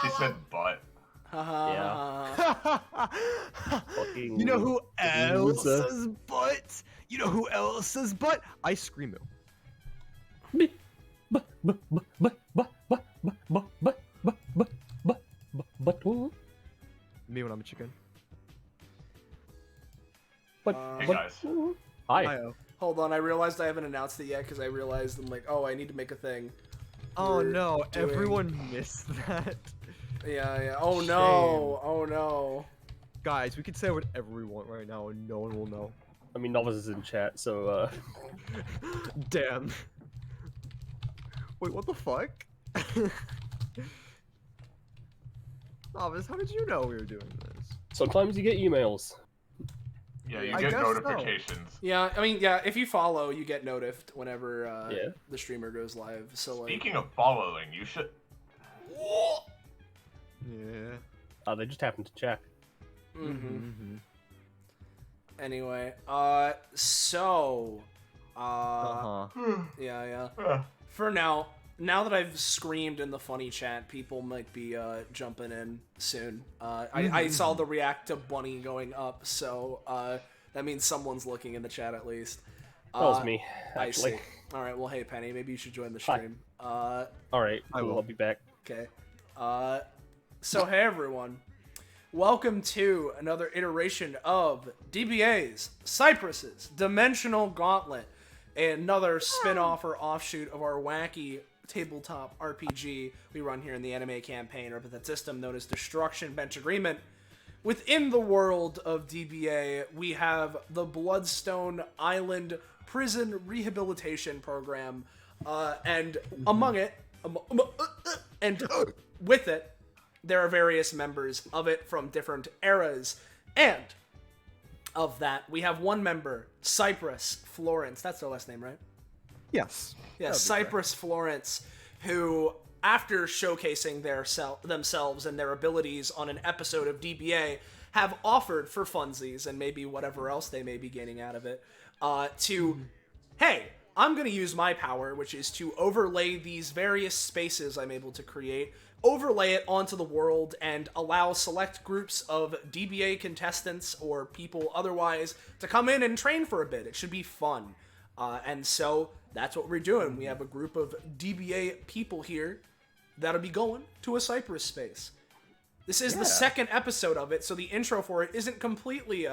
He said butt. Yeah. Fucking You know who else loser. says butt? You know who else says butt? Ice Cream. Me when I'm a chicken. Hey guys. Hi. Hi-oh. Hold on, I realized I haven't announced it yet because I realized I'm like, oh, I need to make a thing. Oh We're no, doing- everyone missed that. Yeah. Oh Shame. no. Oh no. Guys, we can say whatever we want right now and no one will know. I mean, Novice is in chat, so Damn. Wait, what the fuck? Novice, how did you know we were doing this? sometimes you get emails. Yeah, you I get guess so. notifications. Yeah, I mean, yeah, if you follow, you get notified whenever Yeah. the streamer goes live. So like, Speaking of following, you should. Yeah. They just happened to check. mm-hmm. Anyway, so, yeah. For now that I've screamed in the funny chat, people might be jumping in soon. I saw the react to Bunny going up, so that means someone's looking in the chat at least. That was me, I actually. see. All right, well, hey Penny, maybe you should join the stream. All right, I cool, will. I'll be back. Okay. So hey everyone, welcome to another iteration of DBA's Cyprus's Dimensional Gauntlet, another spin-off or offshoot of our wacky tabletop RPG we run here in the anime campaign or Epithet System known as Destruction Bench Agreement. Within the world of DBA, we have the Bloodstone Island Prison Rehabilitation Program, and among it, and with it, there are various members of it from different eras, and of that, we have one member, Cyprus Florence. That's their last name, right? Yes. Yeah, That'd be Cyprus Florence, who, after showcasing themselves and their abilities on an episode of DBA, have offered for funsies and maybe whatever else they may be gaining out of it, hey, I'm going to use my power, which is to overlay these various spaces I'm able to create, overlay it onto the world, and allow select groups of DBA contestants or people otherwise to come in and train for a bit. It should be fun. And so that's what we're doing. We have a group of DBA people here that'll be going to a Cyprus space. This is the second episode of it, so the intro for it isn't completely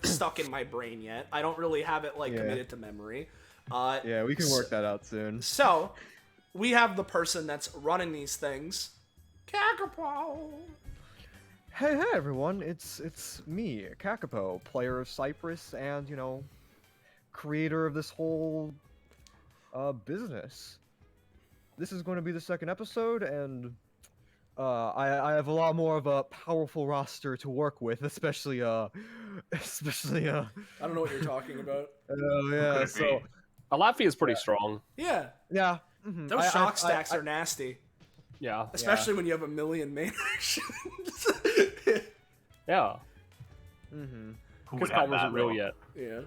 stuck in my brain yet. I don't really have it committed to memory. Yeah, we can work that out soon. So, we have the person that's running these things, Kakapo. Hey everyone, it's me, Kakapo, player of Cyprus and, you know, creator of this whole business. This is going to be the second episode, and I have a lot more of a powerful roster to work with, especially I don't know what you're talking about. yeah, so Alatphia is pretty strong. Yeah, yeah. those shock stacks are nasty, Yeah. especially when you have a million main actions. Yeah. Who Because would that have wasn't that, real though? yet. Yeah.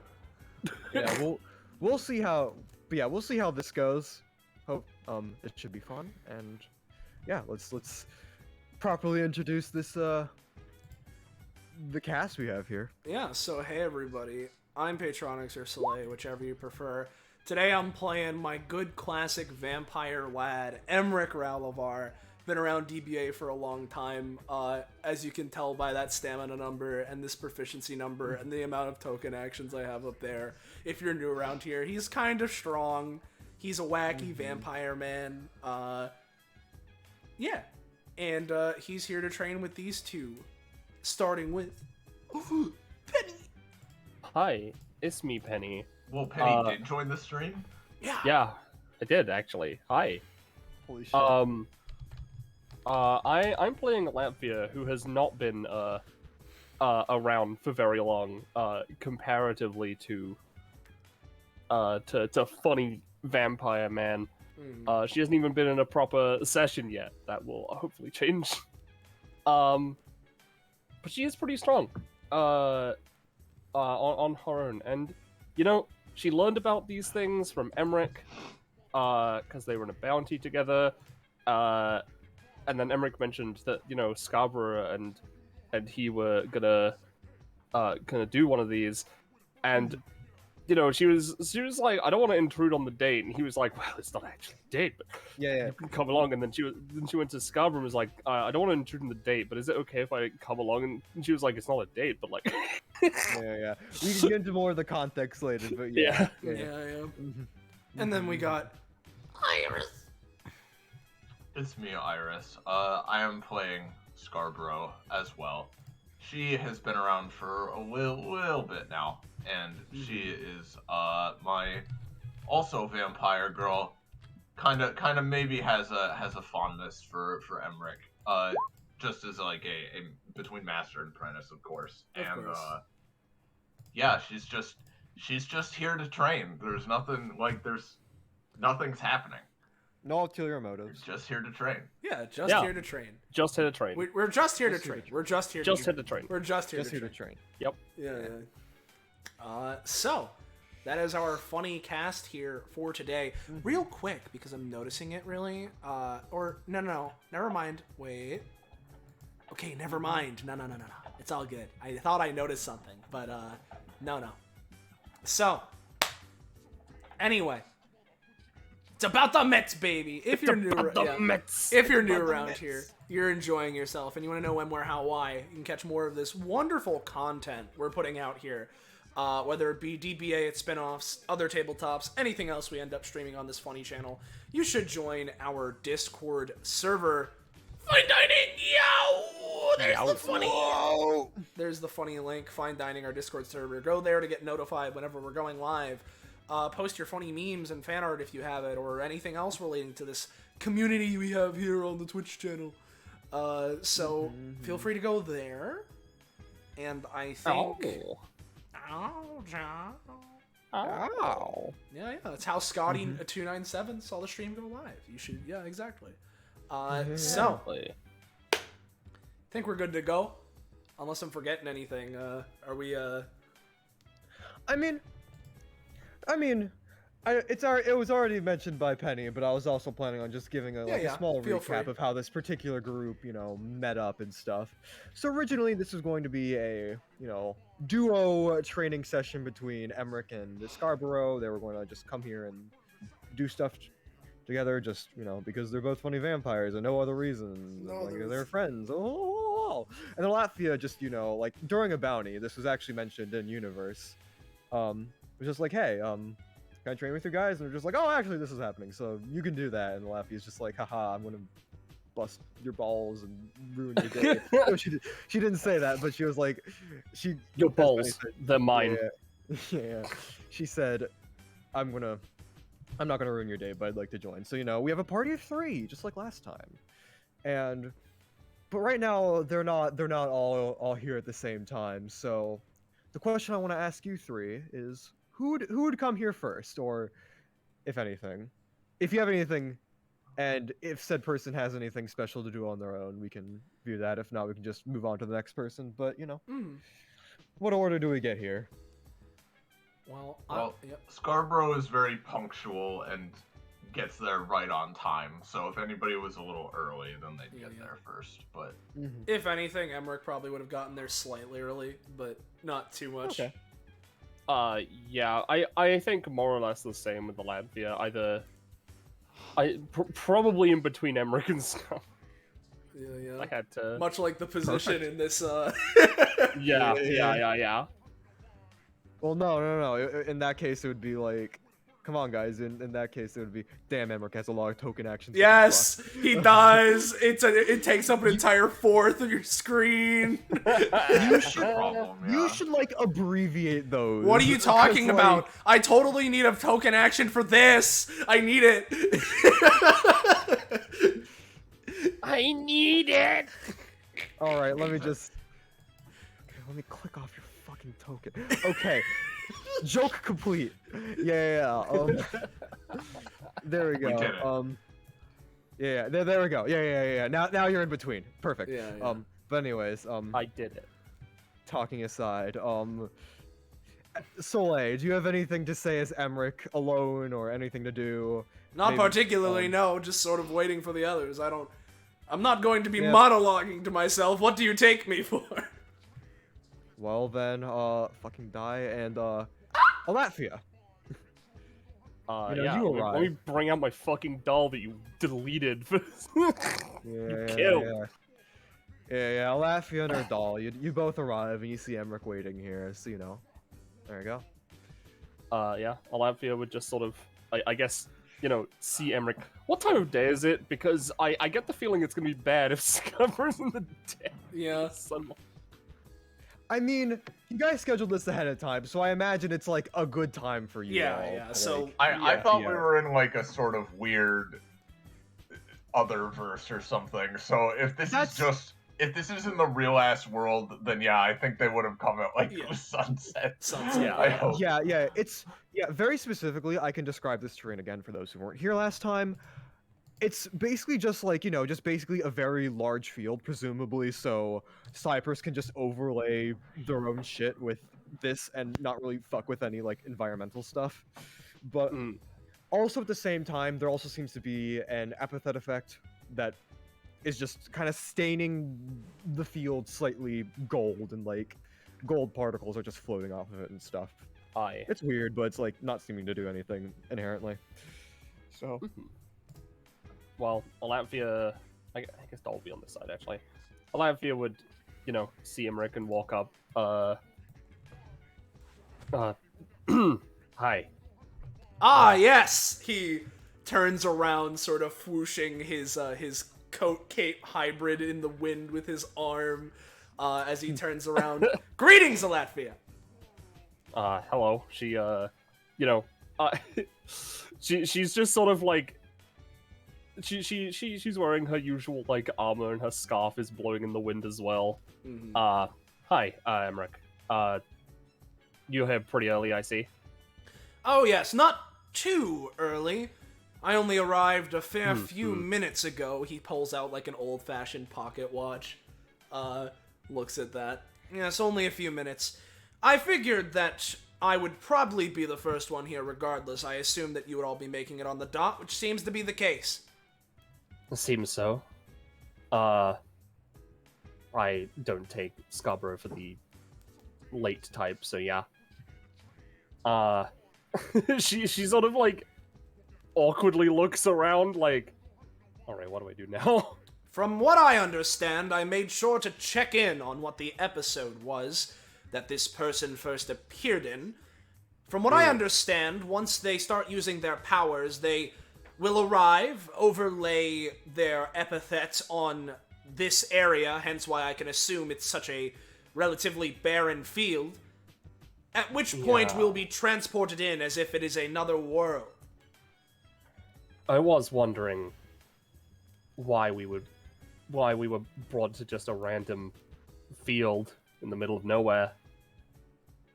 Yeah, we'll see how. But yeah, we'll see how this goes. Hope it should be fun, and yeah, let's properly introduce this the cast we have here. Yeah, so hey everybody, I'm Patronix or Soleil, whichever you prefer. Today I'm playing my good classic vampire lad, Emrick Ralavar. Been around DBA for a long time, as you can tell by that stamina number and this proficiency number and the amount of token actions I have up there. If you're new around here, he's kind of strong. He's a wacky vampire man. Yeah. And he's here to train with these two, starting with Penny. Hi, it's me, Penny. Well, Penny did join the stream. Yeah. Yeah, I did actually. Hi. Holy shit! I'm playing Alatphia, who has not been around for very long, comparatively to funny vampire man. She hasn't even been in a proper session yet. That will hopefully change. But she is pretty strong. On her own, and you know, she learned about these things from Emrick, because they were in a bounty together. and then Emrick mentioned that Scarborough and he were gonna do one of these, and she was like, I don't want to intrude on the date, and he was like, well, it's not actually a date, but Yeah. you can come along. And then she went to Scarborough and was like, I don't want to intrude on the date, but is it okay if I come along? And she was like, it's not a date, but like Yeah. We can get into more of the context later, but yeah. Yeah. And then we got Iris. It's me, Iris. I am playing Scarborough as well. She has been around for a little bit now, and she is my also vampire girl. Kind of maybe has a fondness for Emrick. Just as like a between master and apprentice, of course. Of course. Yeah, she's just here to train. There's nothing's happening. No ulterior motives. Just here to train. Yeah, here to train. Just here to train. We're just here to train. We're just here to train. We're just here to to train. Yep. Yeah. So, that is our funny cast here for today. Real quick, because I'm noticing it really. Or, no. Never mind. Wait. Okay, never mind. No. It's all good. I thought I noticed something, but, no. So, anyway. It's about the Mets, baby. If you're new around here, you're enjoying yourself, and you want to know when, where, how, why, you can catch more of this wonderful content we're putting out here. Whether it be DBA, its spinoffs, other tabletops, anything else we end up streaming on this funny channel, you should join our Discord server. Fine Dining, There's the funny link. Fine Dining, our Discord server. Go there to get notified whenever we're going live. Post your funny memes and fan art if you have it, or anything else relating to this community we have here on the Twitch channel. So feel free to go there. And I think... Oh. Yeah, that's how Scotty297 saw the stream go live. You should, yeah, exactly. So, I think we're good to go. Unless I'm forgetting anything. Are we, it was already mentioned by Penny, but I was also planning on just giving a small feel recap free. of how this particular group, met up and stuff. So originally this was going to be a, duo training session between Emrick and Scarborough. They were going to just come here and do stuff together, just, because they're both funny vampires and no other reason. They're friends. And Alatphia just, like during a bounty, this was actually mentioned in Universe. It was just like, hey, can I train with you guys? And they're just like, oh, actually, this is happening, so you can do that. And Alatphia's just like, haha, I'm gonna bust your balls and ruin your day. No, she didn't say that, but she was like, your balls, they're mine. Yeah. She said, I'm not gonna ruin your day, but I'd like to join. So we have a party of 3, just like last time. But right now they're not all here at the same time. So the question I want to ask you 3 is, who would come here first, or if anything, if you have anything, and if said person has anything special to do on their own, we can view that. If not, we can just move on to the next person. But what order do we get here? Well, Scarborough is very punctual and gets there right on time. So if anybody was a little early, then they'd get there first. But if anything, Emrick probably would have gotten there slightly early, but not too much. Okay. Yeah, I think more or less the same with Alatphia. Probably in between Emrick and Scum. Yeah. I had to. Much like the position in this. Yeah. Well, no. In that case, it would be like, come on, guys. In that case, it would be, damn, Emrick has a lot of token actions. Yes, he does. It takes up an entire 4th of your screen. You should like abbreviate those. What are you talking about? I totally need a token action for this. I need it. I need it. All right, let me click off your fucking token. Okay. Joke complete. Yeah. There we go. We did it. Yeah. There we go. Yeah. Now you're in between. Perfect. Yeah. But anyways, I did it. Talking aside, Soleil, do you have anything to say as Emrick alone, or anything to do? Not Maybe, particularly. No. Just sort of waiting for the others. I don't. I'm not going to be Yeah. monologuing to myself. What do you take me for? Well then, fucking die and Alatphia. You know, yeah, you let me arrive. bring out my fucking doll that you deleted. You Yeah, killed. yeah, Alatphia and her doll. You both arrive and you see Emrick waiting here, so you know. There you go. Yeah, Alatphia would just sort of, I guess, you know, see Emrick. What time of day is it? Because I get the feeling it's gonna be bad if Scarborough's in the day. Yeah. Sunlight. I mean, you guys scheduled this ahead of time, so I imagine it's like a good time for you all. Yeah. to, So like- I Yeah, thought yeah. we were in like a sort of weird other verse or something. So if this is in the real ass world, then yeah, I think they would have come at like Yeah. sunset. Sunset, I yeah. hope. Yeah, it's very specifically. I can describe this terrain again for those who weren't here last time. It's basically just like, you know, just basically a very large field, presumably, so Cyprus can just overlay their own shit with this and not really fuck with any like environmental stuff. But Mm. also at the same time, there also seems to be an epithet effect that is just kind of staining the field slightly gold, and like gold particles are just floating off of it and stuff. Aye. It's weird, but it's like not seeming to do anything inherently. So Well, Alatphia, I guess I'll be on this side actually. Alatphia would, you know, see Emrick and walk up. Hi. Ah, yes! He turns around, sort of whooshing his coat cape hybrid in the wind with his arm as he turns around. Greetings, Alatphia! Hello. She, you know, she's just sort of like, she's wearing her usual like armor, and her scarf is blowing in the wind as well. Mhm. Hi, Emrick. You're here pretty early, I see. Oh, yes, not too early. I only arrived a fair few minutes ago. He pulls out like an old-fashioned pocket watch. Looks at that. Yes, only a few minutes. I figured that I would probably be the first one here regardless. I assumed that you would all be making it on the dot, which seems to be the case. Seems so. I don't take Scarborough for the late type, so yeah. She sort of like awkwardly looks around like, alright, what do I do now? From what I understand, I made sure to check in on what the episode was that this person first appeared in. From what I understand, once they start using their powers, they will arrive, overlay their epithets on this area, hence why I can assume it's such a relatively barren field, at which point Yeah. we'll be transported in as if it is another world. I was wondering why we were brought to just a random field in the middle of nowhere.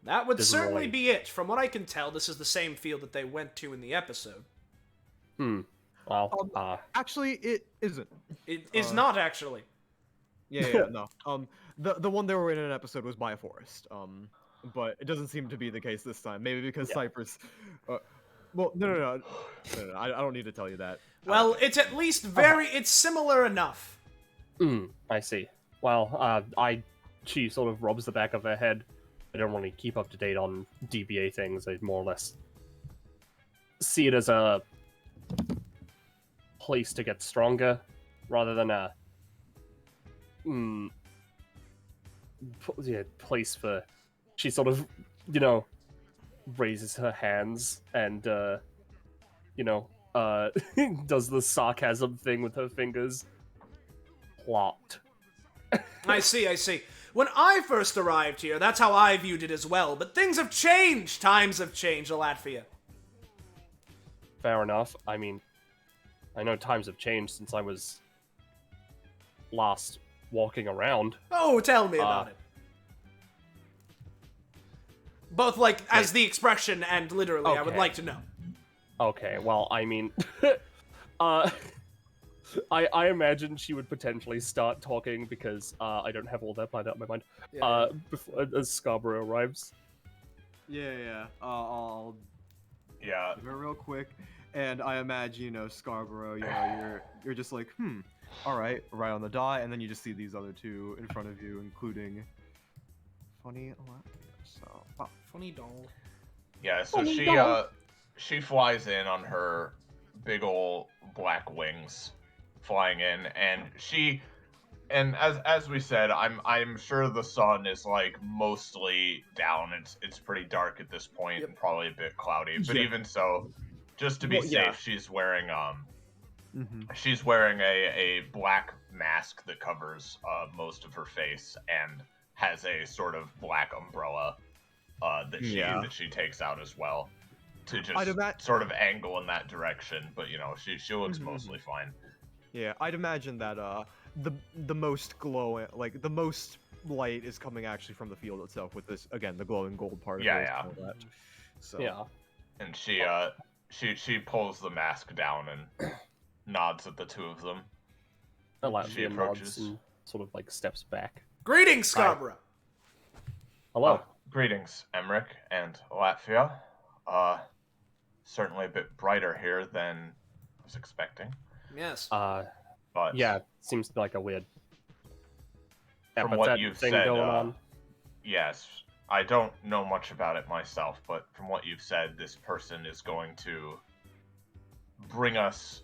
That would Doesn't certainly really- be it. From what I can tell, this is the same field that they went to in the episode. Well, actually, it isn't. It is not actually. Yeah, no. The one they were in an episode was by a forest. But it doesn't seem to be the case this time. Maybe because Yeah. Cyprus. Well, no. I don't need to tell you that. Well, it's at least it's similar enough. I see. Well, she sort of rubs the back of her head. I don't really keep up to date on DBA things. I more or less see it as a place to get stronger, rather than a place for. She sort of, you know, raises her hands and you know, does the sarcasm thing with her fingers. Plot. I see. When I first arrived here, that's how I viewed it as well. But things have changed. Times have changed, Alatphia. Fair enough. I mean, I know times have changed since I was last walking around. Oh, tell me about it. Both like as the expression and literally, I would Okay. like to know. Okay, well, I mean, I imagine she would potentially start talking because I don't have all that planned out in my mind. Yeah. Before as Scarborough arrives. Yeah. I'll Yeah. do it real quick. And I imagine, Scarborough, you're just like, All right, right on the dot, and then you just see these other two in front of you, including funny Alatphia. So, wow. Funny doll. Yeah, so she flies in on her big ol' black wings, flying in, and as we said, I'm sure the sun is like mostly down. It's pretty dark at this point, Yep. and probably a bit cloudy. But Yeah. even so, just to be Well, safe, yeah. she's wearing Mm-hmm. she's wearing a black mask that covers most of her face and has a sort of black umbrella that she takes out as well to just sort of angle in that direction. But you know, she looks mostly fine. Yeah, I'd imagine that the most glowing, like the most light is coming actually from the field itself with this, again, the glowing gold particles. Yeah. And all that. So Yeah. And she pulls the mask down and nods at the two of them. Alatphia nods approaches. and sort of like steps back. Greetings, Scarborough. Hello. Greetings, Emrick and Alatphia. Certainly a bit brighter here than I was expecting. Yes. But Yeah, seems like a weird from what epithet you've thing said, going on. yes, I don't know much about it myself, but from what you've said, this person is going to bring us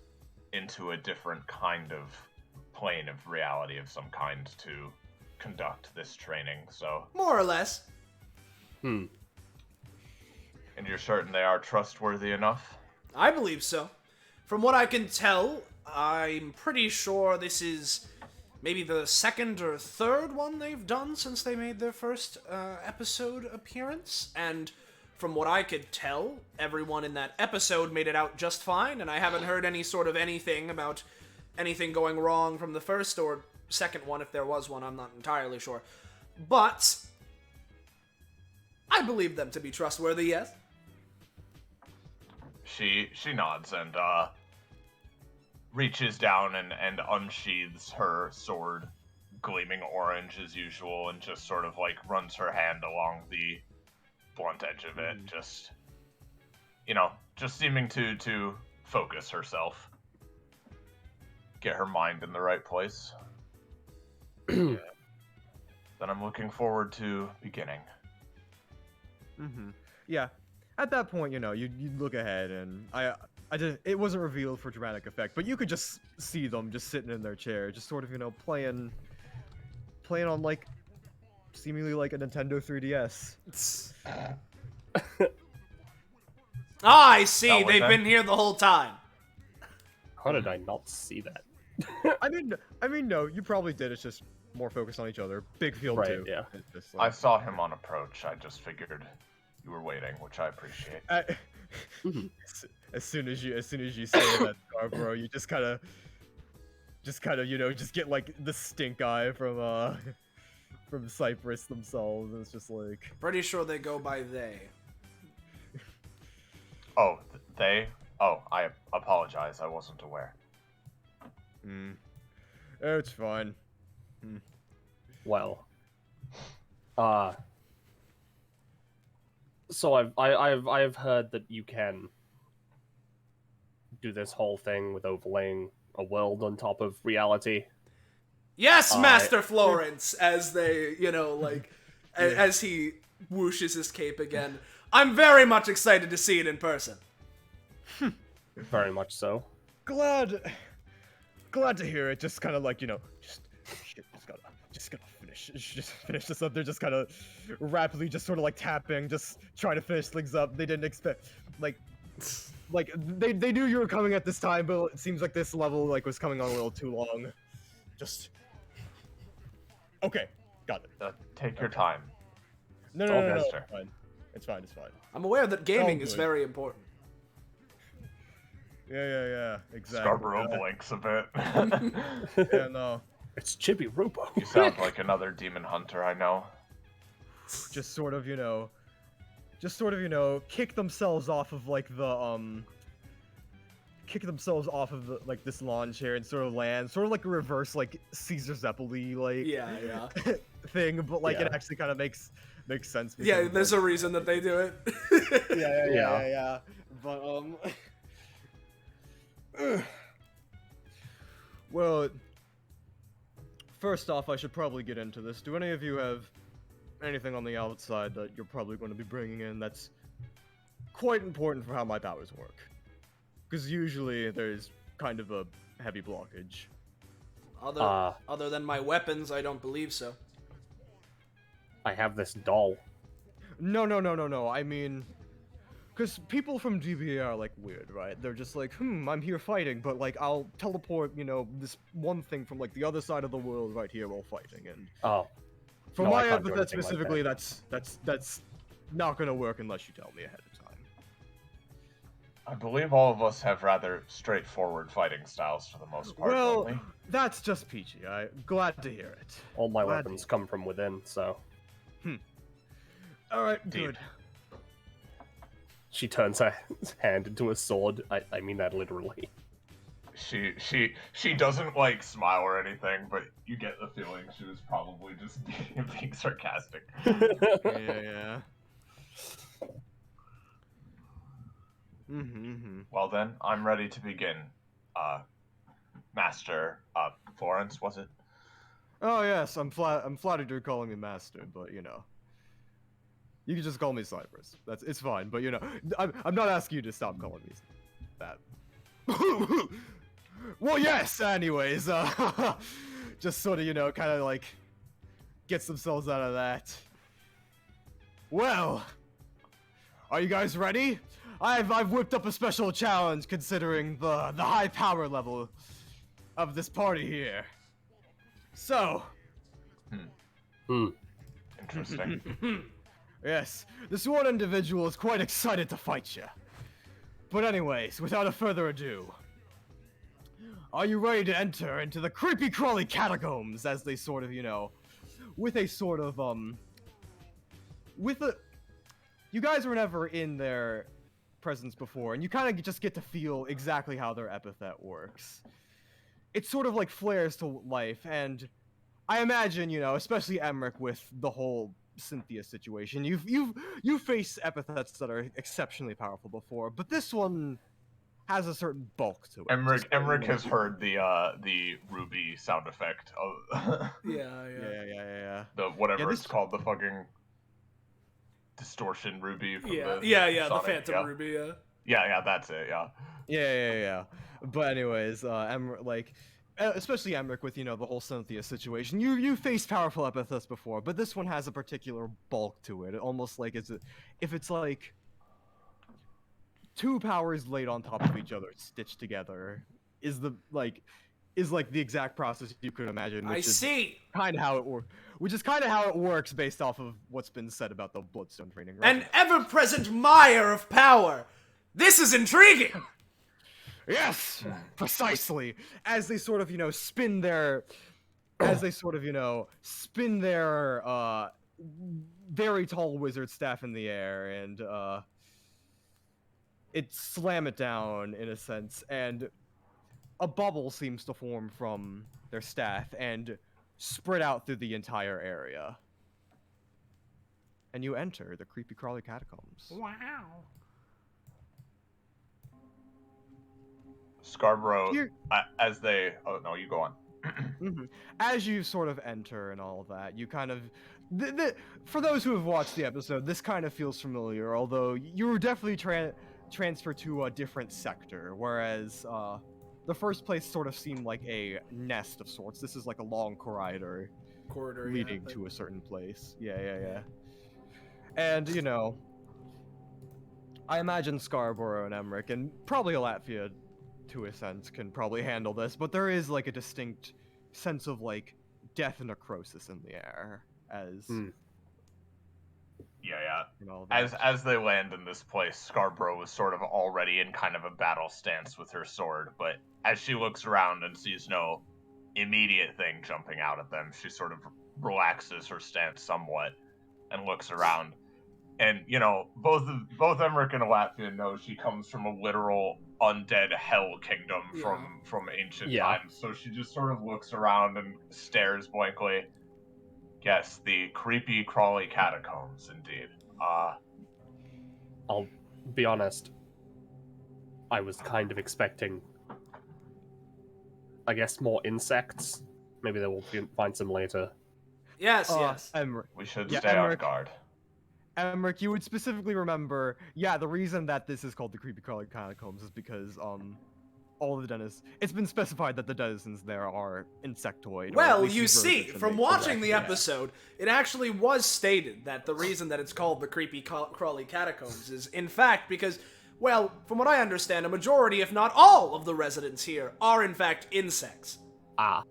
into a different kind of plane of reality of some kind to conduct this training. So, More or less. and you're certain they are trustworthy enough? I believe so. From what I can tell, I'm pretty sure this is maybe the second or third one they've done since they made their first episode appearance. And from what I could tell, everyone in that episode made it out just fine, and I haven't heard any sort of anything about anything going wrong from the first or second one, if there was one, I'm not entirely sure. But I believe them to be trustworthy, yes. She nods and reaches down and unsheathes her sword, gleaming orange as usual, and just sort of like runs her hand along the blunt edge of it, just seeming to focus herself, get her mind in the right place. Then I'm looking forward to beginning. Yeah, at that point, you look ahead, and it wasn't revealed for dramatic effect, but you could just see them just sitting in their chair, just sort of, playing on like seemingly like a Nintendo 3DS. I see. That way, They've then. been here the whole time. How did I not see that? I mean, no, you probably did. It's just more focused on each other. Big field Right, too. yeah. It's just I like, saw him on approach. I just figured you were waiting, which I appreciate. As soon as you say that, Scarborough, you just kind of, just get like the stink eye from Cyprus themselves. And it's just like, Pretty sure they go by they. Oh, they? Oh, I apologize. I wasn't aware. it's fine. Well, so I've heard that you can do this whole thing with overlaying a world on top of reality. Yes, Master Florence, as they, as he whooshes his cape again. I'm very much excited to see it in person. Very much so. Glad to hear it. Just kind of like, just gotta finish this up. They're just kind of rapidly, just sort of like tapping, just trying to finish things up. They didn't expect, like they knew you were coming at this time, but it seems like this level was coming on a little too long. Just okay, got it. Take your time. No, mister. It's fine. I'm aware that gaming Oh, is good. very important. Yeah, exactly. Scarborough blinks a bit. Yeah, no. It's Chibi Robo. You sound like another demon hunter I know. Just sort of, kick themselves off of this lawn chair and sort of land, sort of like a reverse Caesar Zeppeli Yeah. thing, but Yeah. it actually kind of makes sense. Yeah, because, there's a reason that they do it. yeah. But well, first off, I should probably get into this. Do any of you have anything on the outside that you're probably going to be bringing in that's quite important for how my powers work? Because usually there's kind of a heavy blockage. Other than my weapons, I don't believe so. I have this doll. No. I mean, because people from GBA are, like, weird, right? They're just like, I'm here fighting, but, like, I'll teleport, this one thing from, like, the other side of the world right here while fighting, and... Oh. For No, I my can't do epithet anything like specifically, that. that's not gonna work unless you tell me ahead of time. I believe all of us have rather straightforward fighting styles for the most part, Well, don't we? that's just peachy. I'm glad to hear it. All my Glad weapons come from within, so... Alright, Deep. good. She turns her hand into a sword. I mean that literally. She doesn't, like, smile or anything, but you get the feeling she was probably just being sarcastic. Yeah. Well then, I'm ready to begin. Master, Florence, was it? Oh yes, I'm flattered you're calling me master, but you can just call me Cyprus. It's fine, but I'm not asking you to stop calling me that. Well, yes. Anyways, just sort of kind of like gets themselves out of that. Well, are you guys ready? I've whipped up a special challenge considering the high power level of this party here. So. Interesting. Yes, this one individual is quite excited to fight you. But anyways, without a further ado, are you ready to enter into the creepy crawly catacombs as they sort of, with a sort of, you guys were never in their presence before, and you kind of just get to feel exactly how their epithet works. It sort of like flares to life, and I imagine, especially Emrick with the whole Cynthia situation, you've faced epithets that are exceptionally powerful before, but this one has a certain bulk to it. Emrick has heard the ruby sound effect of Yeah. the whatever Yeah, it's called, the fucking distortion ruby from the the Sonic, Phantom Ruby. Yeah, that's it. Yeah. Yeah. But anyways, especially Emrick with, the whole Cynthia situation. You faced powerful epithets before, but this one has a particular bulk to it. Almost like if it's like two powers laid on top of each other, stitched together, is the exact process you could imagine. Which is kind of how it works based off of what's been said about the Bloodstone training. Right? An ever-present mire of power. This is intriguing. Yes, precisely. As they sort of, spin their, very tall wizard staff in the air, and it slam it down in a sense, and a bubble seems to form from their staff and spread out through the entire area. And you enter the creepy crawly catacombs. Wow. Scarborough, as they... Oh, no, you go on. As you sort of enter and all of that, you kind of... for those who have watched the episode, this kind of feels familiar, although you were definitely transferred to a different sector, whereas the first place sort of seemed like a nest of sorts. This is like a long corridor leading to a certain place. Yeah. And, I imagine Scarborough and Emrick, and probably Alatphia, to a sense, can probably handle this, but there is like a distinct sense of like death and necrosis in the air as Yeah. That. As they land in this place, Scarborough was sort of already in kind of a battle stance with her sword, but as she looks around and sees no immediate thing jumping out at them, she sort of relaxes her stance somewhat and looks around. And, both Emrick and Alatphia know she comes from a literal undead hell kingdom from ancient times. So she just sort of looks around and stares blankly. Yes, the creepy, crawly catacombs, indeed. I'll be honest. I was kind of expecting, I guess, more insects Maybe they will find some later. Yes, yes. Emrick, We should Yeah, stay on Emrick. guard. Emrick, you would specifically remember, the reason that this is called the Creepy Crawly Catacombs is because, all of the denizens, it's been specified that the denizens there are insectoid. or at Well, least you use see, vertebrates from and they watching correct the it. episode, it actually was stated that the reason that it's called the Creepy Crawly Catacombs is, in fact, because, well, from what I understand, a majority, if not all, of the residents here are, in fact, insects. Ah,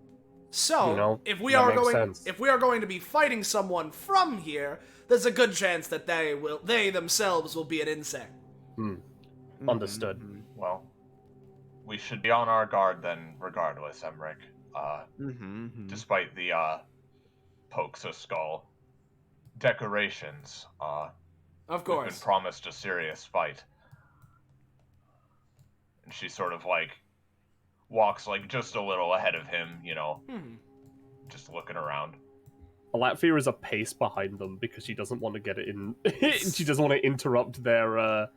So, You know, if we that are makes going, sense. if we are going to be fighting someone from here, there's a good chance that they themselves will be an insect. understood. Well, we should be on our guard then, regardless, Emrick. Despite the pokes a skull, decorations. Of We've course. been promised a serious fight. And she sort of like walks like just a little ahead of him, just looking around. Alatphia is a pace behind them because she doesn't want to get it in. She doesn't want to interrupt their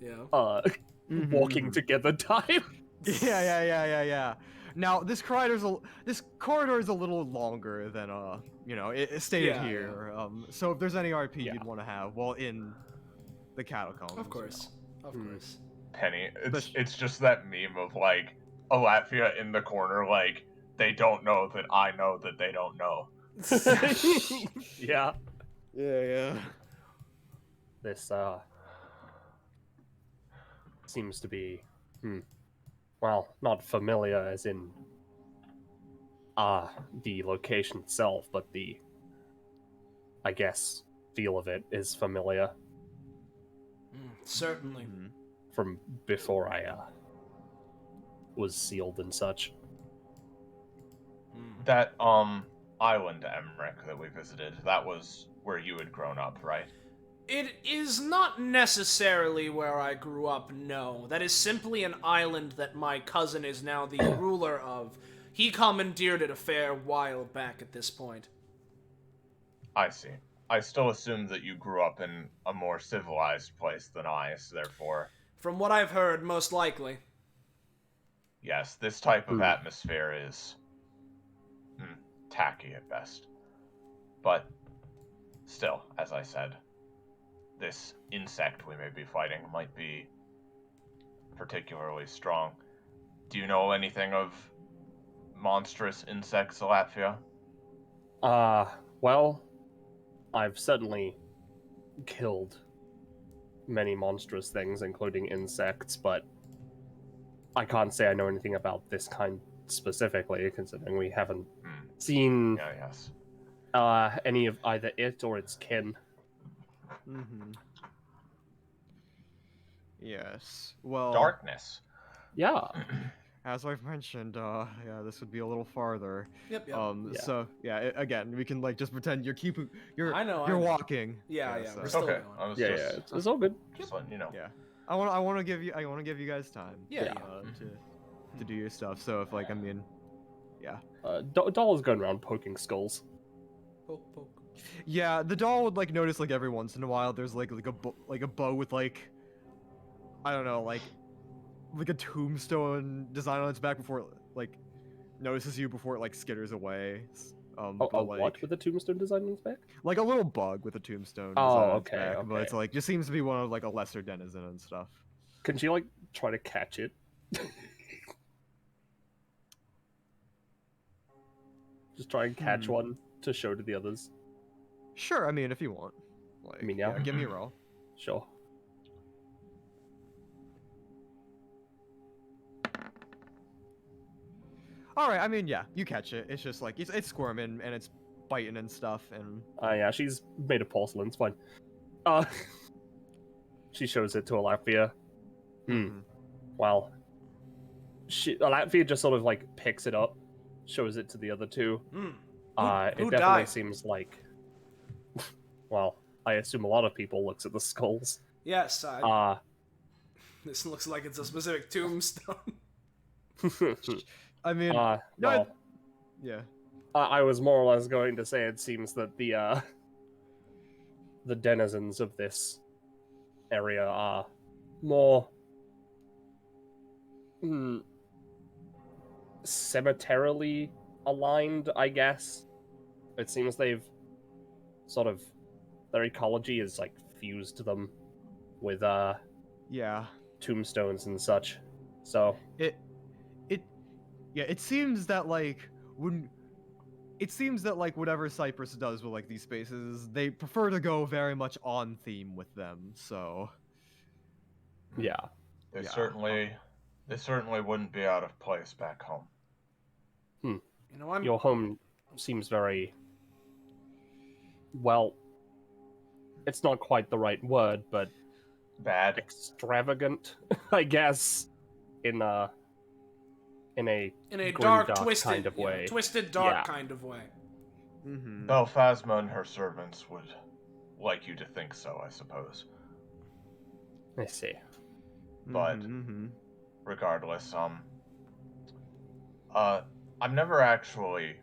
Yeah. walking together time. Yeah. Now this corridor is a little longer than it stated Yeah, here. So if there's any RP Yeah. you'd want to have while in the catacombs, Of course. Of course. Penny, it's just that meme of like Alatphia in the corner, like they don't know that I know that they don't know. Yeah. Yeah. This seems to be well, not familiar as in the location itself, but the I guess feel of it is familiar Certainly. from before I was sealed and such. That island, Emrick, that we visited, that was where you had grown up, right? It is not necessarily where I grew up, no. That is simply an island that my cousin is now the ruler of. He commandeered it a fair while back at this point. I see. I still assumed that you grew up in a more civilized place than I, so therefore, From what I've heard, most likely. yes, this type of atmosphere is tacky at best. But still, as I said, this insect we may be fighting might be particularly strong. Do you know anything of monstrous insects, Alatphia? Well, I've certainly killed many monstrous things, including insects, but I can't say I know anything about this kind specifically, considering we haven't seen Yes. any of either it or its kin. Yes. Well, Darkness. Yeah. as I've mentioned, this would be a little farther. Yep. Yeah. So again, we can like just pretend you're I know. walking. Yeah. so- We're still Okay, going. I was Yeah, just, it's all good. just letting you know. Yeah. I want to give you guys time. Yeah. To do your stuff. So if like Doll is going around poking skulls. Poke, poke. yeah, the doll would like notice like every once in a while there's like a bow with like I don't know like a tombstone design on its back before it like notices you before it like skitters away. But, like, What with the tombstone design on its back? like a little bug with a tombstone. Oh, design on its okay, back, But okay. it's like just seems to be one of like a lesser denizen and stuff. Can she like try to catch it? Just try and catch one to show to the others. Sure, I mean if you want. Like, I mean, yeah. give me a roll. Sure. All right, I mean yeah, you catch it. It's just like it's squirming and it's biting and stuff and. Yeah, she's made of porcelain. It's fine. She shows it to Alatphia. Well, Alatphia just sort of like picks it up, shows it to the other two. Who It definitely died? seems like, well, I assume a lot of people looks at the skulls. Yes. This looks like it's a specific tombstone. I mean, well, yeah. I was more or less going to say it seems that the denizens of this area are more cemeterially aligned, I guess. It seems they've sort of their ecology is like fused them with Yeah. tombstones and such. So It seems that like whatever Cyprus does with like these spaces, they prefer to go very much on theme with them. So yeah. They Yeah. certainly wouldn't be out of place back home. You know, I'm Your home seems very well. It's not quite the right word, but Bad. extravagant, I guess, in a in a grim, dark, twisted, kind of way. twisted, dark Yeah. kind of way. Mm-hmm. Belphasma and her servants would like you to think so, I suppose. I see. But Mm-hmm. regardless, I've never actually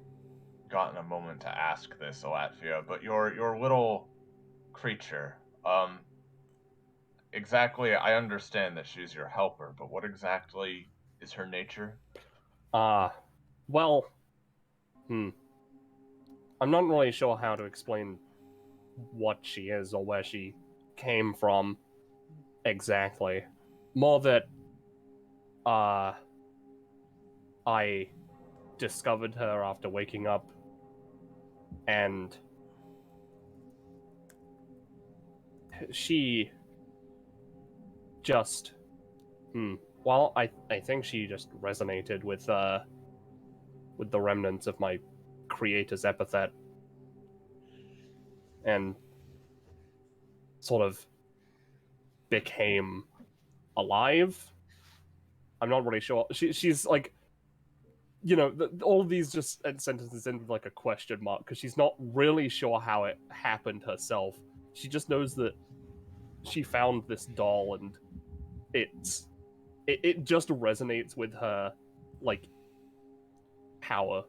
gotten a moment to ask this, Alatphia, but your little creature, exactly, I understand that she's your helper, but what exactly is her nature? Well, I'm not really sure how to explain what she is or where she came from exactly. More that, I discovered her after waking up, and she just, well, I think she just resonated with the remnants of my creator's epithet, and sort of became alive. I'm not really sure. She's like, you know, all of these just sentences end with like a question mark because she's not really sure how it happened herself. She just knows that she found this doll and it just resonates with her like power.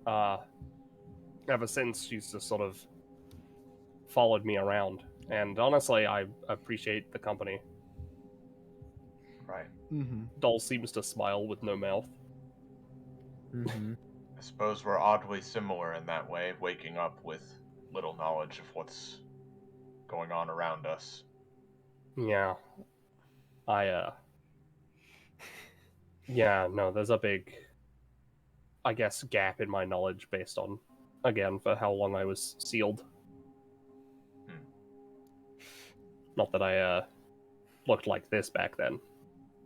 Ever since she's just sort of followed me around, and honestly, I appreciate the company. Right. Mm-hmm. Doll seems to smile with no mouth. Mm-hmm. I suppose we're oddly similar in that way, waking up with little knowledge of what's going on around us. Yeah. Yeah, no, there's a big, I guess, gap in my knowledge based on, again, for how long I was sealed. Not that I, looked like this back then.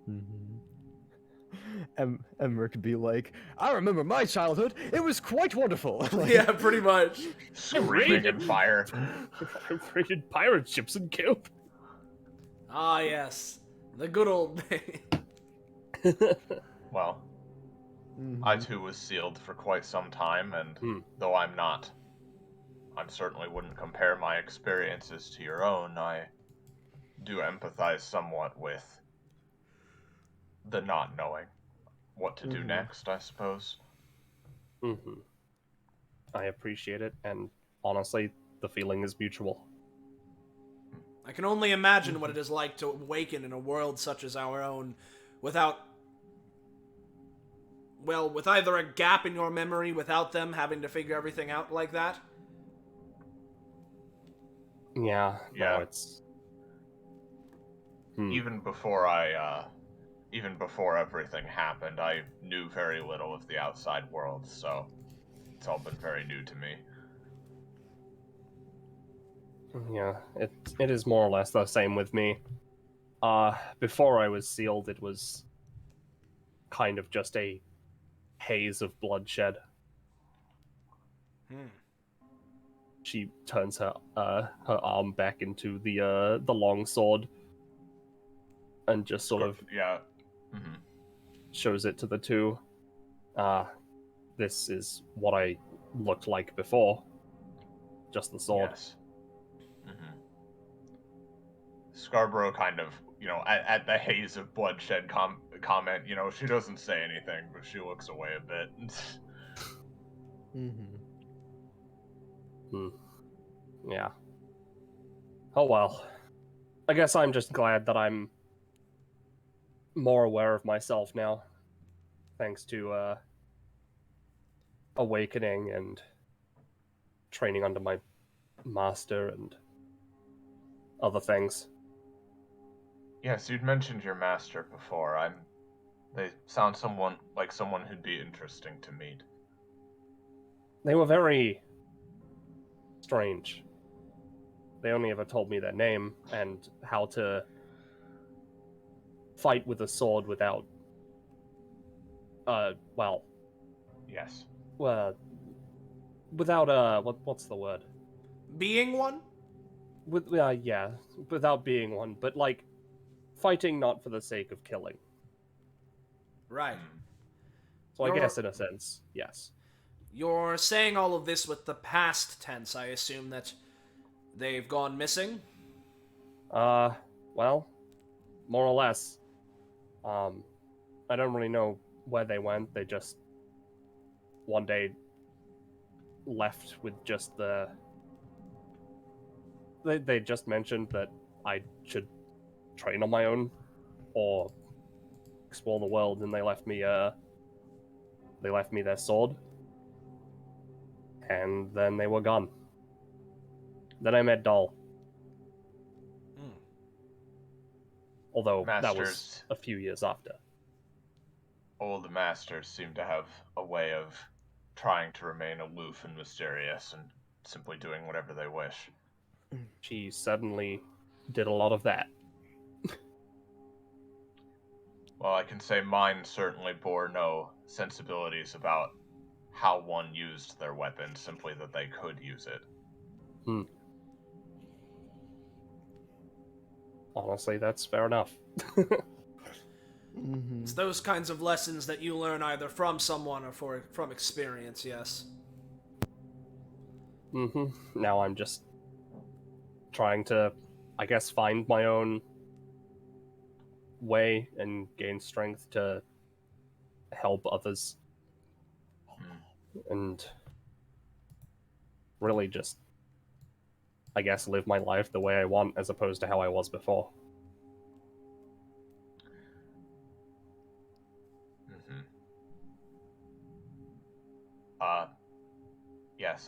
Mm-hmm. Emrick be like, I remember my childhood. It was quite wonderful. Like, Yeah, pretty much. Screaming in fire. I raided pirate ships and killed. Ah, yes. The good old days. Well, mhm. I too was sealed for quite some time, and though I'm certainly wouldn't compare my experiences to your own, I do empathize somewhat with the not knowing what to do next, I suppose. I appreciate it, and honestly, the feeling is mutual. I can only imagine what it is like to awaken in a world such as our own without, well, with either a gap in your memory without them having to figure everything out like that. Yeah. Yeah. No, it's... Even before everything happened, I knew very little of the outside world, so it's all been very new to me. Yeah, it is more or less the same with me. Before I was sealed, it was kind of just a haze of bloodshed. She turns her arm back into the long sword, and just sort of shows it to the two. This is what I looked like before. Just the sword. Yes. Scarborough kind of, at the haze of bloodshed comment, she doesn't say anything, but she looks away a bit. Yeah. Oh well. I guess I'm just glad that I'm more aware of myself now. Thanks to awakening and training under my master and other things. Yes, you'd mentioned your master before. They sound like someone who'd be interesting to meet. They were very strange. They only ever told me their name and how to fight with a sword without, Yes. without, what's the word? Being one? Without being one, but like, fighting not for the sake of killing. Right. So I guess in a sense, yes. You're saying all of this with the past tense. I assume that they've gone missing? Well, more or less. I don't really know where they went. They just one day left with just the... They just mentioned that I should train on my own or explore the world, and they left me their sword. And then they were gone. Then I met Doll. Although that was Masters. a few years after. All the masters seem to have a way of trying to remain aloof and mysterious and simply doing whatever they wish. She suddenly did a lot of that. Well, I can say mine certainly bore no sensibilities about how one used their weapon, simply that they could use it. Honestly, that's fair enough. It's those kinds of lessons that you learn either from someone or from experience, yes. Now I'm just trying to, I guess, find my own way and gain strength to help others. And really just, I guess, live my life the way I want as opposed to how I was before. Yes,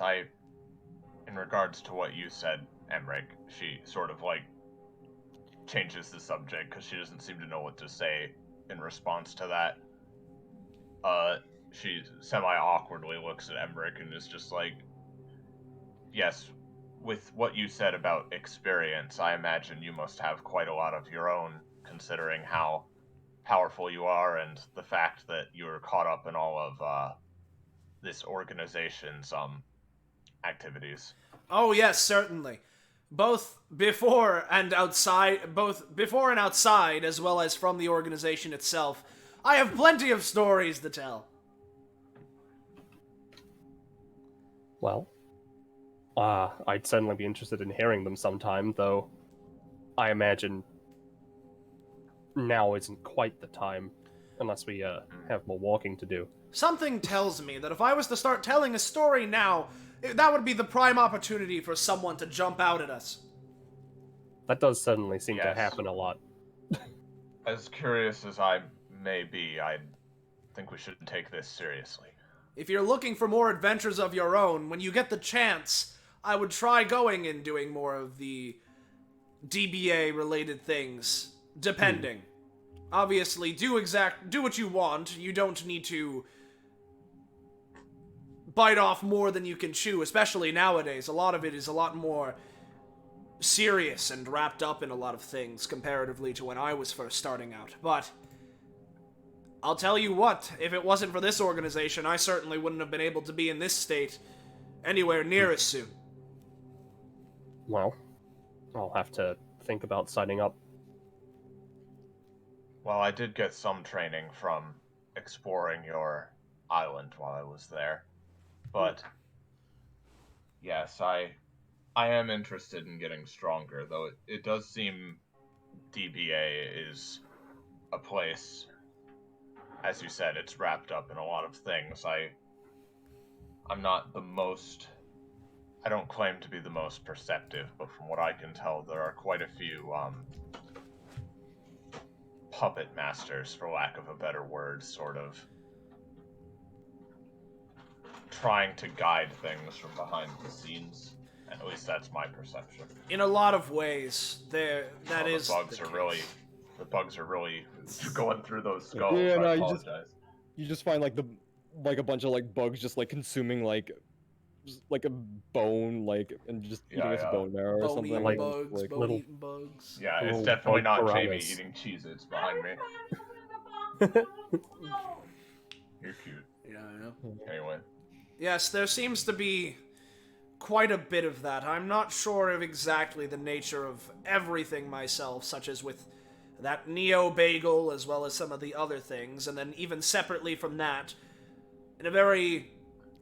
in regards to what you said, Emrick, she sort of, changes the subject because she doesn't seem to know what to say in response to that. She semi-awkwardly looks at Emrick and is just like, yes, with what you said about experience, I imagine you must have quite a lot of your own, considering how powerful you are and the fact that you're caught up in all of, this organization's, activities. Oh yes, certainly. Both before and outside, as well as from the organization itself. I have plenty of stories to tell. Well, I'd certainly be interested in hearing them sometime, though I imagine now isn't quite the time, unless we have more walking to do. Something tells me that if I was to start telling a story now, that would be the prime opportunity for someone to jump out at us. That does certainly seem to Yes. happen a lot. As curious as I may be, I think we should take this seriously. If you're looking for more adventures of your own, when you get the chance, I would try going and doing more of the DBA-related things, depending. Obviously, do what you want. You don't need to bite off more than you can chew, especially nowadays. A lot of it is a lot more serious and wrapped up in a lot of things comparatively to when I was first starting out. But I'll tell you what, if it wasn't for this organization, I certainly wouldn't have been able to be in this state anywhere near as soon. Well, I'll have to think about signing up. Well, I did get some training from exploring your island while I was there. But yes, I am interested in getting stronger, though it does seem DBA is a place, as you said, it's wrapped up in a lot of things. I'm not the most, I don't claim to be the most perceptive, but from what I can tell, there are quite a few puppet masters, for lack of a better word, sort of trying to guide things from behind the scenes. At least that's my perception. In a lot of ways, that Oh, is the bugs the are case. really, the bugs are really going through those skulls. Yeah, no, I you apologize. You just find like a bunch of like bugs just like consuming like just, like a bone and just eating its Yeah. bone marrow or Bone something. eating like, bugs, like, bone little- eating bugs. Yeah, it's Little definitely bug not Jamie piranhas. eating Cheez-Its behind me. You're cute. Yeah, I know. Anyway. Yes, there seems to be quite a bit of that. I'm not sure of exactly the nature of everything myself, such as with that Neo Bagel, as well as some of the other things, and then even separately from that, in a very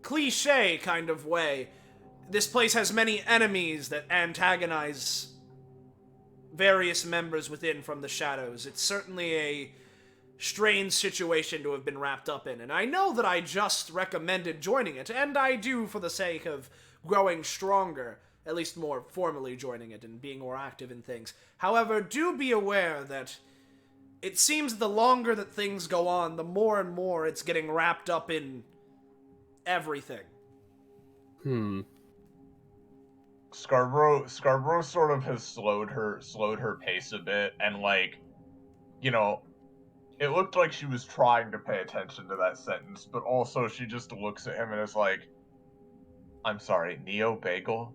cliche kind of way, this place has many enemies that antagonize various members within from the shadows. It's certainly a strange situation to have been wrapped up in, and I know that I just recommended joining it, and I do for the sake of growing stronger, at least more formally joining it and being more active in things. However, do be aware that it seems the longer that things go on, the more and more it's getting wrapped up in everything. Scarborough sort of has slowed her pace a bit, and like, you know, it looked like she was trying to pay attention to that sentence, but also she just looks at him and is like, "I'm sorry, Neo Bagel?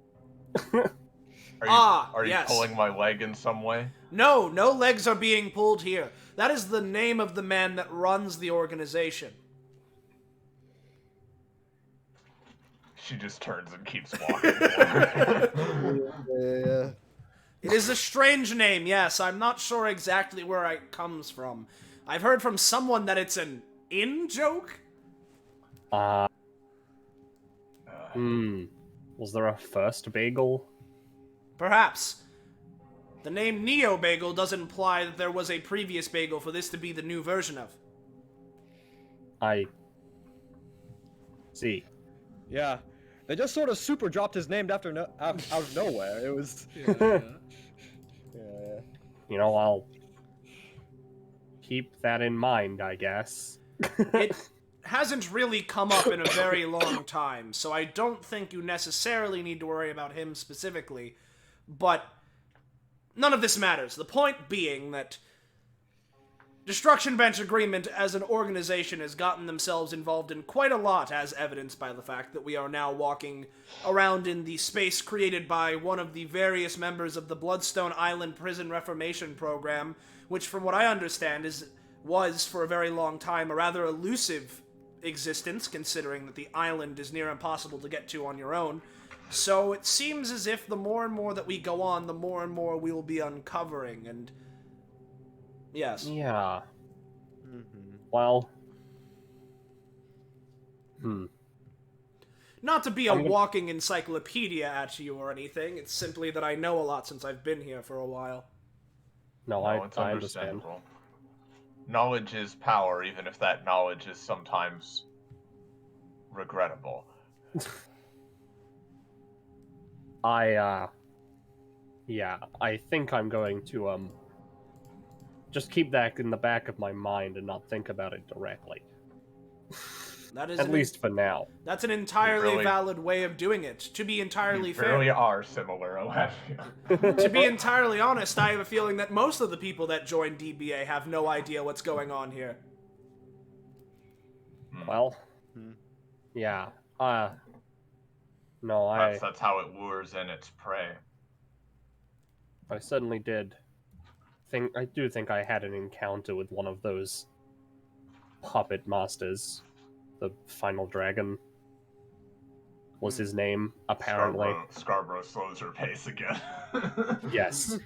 Are you Yes. pulling my leg in some way?" No legs are being pulled here. That is the name of the man that runs the organization. She just turns and keeps walking. yeah. It is a strange name, yes. I'm not sure exactly where it comes from. I've heard from someone that it's an in-joke? Was there a first bagel? Perhaps. The name Neo Bagel does imply that there was a previous bagel for this to be the new version of. I see. Yeah. They just sort of super dropped his name out of nowhere. It was. Yeah. Yeah. You know, I'll keep that in mind, I guess. It hasn't really come up in a very long time, so I don't think you necessarily need to worry about him specifically, but none of this matters. The point being that Destruction Bench Agreement as an organization has gotten themselves involved in quite a lot, as evidenced by the fact that we are now walking around in the space created by one of the various members of the Bloodstone Island Prison Reformation Program, which from what I understand was for a very long time a rather elusive existence, considering that the island is near impossible to get to on your own. So it seems as if the more and more that we go on, the more and more we will be uncovering, and yes. Yeah. Mm-hmm. Well. Not to be a walking encyclopedia at you or anything, it's simply that I know a lot since I've been here for a while. No, It's I understand. understandable. Knowledge is power, even if that knowledge is sometimes regrettable. Yeah, I think I'm going to, just keep that in the back of my mind and not think about it directly. That is At least for now. That's an entirely really- valid way of doing it. To be entirely You fair, really are similar, Alatphia. to be entirely honest, I have a feeling that most of the people that join DBA have no idea what's going on here. Well, yeah. No, That's how it lures in its prey. I certainly did I do think I had an encounter with one of those puppet masters. The final dragon was his name, apparently. Scarborough slows her pace again. Yes,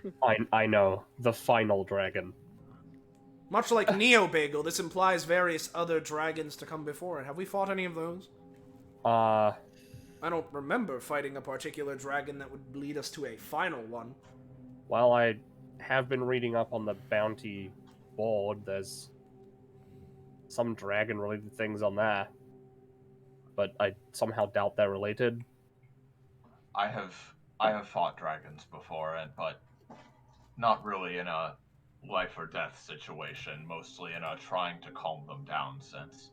I know. The final dragon. Much like Neo Bagel, this implies various other dragons to come before it. Have we fought any of those? I don't remember fighting a particular dragon that would lead us to a final one. Well, I have been reading up on the bounty board. There's some dragon-related things on there, but I somehow doubt they're related. I have fought dragons before, but not really in a life or death situation. Mostly in a trying to calm them down sense.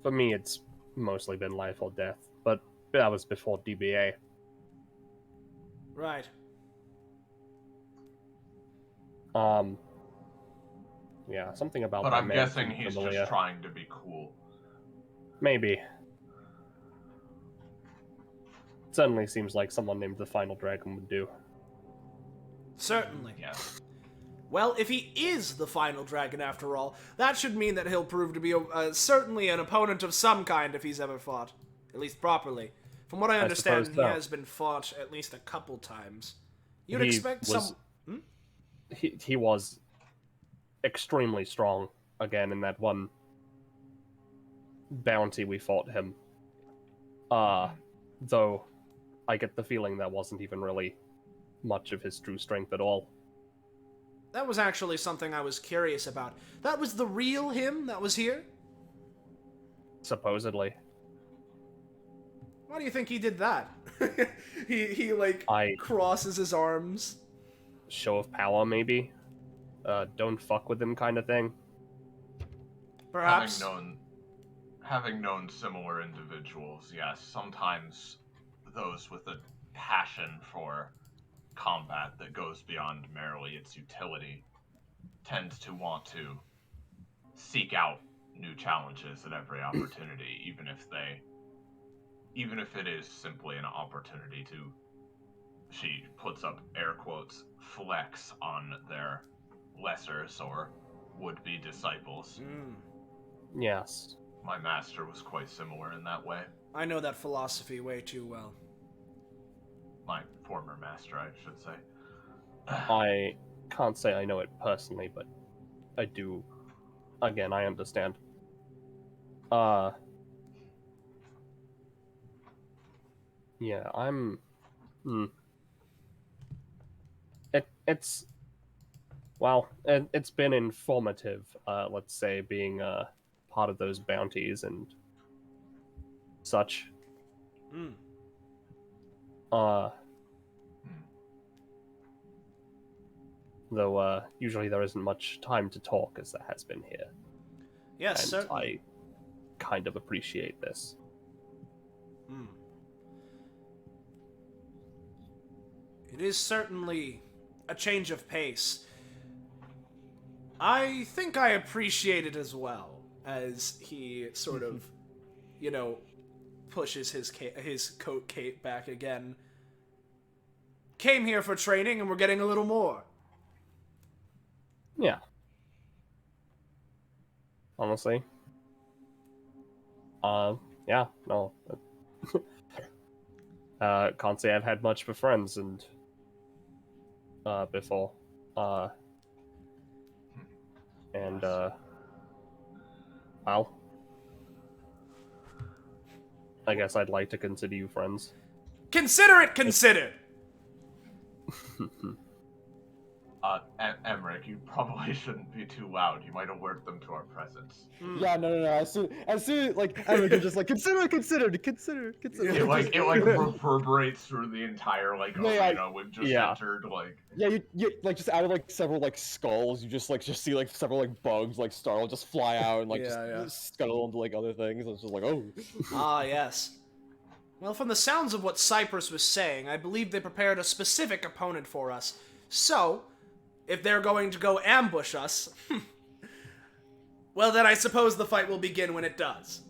For me, it's mostly been life or death, but that was before DBA. Right. Yeah, something about But that I'm man guessing seemed he's familiar. just trying to be cool. Maybe. Certainly seems like someone named the Final Dragon would do. Certainly. Yes. Well, if he is the final dragon after all, that should mean that he'll prove to be certainly an opponent of some kind if he's ever fought. At least properly. From what I understand, suppose he so. has been fought at least a couple times. You'd He expect was- some... Hmm? He was extremely strong again in that one bounty we fought him. Though I get the feeling that wasn't even really much of his true strength at all. That was actually something I was curious about. That was the real him that was here? Supposedly. Why do you think he did that? he like, I- crosses his arms. Show of power, maybe? Don't fuck with him kind of thing. Perhaps. Having known similar individuals, yes, sometimes those with a passion for combat that goes beyond merely its utility tend to want to seek out new challenges at every opportunity, even if it is simply an opportunity to, she puts up air quotes, flex on their lessers or would-be disciples. Yes. My master was quite similar in that way. I know that philosophy way too well. My former master, I should say. I can't say I know it personally, but I do. Again, I understand. Yeah, I'm... It's... Well, it's been informative, let's say, being part of those bounties and such. Though, usually there isn't much time to talk, as there has been here. Yes, And certainly. I kind of appreciate this. It is certainly a change of pace. I think I appreciate it as well, as he sort of, pushes his coat cape back again. Came here for training, and we're getting a little more. Yeah. Honestly. Yeah, no. Can't say I've had much for friends and before. Well, I guess I'd like to consider you friends. Consider it considered! Emrick, you probably shouldn't be too loud. You might alert them to our presence. Yeah, no. As soon like everyone can just like consider. It reverberates through the entire Yeah, arena we've just yeah. entered. Yeah, you like just out of like several like skulls, you just see like several like bugs like startle just fly out and like just scuttle into like other things. It's just like oh. Ah, yes. Well, from the sounds of what Cyprus was saying, I believe they prepared a specific opponent for us. So, if they're going to go ambush us, well then I suppose the fight will begin when it does.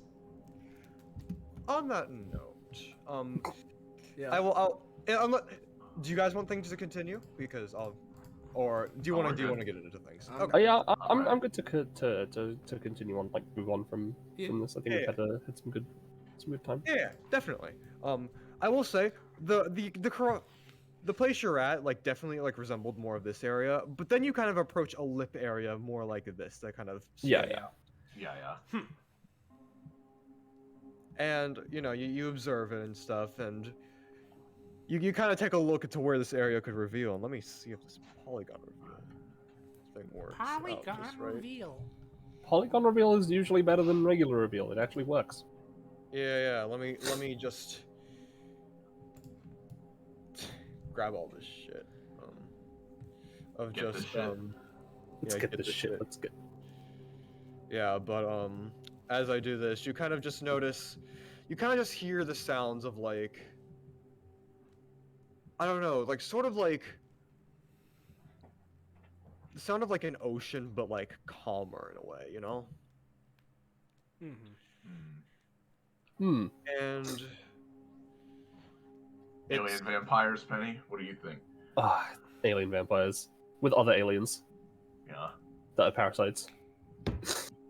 On that note, Yeah. do you guys want things to continue? Because or do you want to get into things? Oh, yeah, I'm good to continue on, like move on from this. I think we've had some good time. Yeah, definitely. I will say the place you're at like definitely like resembled more of this area, but then you kind of approach a lip area more like this, that kind of Yeah. And you observe it and stuff, and you kind of take a look into where this area could reveal. And let me see if this polygon reveal thing works. Reveal. Polygon reveal is usually better than regular reveal. It actually works. Yeah. Let me just grab all this shit. Get this shit. Let's get this shit. Let's get. Yeah, but as I do this, you kind of just notice you kind of just hear the sounds of like, I don't know, like sort of like the sound of like an ocean, but like calmer in a way, you know? Hmm. And Alien vampires, Penny. What do you think? Ah, alien vampires with other aliens Yeah, that are parasites.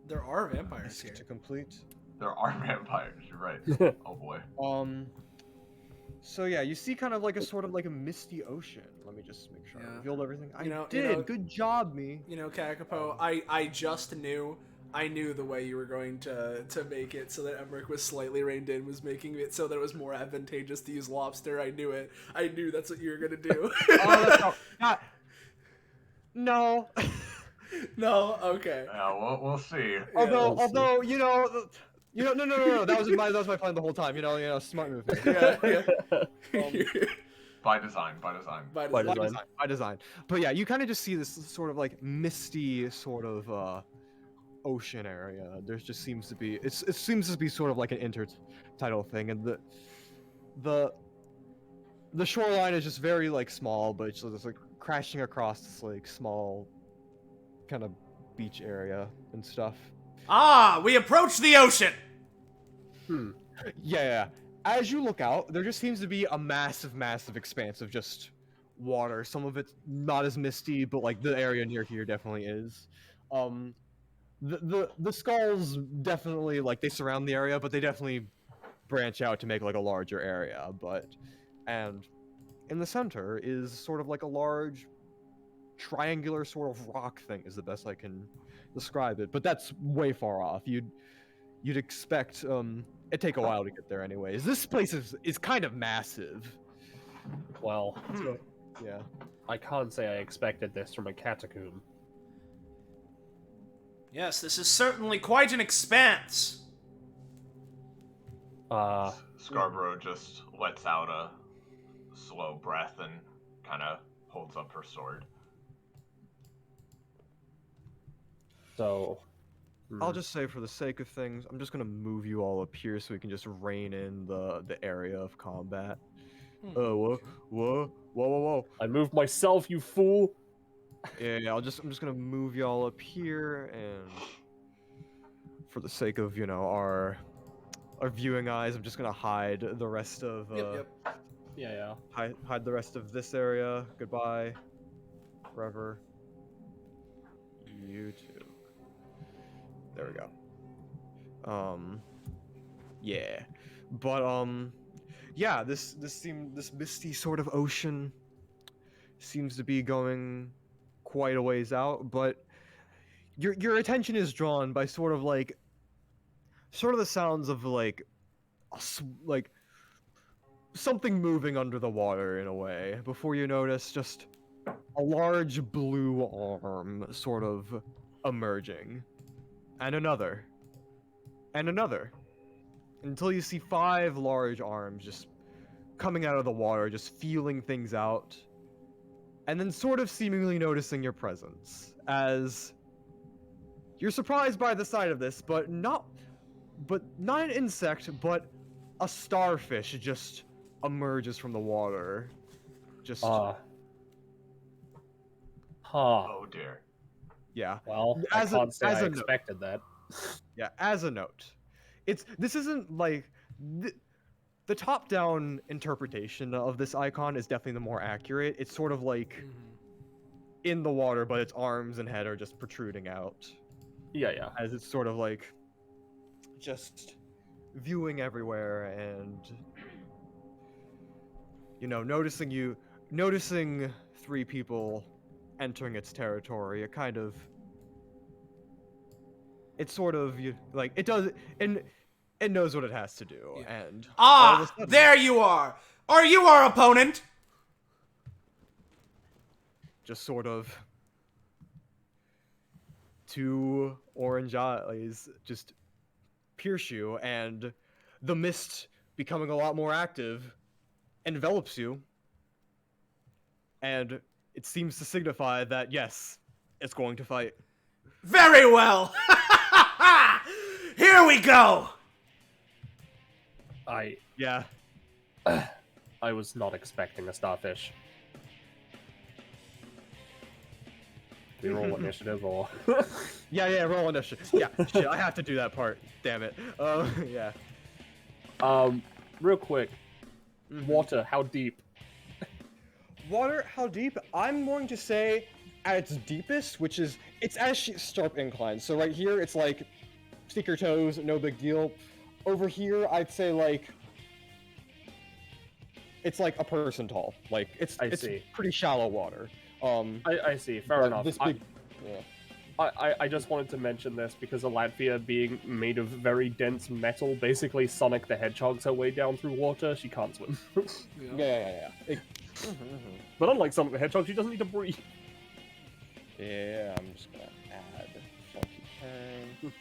There are vampires here. to complete. there are vampires. You're right. Oh boy. So yeah, you see kind of like a sort of like a misty ocean. Let me just make sure I Yeah. revealed everything. I You know- did. Good job, me. You know, Kakapo, I just knew. I knew the way you were going to make it so that Emrick was slightly reined in, was making it so that it was more advantageous to use lobster. I knew it. I knew that's what you were gonna do. Oh, that's no. No, okay. Yeah, we'll see. Although, we'll see. although no. That was my plan the whole time. You know, smart move. Yeah. By design. By design. By By design. design. By design. But yeah, you kind of just see this sort of like misty sort of ocean area. There just seems to be it seems to be sort of like an intertidal thing, and the shoreline is just very like small, but it's just like crashing across this like small kind of beach area and stuff. Ah, we approach the ocean. Yeah. As you look out, there just seems to be a massive expanse of just water. Some of it's not as misty, but like the area near here definitely is. The skulls definitely like they surround the area, but they definitely branch out to make like a larger area. And in the center is sort of like a large triangular sort of rock thing is the best I can describe it. But that's way far off. You'd expect it'd take a while to get there anyways. This place is kind of massive. Well, Yeah. I can't say I expected this from a catacomb. Yes, this is certainly quite an expanse. Scarborough just lets out a slow breath and kind of holds up her sword. So, I'll just say for the sake of things, I'm just gonna move you all up here so we can just rein in the area of combat. Whoa. I moved myself, you fool. Yeah, I'm just gonna move y'all up here, and for the sake of our viewing eyes, I'm just gonna hide the rest of Yep. Yeah. hide the rest of this area. Goodbye, forever. You too. There we go. Yeah, but yeah, this misty sort of ocean seems to be going quite a ways out, but your attention is drawn by sort of the sounds of like something moving under the water in a way before you notice just a large blue arm sort of emerging, and another until you see 5 large arms just coming out of the water, just feeling things out, and then sort of seemingly noticing your presence as you're surprised by the sight of this, but not an insect, but a starfish just emerges from the water. Just Oh dear. yeah. Well, As a- I can't say as I a note. expected that. Yeah, as a note, this isn't like the top-down interpretation of this icon is definitely the more accurate. It's sort of like in the water, but its arms and head are just protruding out, Yeah. as it's sort of like just viewing everywhere and noticing 3 people entering its territory. It does, and it knows what it has to do. Yeah. And all of a sudden- There you are. Are you our opponent? just sort of 2 orange eyes just pierce you, and the mist, becoming a lot more active, envelops you, and it seems to signify that yes, it's going to fight. Very well. Here we go. Yeah. I was not expecting a starfish. Do we roll initiative or? Yeah, roll initiative. Yeah, shit, I have to do that part. Damn it. Yeah. Real quick. Water, how deep? Water, how deep? I'm going to say at its deepest, which is, it's as sharp incline. So right here, it's like, stick your toes, no big deal. Over here, I'd say like, it's like a person tall. Like, it's pretty shallow water. I see, fair enough. This big, I just wanted to mention this because Alatphia being made of very dense metal, basically Sonic the Hedgehog's her way down through water, she can't swim. Yeah. But unlike Sonic the Hedgehog, she doesn't need to breathe. Yeah, I'm just gonna add funky turn.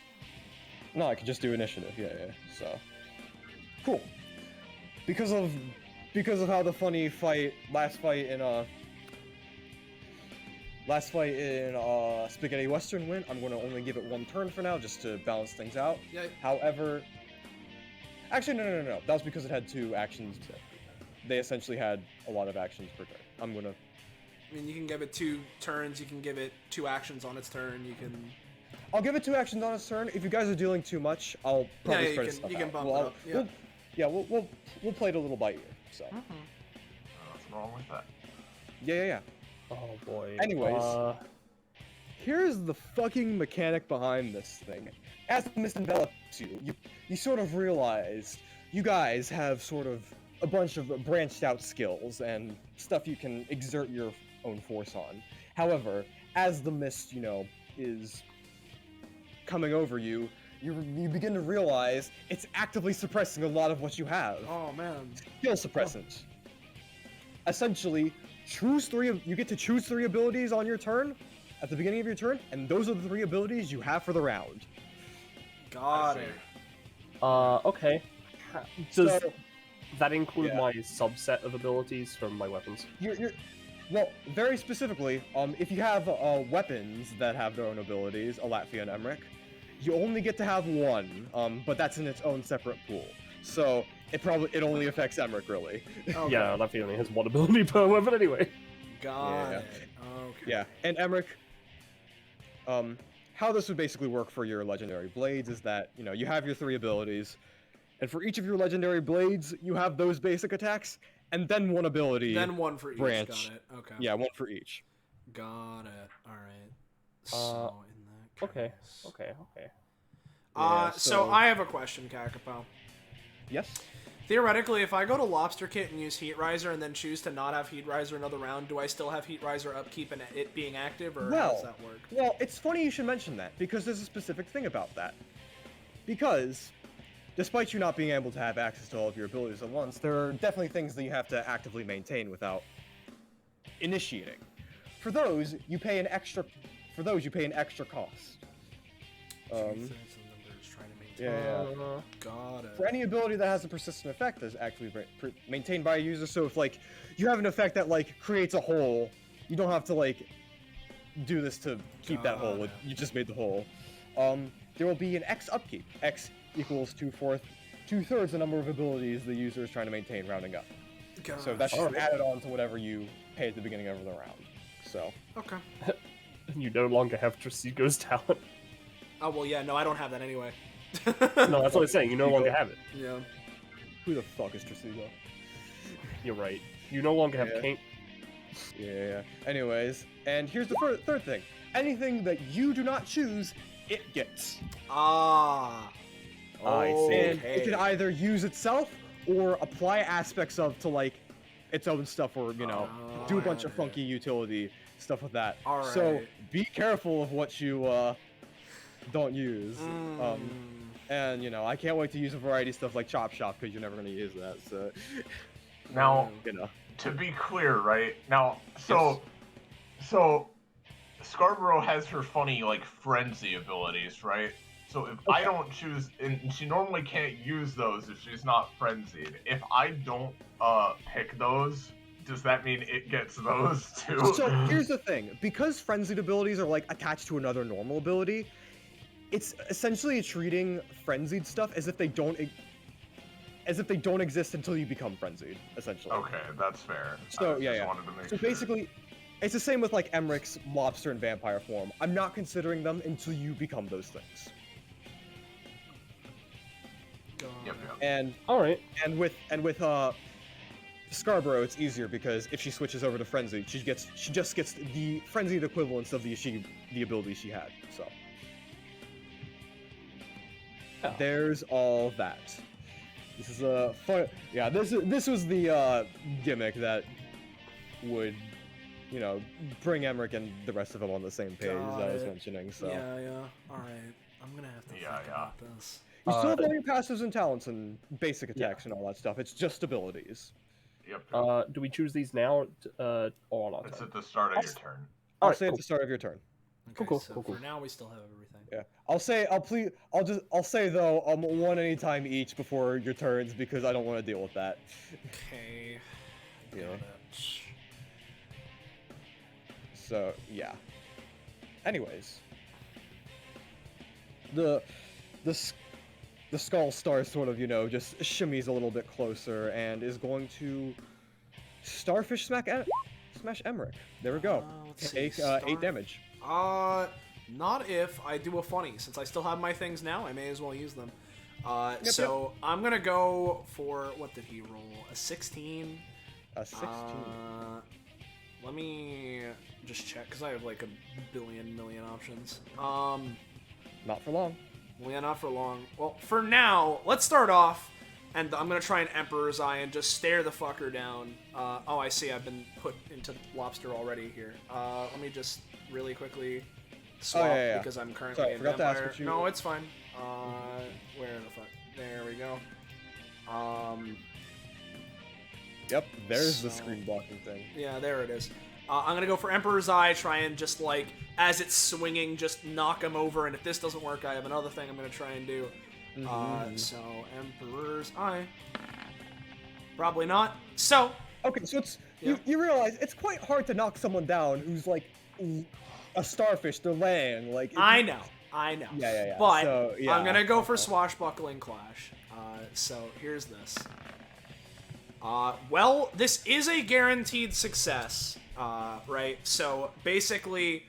No, I can just do initiative. Yeah. So cool. Because of how the funny last fight in Spaghetti Western went, I'm gonna only give it one turn for now, just to balance things out. Yeah. However, actually no. That was because it had 2 actions. They essentially had a lot of actions per turn. I mean, you can give it 2 turns. You can give it 2 actions on its turn. You can. I'll give it 2 actions on its turn. If you guys are dealing too much, I'll probably spread stuff out. You can bump it up. Yeah. We'll play it a little by ear. So. What's wrong with that? Yeah. Oh boy. Anyways, here's the fucking mechanic behind this thing. As the mist envelops you sort of realize you guys have sort of a bunch of branched out skills and stuff you can exert your own force on. However, as the mist, is coming over you, you begin to realize it's actively suppressing a lot of what you have. Oh man. Skill suppressant. Essentially, you get to choose 3 abilities on your turn, at the beginning of your turn, and those are the 3 abilities you have for the round. Got it. Okay. Does that include Yeah. my subset of abilities from my weapons? Well, very specifically, if you have weapons that have their own abilities, Alatphia and Emrick, you only get to have 1, but that's in its own separate pool. So it only affects Emrick, really. Okay. Yeah, Alatphia only has 1 ability per weapon anyway. Got it. Okay. Yeah, and Emrick, how this would basically work for your legendary blades is that, you have your 3 abilities, and for each of your legendary blades, you have those basic attacks, and then 1 ability. Then 1 for each. Branch. Got it. Okay. Yeah, 1 for each. Got it. All right. So in that Okay. case. Okay. Yeah, so I have a question, Kakapo. Yes? Theoretically, if I go to Lobster Kit and use Heat Riser and then choose to not have Heat Riser another round, do I still have Heat Riser upkeep and it being active, or how does that work? Well, it's funny you should mention that, because there's a specific thing about that. Because, despite you not being able to have access to all of your abilities at once, there are definitely things that you have to actively maintain without initiating. For those, you pay an extra cost. Yeah. Got it. For any ability that has a persistent effect that's actually maintained by a user, so if you have an effect that creates a hole, you don't have to do this to keep that hole. You just made the hole. There will be an X upkeep. X equals 2/3 the number of abilities the user is trying to maintain, rounding up. So that's just added on to whatever you pay at the beginning of the round. So. Okay. You no longer have Trasigo's talent. Oh well, yeah. No, I don't have that anyway. No, that's what I'm saying. You no longer have it. Yeah. Who the fuck is Trasigo? You're right. You no longer have Kaint. Yeah. Anyways, and here's the third thing. Anything that you do not choose, it gets. I see. And it can either use itself or apply aspects of to its own stuff, or do a bunch of funky utility stuff with that. Alright. So be careful of what you don't use. And I can't wait to use a variety of stuff like Chop Shop, because you're never going to use that. So now, to be clear, right now, so Scarborough has her funny frenzy abilities, right? So if I don't choose, and she normally can't use those if she's not frenzied. If I don't pick those, does that mean it gets those too? So here's the thing: because frenzied abilities are attached to another normal ability, it's essentially treating frenzied stuff as if they don't as if they don't exist until you become frenzied, essentially. Okay, that's fair. So I yeah, just yeah. wanted to make So sure. basically, it's the same with like Emrick's lobster and vampire form. I'm not considering them until you become those things. Yep. All right. And with Scarborough, it's easier because if she switches over to frenzy, she just gets the frenzied equivalence of the ability she had. So Oh. there's all that. This is a fun. Yeah, this was the gimmick that would, you know, bring Emrick and the rest of them on the same page Got that I was it. mentioning. So Yeah. All right. I'm gonna have to think about this. you still have all your passives and talents and basic Yeah. attacks and all that stuff. It's just abilities. Yep. Do we choose these now or not? It's at the start of your turn. I'll Alright, say cool. at the start of your turn. Okay, Cool. so Cool. for now we still have everything. Yeah. I'll say though, one anytime each before your turns because I don't want to deal with that. Okay. Yeah. Got it. So yeah. Anyways, the skull star sort of, you know, just shimmies a little bit closer and is going to starfish smash Emrick. There we go. Let's see, Take 8 damage. Not if I do a funny. Since I still have my things now, I may as well use them. Yep. I'm gonna go for, what did he roll? A 16? A 16. Let me just check, because I have like a million options. Not for long. Well, yeah, not for long. Well, for now, let's start off, and I'm gonna try an Emperor's Eye and just stare the fucker down. Oh, I see, I've been put into lobster already here. Let me just really quickly swap, yeah. because I'm currently Sorry, I in forgot to ask Vampire. what you- No, it's fine. Where the fuck? There we go. Yep, there's the So- screen blocking thing. Yeah, there it is. I'm gonna go for Emperor's Eye, try and just like, as it's swinging, just knock him over, and if this doesn't work, I have another thing I'm gonna try and do. So, Emperor's Eye. Probably not. So, Okay, so it's Yeah. you realize it's quite hard to knock someone down who's like a starfish. They're laying like. I know. Yeah. But So, yeah, I'm gonna go for okay. Swashbuckling Clash. So here's this. Well, this is a guaranteed success, right? So basically,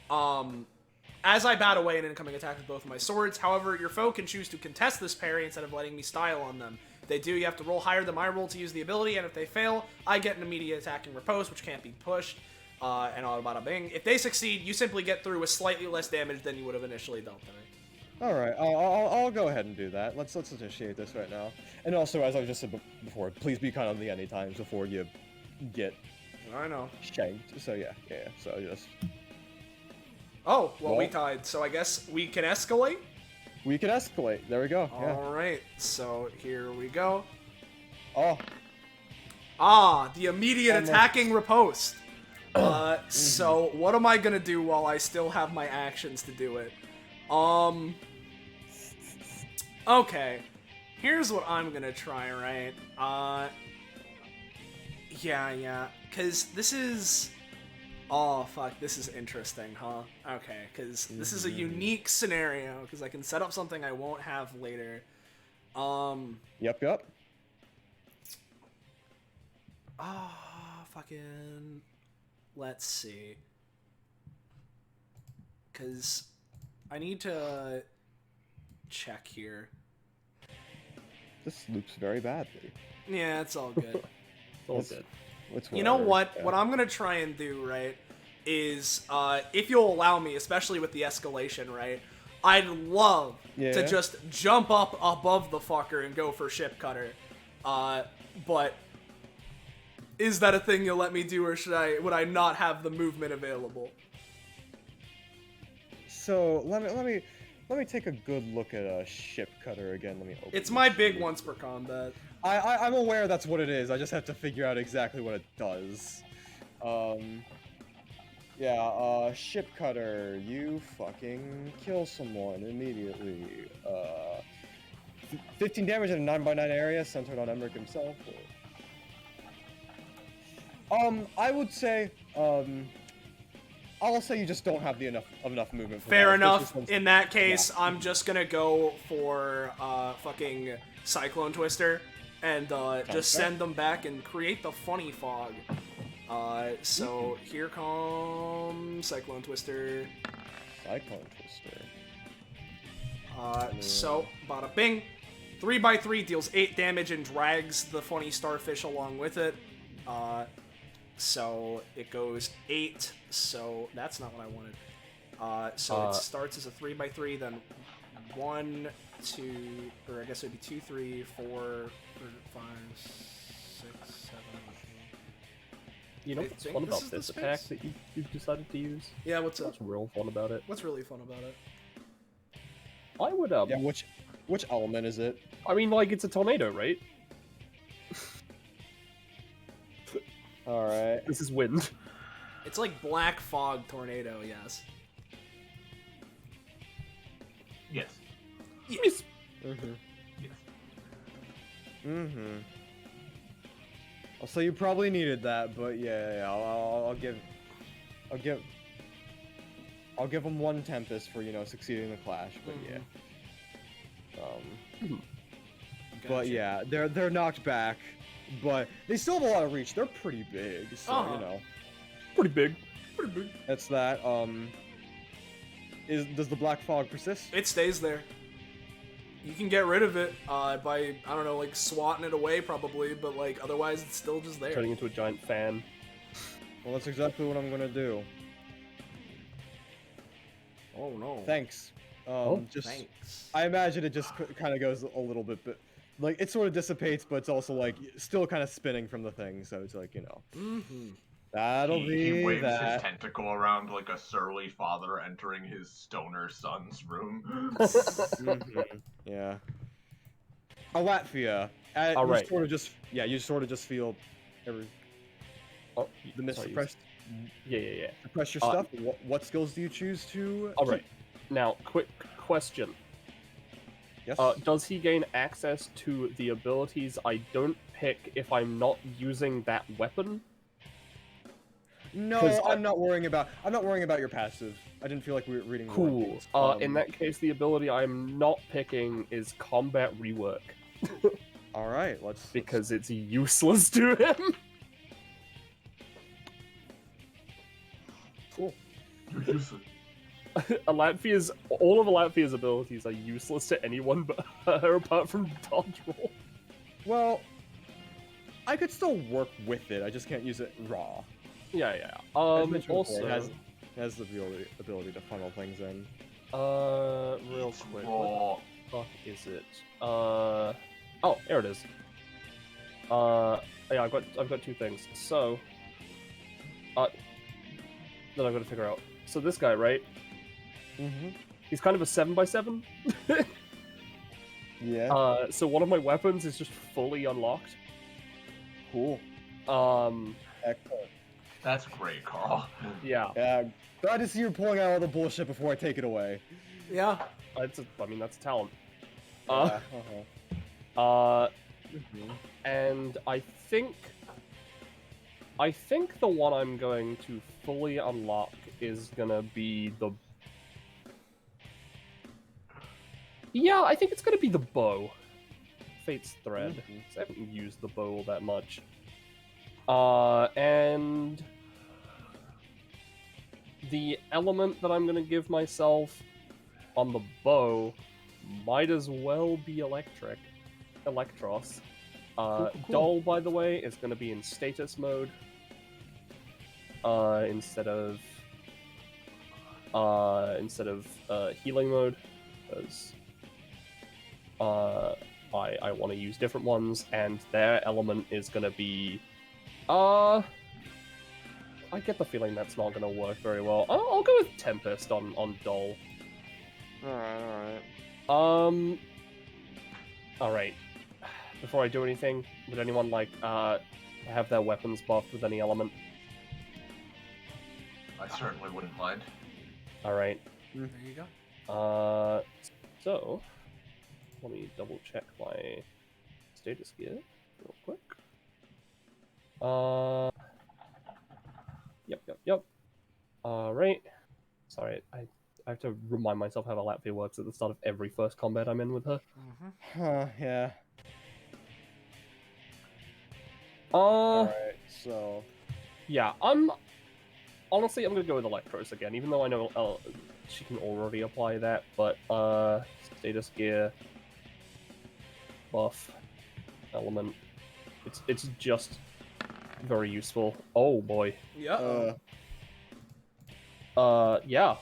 as I bat away an incoming attack with both of my swords, however, your foe can choose to contest this parry instead of letting me style on them. If they do, you have to roll higher than my roll to use the ability, and if they fail, I get an immediate attacking riposte, which can't be pushed, and all bada bing. If they succeed, you simply get through with slightly less damage than you would have initially dealt to me. All right, I'll go ahead and do that. Let's initiate this right now. And also, as I just said before, please be kind on the any times before you get I know. shanked. So yeah. So just Oh, well, we Well- tied, so I guess we can escalate? we can escalate. There we go. Yeah. Alright, so here we go. Oh, The immediate Almost. attacking riposte. So what am I gonna do while I still have my actions to do it? Okay. Here's what I'm gonna try, right? Yeah, cause this is... Oh, fuck, this is interesting, huh? Okay, cause this is a unique scenario, cause I can set up something I won't have later. yep. Fucking... Let's see. Cause I need to check here. This loops very badly. Yeah, it's all good. All Let's- good. You know whatever. what? Yeah. What I'm gonna try and do, right, is, if you'll allow me, especially with the escalation, right, I'd love Yeah. to just jump up above the fucker and go for Ship Cutter. But is that a thing you'll let me do, or would I not have the movement available? So let me take a good look at a ship cutter again. Let me open. It's this my big sheet. once per combat. I'm aware that's what it is. I just have to figure out exactly what it does. Yeah, ship cutter, you fucking kill someone immediately. 15 damage in a 9x9 area centered on Emrick himself. I would say, I'll say you just don't have enough movement. For Fair that, enough. especially since- In that case, I'm just gonna go for fucking Cyclone Twister. and just send them back and create the funny fog. So here comes Cyclone Twister. Cyclone Twister. So bada bing, 3x3 deals 8 damage and drags the funny starfish along with it. So it goes 8. So that's not what I wanted. So it starts as a 3x3, then 1, 2, or I guess it'd be 2, 3, 4, 5, 6, 7. You know I what's think fun this about is the this attack space. that you've decided to use? Yeah, what's up? What's real fun about it? What's really fun about it? I would Yeah, which element is it? I mean, like, it's a tornado, right? Alright. This is wind. It's like black fog tornado, yes. Yes. Yes. Mm-hmm. Yes. Mm-hmm. So you probably needed that, but yeah, I'll give him 1 Tempest for, you know, succeeding the clash, but yeah. But Gotcha. yeah, they're knocked back, but they still have a lot of reach. They're pretty big, so you know. Pretty big. Pretty big. That's that. Does the black fog persist? It stays there. You can get rid of it by, I don't know, like swatting it away probably, but like otherwise it's still just there. Turning into a giant fan. Well, that's exactly what I'm gonna do. Oh no. Thanks. Just Thanks. I imagine it just kind of goes a little bit, but like it sort of dissipates, but it's also like still kind of spinning from the thing. So it's like, you know, that'll He be waves his that. tentacle around like a surly father entering his stoner son's room. Yeah. Alatphia. All right. You sort of just feel every the mist sorry, suppressed. Yeah. Suppress your stuff. What skills do you choose to? All right. Now, quick question. Yes. Does he gain access to the abilities I don't pick if I'm not using that weapon? No, 'cause I'm not worrying about your passive. I didn't feel like we were reading. Cool. In that case, the ability I'm not picking is combat rework. All right, let's. Because it's useless to him. Cool. You're useless. All of Alatphia's abilities are useless to anyone but her, apart from dodge roll. Well, I could still work with it. I just can't use it raw. Yeah. As mentioned before, Also, it has the ability to funnel things in. real quick, Raw. what the fuck is it? Oh, here it is. Yeah, I've got 2 things. So, that I've got to figure out. So this guy, right? Mm-hmm. He's kind of a 7x7. Yeah. So one of my weapons is just fully unlocked. Cool. Excellent. That's great, Carl. Yeah. Yeah. Glad to see you pulling out all the bullshit before I take it away. Yeah. That's a talent. Yeah, And I think the one I'm going to fully unlock is gonna be the. Yeah, I think it's gonna be the bow. Fate's Thread. 'Cause I haven't used the bow all that much. And the element that I'm gonna give myself on the bow might as well be Electros. Cool. Doll, by the way, is going to be in status mode instead of healing mode, because I want to use different ones, and their element is going to be I get the feeling that's not going to work very well. I'll go with Tempest on Doll. Alright. Alright. Before I do anything, would anyone like have their weapons buffed with any element? I certainly wouldn't mind. Alright. There you go. So let me double check my status gear real quick. Yep. Alright. Sorry, I have to remind myself how Alatphia works at the start of every first combat I'm in with her. Huh, yeah. Alright, so... Yeah, honestly, I'm gonna go with Electros again, even though I know she can already apply that, but, status gear, buff, element, it's just very useful. Oh boy. Yeah. Yeah.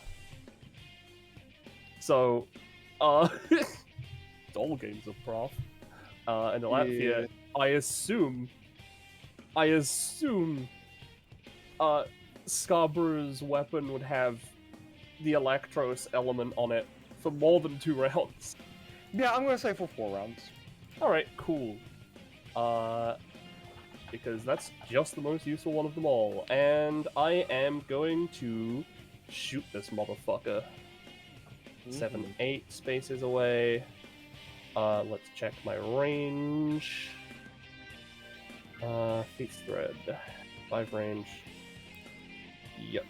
So, it's all games of prof. And Alatphia, Yeah. I assume, Scarborough's weapon would have the Electros element on it for more than 2 rounds. Yeah, I'm gonna say for 4 rounds. Alright, cool. Because that's just the most useful one of them all. And I am going to shoot this motherfucker. 7, 8 spaces away. Let's check my range. Feet thread. 5 range. Yep.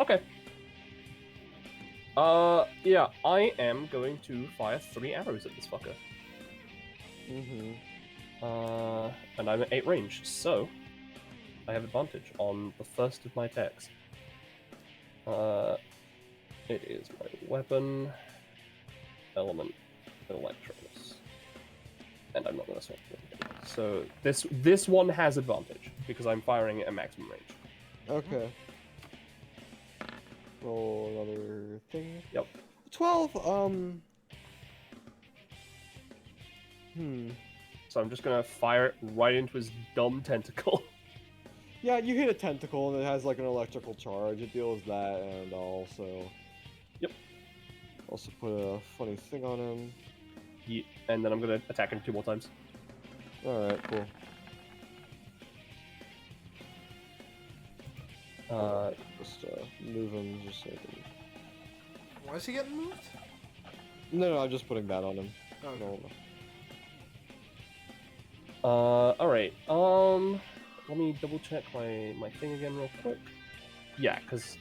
Okay. Yeah, I am going to fire 3 arrows at this fucker. And I'm at 8 range, so I have advantage on the first of my attacks. It is my weapon, element, Electros, and I'm not going to swap it. So this one has advantage because I'm firing at maximum range. Okay. Roll another thing. Yep. 12, So I'm just gonna fire it right into his dumb tentacle. Yeah, you hit a tentacle and it has like an electrical charge. It deals that, and also... Yep. Also put a funny thing on him. And then I'm gonna attack him 2 more times. Alright, cool. Just move him just so I can... Why is he getting moved? No, I'm just putting that on him. Oh, No. Alright, let me double check my thing again real quick. Yeah, because...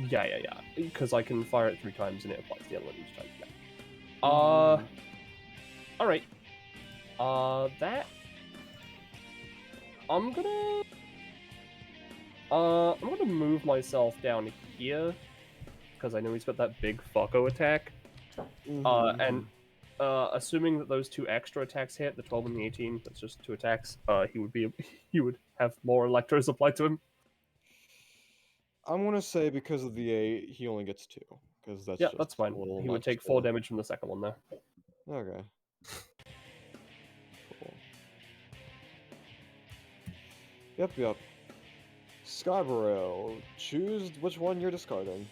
Yeah, because I can fire it 3 times and it applies the element each time, yeah. Alright. That... I'm gonna move myself down here, because I know he's got that big fucko attack. And assuming that those 2 extra attacks hit, the 12 and the 18, that's just 2 attacks, he would have more Electros applied to him. I'm gonna say because of the 8, he only gets 2. Because that's Yeah, just that's fine. a little He would much take to- 4 damage from the second one there. Okay. Cool. Yep. Scarborough, choose which one you're discarding.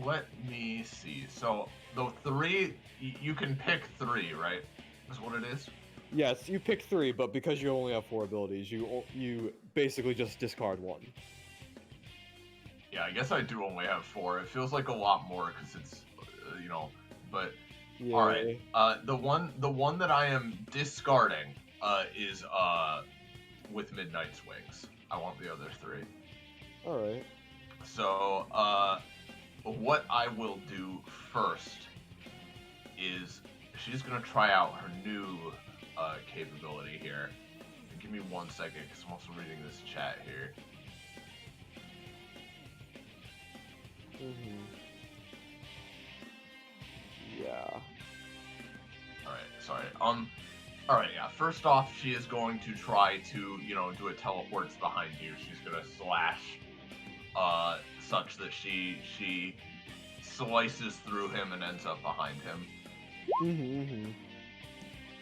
Let me see. So the 3, you can pick 3, right? Is what it is. Yes, you pick 3, but because you only have 4 abilities, you basically just discard 1. Yeah, I guess I do only have 4. It feels like a lot more because it's, but Yeah. all right. The one that I am discarding, is with Midnight's Wings. I want the other 3. All right. So, what I will do first is she's gonna try out her new capability here. Give me 1 second, because I'm also reading this chat here. Yeah. Alright, sorry. Alright, yeah. First off, she is going to try to, do a teleports behind you. She's gonna slash, such that she slices through him and ends up behind him.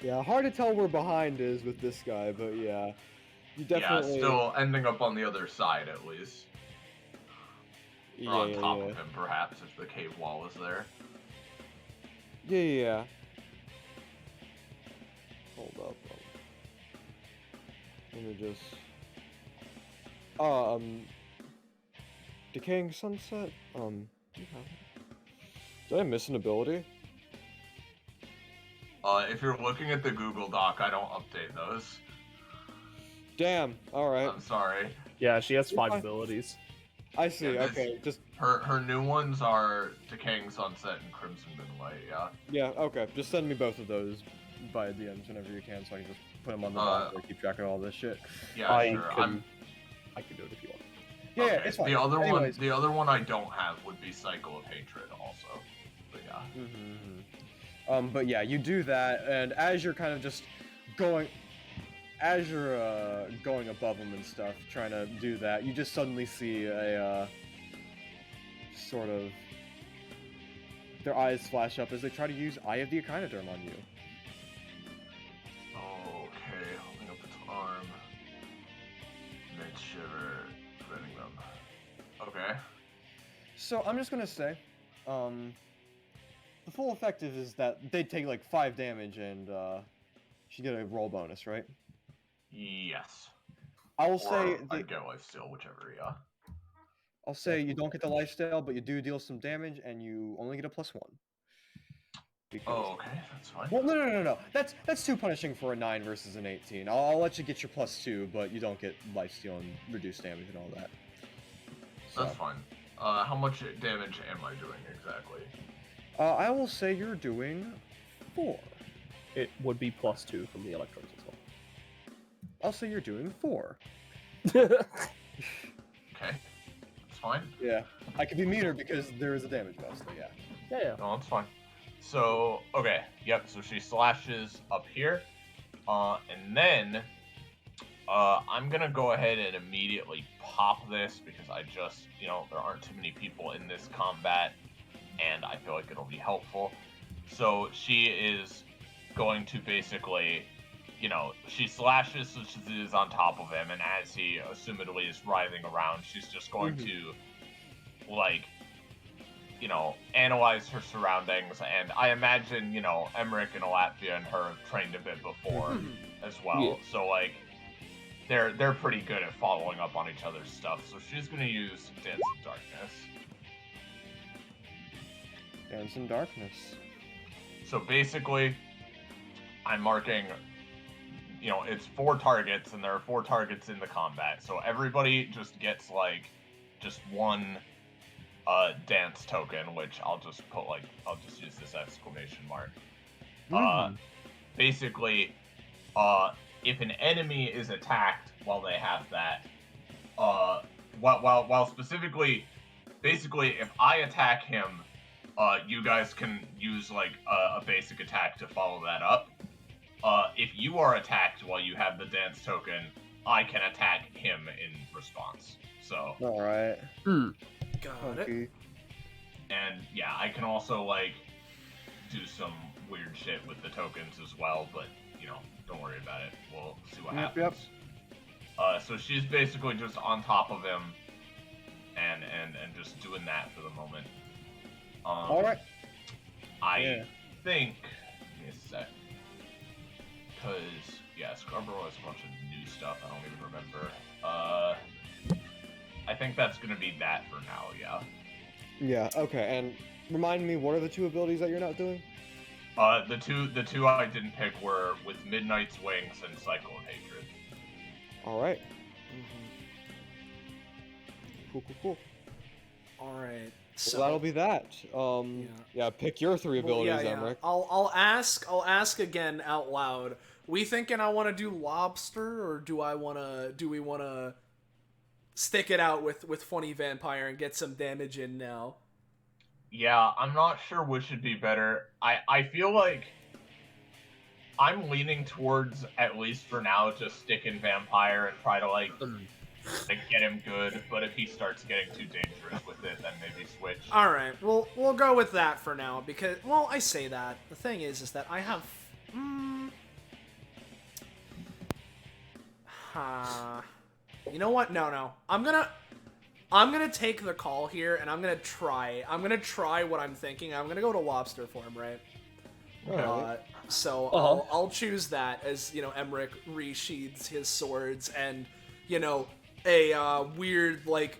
Yeah, hard to tell where behind is with this guy, but yeah. You definitely... Yeah, still ending up on the other side, at least. Or on top of him, perhaps, if the cave wall is there. Yeah. Hold up. Let me just... Decaying Sunset? Did I miss an ability? If you're looking at the Google Doc, I don't update those. Damn, alright. I'm sorry. Yeah, she has 5 fine. abilities. I see, Yeah, okay, just... Her new ones are Decaying Sunset and Crimson Moonlight, yeah. Yeah, okay, just send me both of those by DMs whenever you can, so I can just put them on the monitor and keep track of all this shit. Yeah, I sure. can do it if you want. Yeah, Okay, yeah, it's fine. The other Anyways. one, the other one I don't have would be Cycle of Hatred also. But yeah. But yeah, you do that, and as you're kind of just going, as you're going above them and stuff, trying to do that, you just suddenly see a sort of their eyes flash up as they try to use Eye of the Echinoderm on you. Okay, holding up its arm. Mid shiver, preventing them. Okay. So I'm just gonna say, the full effective is that they take like 5 damage and should get a roll bonus, right? Yes. I will Or say I'd get lifesteal, whichever, yeah. I'll say you don't get the lifesteal, but you do deal some damage, and you only get a +1. Because... Oh, okay, that's fine. Well, no. That's too punishing for a 9 versus an 18. I'll let you get your +2, but you don't get lifesteal and reduced damage and all that. So, That's fine. How much damage am I doing exactly? I will say you're doing 4. It would be +2 from the electrodes as well. I'll say you're doing 4. Okay, that's fine. Yeah, I could be meaner because there is a damage bonus, but yeah. Yeah. No, that's fine. So, okay, yep, so she slashes up here. And then, I'm gonna go ahead and immediately pop this because I just, there aren't too many people in this combat, and I feel like it'll be helpful. So she is going to basically, she slashes so she is on top of him, and as he assumedly is writhing around, she's just going to, like, analyze her surroundings, and I imagine, Emrick and Alatphia and her have trained a bit before as well, Yeah. so, like, they're pretty good at following up on each other's stuff, so she's gonna use Dance in Darkness. Dance in Darkness. So basically, I'm marking, it's 4 targets, and there are 4 targets in the combat, so everybody just gets, like, just 1 dance token, which I'll just put, like, I'll just use this exclamation mark. Basically, if an enemy is attacked while they have that, while specifically, basically, if I attack him, you guys can use, like, a basic attack to follow that up. If you are attacked while you have the dance token, I can attack him in response. So. Alright. Got it. And yeah, I can also, like, do some weird shit with the tokens as well, but, don't worry about it. We'll see what happens. So she's basically just on top of him and just doing that for the moment. Alright. I think, give me a sec. Because, yeah, Scarborough has a bunch of new stuff I don't even remember. I think that's gonna be that for now, yeah. Yeah, okay, and remind me, what are the 2 abilities that you're not doing? The two I didn't pick were with Midnight's Wings and Cycle of Hatred. Alright. Cool. Alright. So Well, that'll be that. Yeah, pick your 3 abilities, Emrick. I'll ask again out loud. We thinking I want to do lobster, or do we wanna stick it out with funny vampire and get some damage in now? Yeah, I'm not sure which should be better. I feel like I'm leaning towards, at least for now, just sticking vampire and try to like get him good. But if he starts getting too dangerous with it, then maybe switch. All right, we'll go with that for now because, well, I say that. The thing is that I have. You know what? No. I'm gonna take the call here, and I'm gonna try what I'm thinking. I'm gonna go to lobster form, right? Alright. So I'll choose that as, Emrick resheathes his swords, and a weird like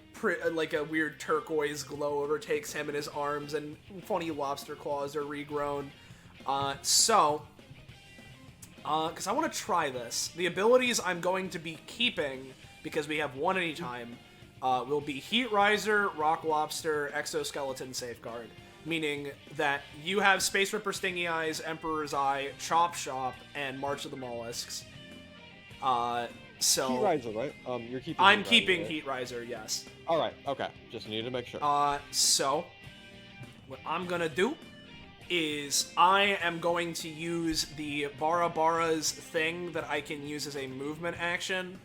a weird turquoise glow overtakes him in his arms, and funny lobster claws are regrown. Because I want to try this. The abilities I'm going to be keeping, because we have 1 anytime, will be Heat Riser, Rock Lobster, Exoskeleton, Safeguard. meaning that you have Space Ripper Stingy Eyes, Emperor's Eye, Chop Shop, and March of the Mollusks. So Heat Riser, right? You're keeping. I'm Heat keeping Riser, right? Heat Riser, yes. All right. Okay. Just needed to make sure. So what I'm gonna do is I am going to use the Barabara's thing that I can use as a movement action.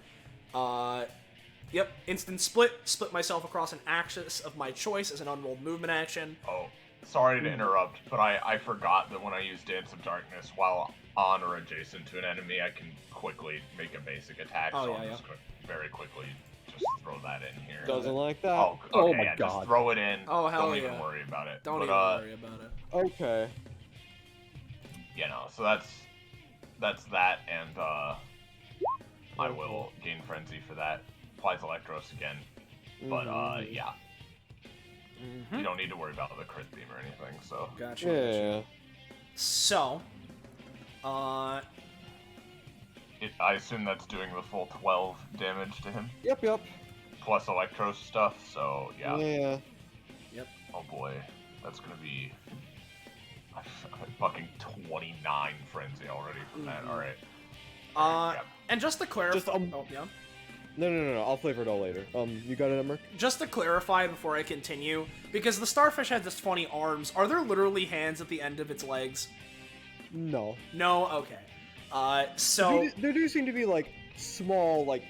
Yep, instant split myself across an axis of my choice as an unrolled movement action. Oh, sorry to interrupt, but I forgot that when I use Dance of Darkness while on or adjacent to an enemy, I can quickly make a basic attack. Oh, so yeah, I'm yeah. just going to very quickly just throw that in here. Doesn't like that. Oh, okay, Oh my yeah, God. just throw it in. Oh, hell Don't yeah. even worry about it. Don't but, even worry about it. Okay. You know, so that's that, and I will gain Frenzy for that. Applies Electros again. But, yeah. You don't need to worry about the crit beam or anything, so. Gotcha. Yeah. So, I assume that's doing the full 12 damage to him, Yep. plus Electros stuff, so yeah. Yeah. Oh boy, that's gonna be fucking 29 Frenzy already from that, alright. Yeah. and just to clarify... Just, oh, yeah. No. I'll flavor it all later. You got it, Emrick? Just to clarify before I continue, because the starfish has this funny arms, are there literally hands at the end of its legs? No. No? Okay. So... There do seem to be, like, small, like,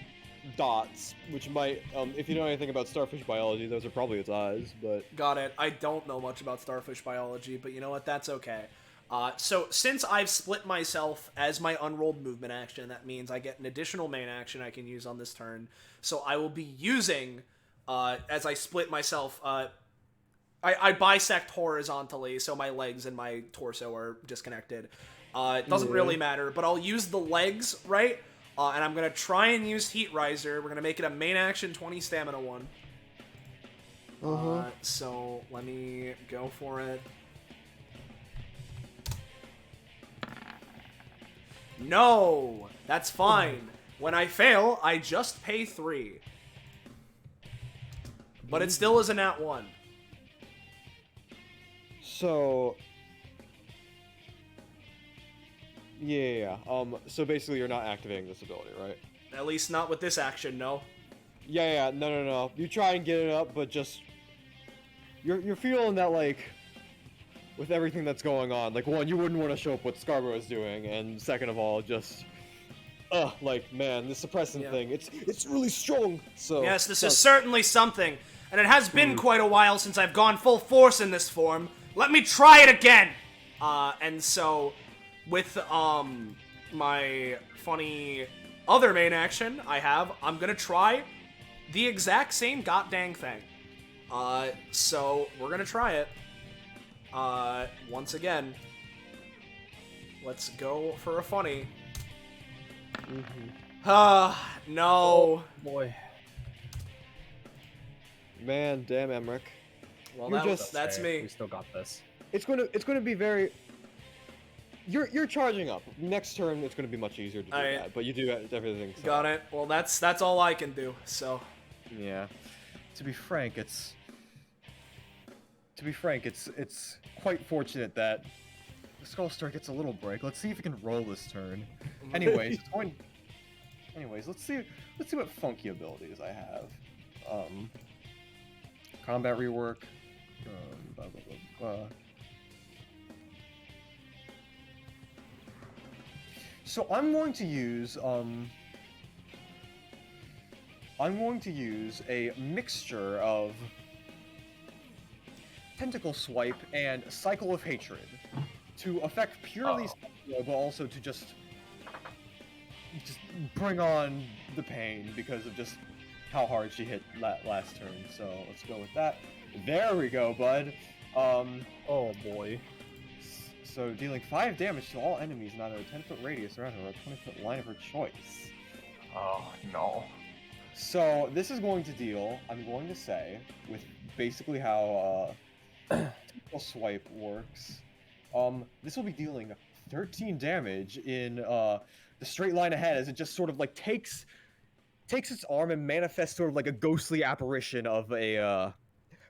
dots, which might, if you know anything about starfish biology, those are probably its eyes, but... Got it. I don't know much about starfish biology, but you know what? That's okay. So since I've split myself as my unrolled movement action, that means I get an additional main action I can use on this turn. So I will be using, as I split myself, I bisect horizontally, so my legs and my torso are disconnected. It doesn't really matter, but I'll use the legs, right? And I'm going to try and use Heat Riser. We're going to make it a main action 20 stamina one. So let me go for it. No! That's fine. When I fail, I just pay 3. But it still is a nat 1. So... Yeah. So basically you're not activating this ability, right? At least not with this action, no. Yeah, no. You try and get it up, but just... You're feeling that, like... With everything that's going on, like, one, you wouldn't want to show up what Scarborough is doing, and second of all, just... like, man, this suppressant thing, it's really strong, so... Yes, this is certainly something, and it has been quite a while since I've gone full force in this form. Let me try it again! And so, with, my funny other main action I'm gonna try the exact same goddamn thing. So, we're gonna try it. Once again, let's go for a funny. No. Oh, boy. Man, damn Emrick. Well, that's Hey, me. We still got this. It's gonna be very... You're charging up. Next turn, it's gonna be much easier to do that, but you do everything. So. Got it. Well, that's all I can do, so... Yeah. To be frank, it's quite fortunate that the Skullstar gets a little break. Let's see if it can roll this turn. Anyways, let's see what funky abilities I have. Combat rework. Blah, blah, blah, blah. So I'm going to use a mixture of Tentacle Swipe and Cycle of Hatred to affect purely Cycle, but also to just bring on the pain because of just how hard she hit last turn. So let's go with that. There we go, bud. Oh boy. So dealing 5 damage to all enemies in either a 10-foot radius or a 20-foot line of her choice. Oh, no. So this is going to deal, I'm going to say, with basically how Tentacle Swipe works. This will be dealing 13 damage in the straight line ahead as it just sort of like takes its arm and manifests sort of like a ghostly apparition of a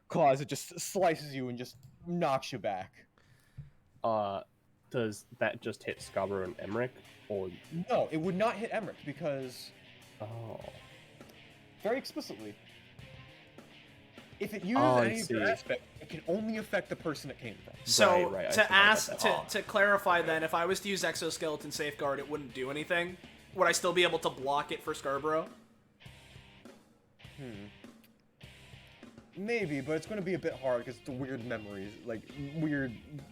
claw as it just slices you and just knocks you back. Does that just hit Scarborough and Emrick, or? No, it would not hit Emrick because, Oh. very explicitly, if it uses Oh, I any of your see. aspect, it can only affect the person it came from. So Right, I to forgot ask about to clarify, then, if I was to use exoskeleton safeguard, it wouldn't do anything. Would I still be able to block it for Scarborough? Maybe, but it's going to be a bit hard because it's a weird memories, like weird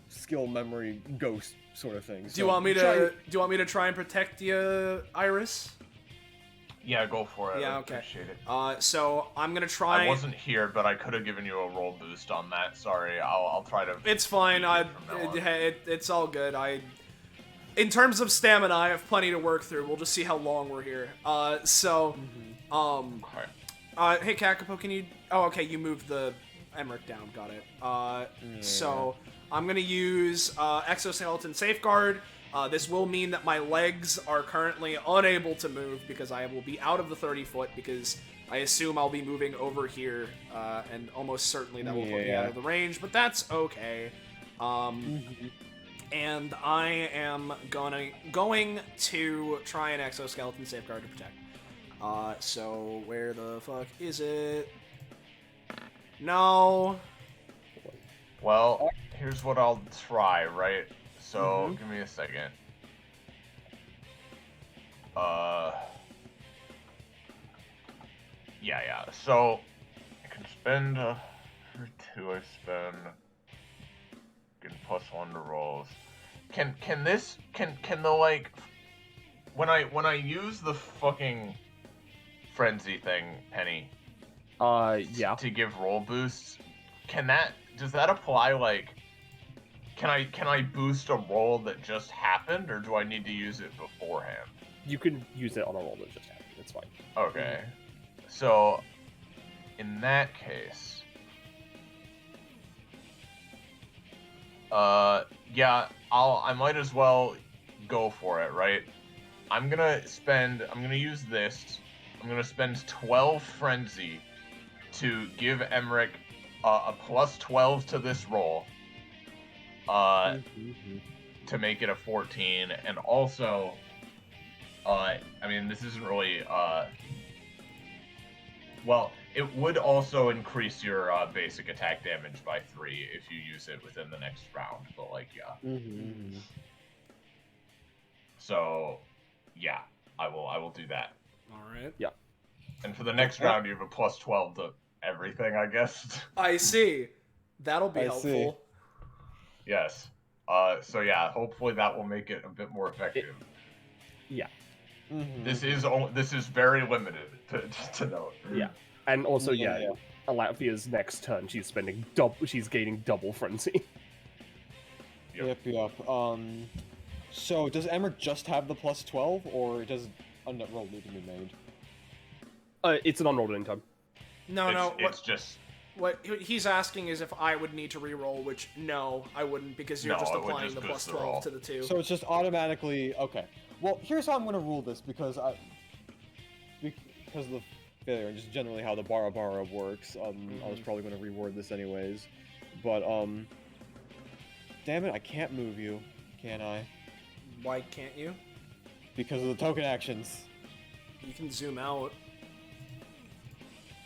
skill memory ghost sort of thing. Do you want me to try and protect you, Iris? Yeah, go for it. Yeah, I okay. Appreciate it. So I'm gonna try. I wasn't here, but I could have given you a roll boost on that. Sorry, I'll try to. It's fine. It's all good. In terms of stamina, I have plenty to work through. We'll just see how long we're here. Okay. Hey Kakapo, can you? Oh, okay. You moved the Emrick down. Got it. So I'm gonna use exoskeleton safeguard. This will mean that my legs are currently unable to move because I will be out of the 30-foot because I assume I'll be moving over here, and almost certainly that will put me out of the range, but that's okay. And I am going to try an exoskeleton safeguard to protect. So where the fuck is it? No. Well, here's what I'll try, right? So, give me a second. Yeah. So, I can spend, for 2 I spend, getting +1 to rolls. Can the, like, when I use the fucking frenzy thing, Penny, Yeah. to give roll boosts, does that apply, like, can I boost a roll that just happened, or do I need to use it beforehand? You can use it on a roll that just happened. It's fine. Okay. So, in that case, yeah, I might as well go for it, right? I'm gonna use this. I'm gonna spend 12 frenzy to give Emrick a +12 to this roll. To make it a 14, and also, I mean, this isn't really, well, it would also increase your basic attack damage by 3 if you use it within the next round, but, like, yeah. So, yeah, I will do that. All right. Yeah. And for the next round, you have a +12 to everything, I guess. I see. That'll be helpful. Yes. So yeah, hopefully that will make it a bit more effective. Yeah. This is very limited to note. Yeah. And also, Alatphia's next turn, she's gaining double frenzy. Yep. So does Emrick just have the +12, or does a roll need to be made? It's an unrolled anytime. No. It's just. What he's asking is if I would need to reroll, which no, I wouldldn't, because you're just applying the +12 to the 2. So it's just automatically okay. Well, here's how I'm gonna rule this because of the failure and just generally how the Bara works. I was probably gonna reword this anyways, but damn it, I can't move you, can I? Why can't you? Because of the token actions. You can zoom out.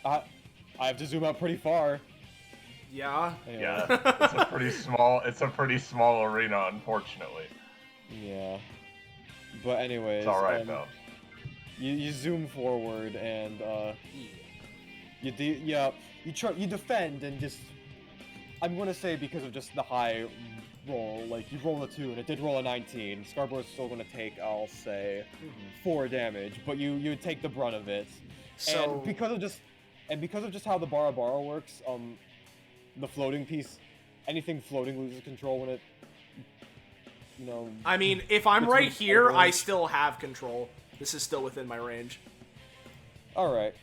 I have to zoom out pretty far. Yeah. Anyway. Yeah, it's a pretty small arena, unfortunately. Yeah. But anyways, It's alright though. You zoom forward and you defend and just I'm gonna say because of just the high roll, like you roll a 2 and it did roll a 19. Scarborough's still gonna take, I'll say, 4 damage, but you take the brunt of it. So and because of just how the Bara works, the floating piece, anything floating loses control when it, I mean, if I'm right here, I still have control. This is still within my range. Alright,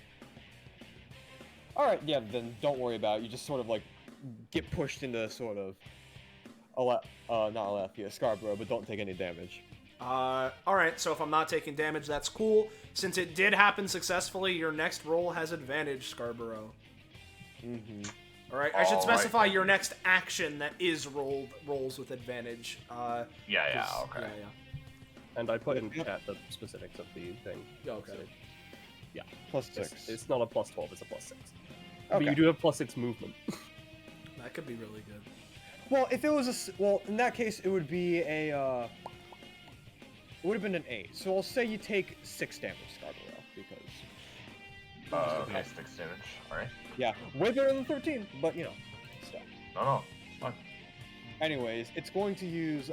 yeah, then don't worry about it. You just sort of, like, get pushed into sort of, not Alatphia, Scarborough, but don't take any damage. Alright, so if I'm not taking damage, that's cool. Since it did happen successfully, your next roll has advantage, Scarborough. All right. I should All specify right. your next action that is rolls with advantage. Yeah, 'cause- okay. Yeah. And I put in chat the specifics of the thing. Yeah. Okay. So, yeah. Plus It's, 6. it's not a plus 12, it's a plus 6. But Okay. you do have plus 6 movement. That could be really good. Well, if it was well, in that case, it would be a, it would have been an 8. So I'll say you take 6 damage, Scarborough, because... Okay, 6 damage. Alright. Yeah, way better than 13, but, you know, still. No, it's fine. Anyways, it's going to use,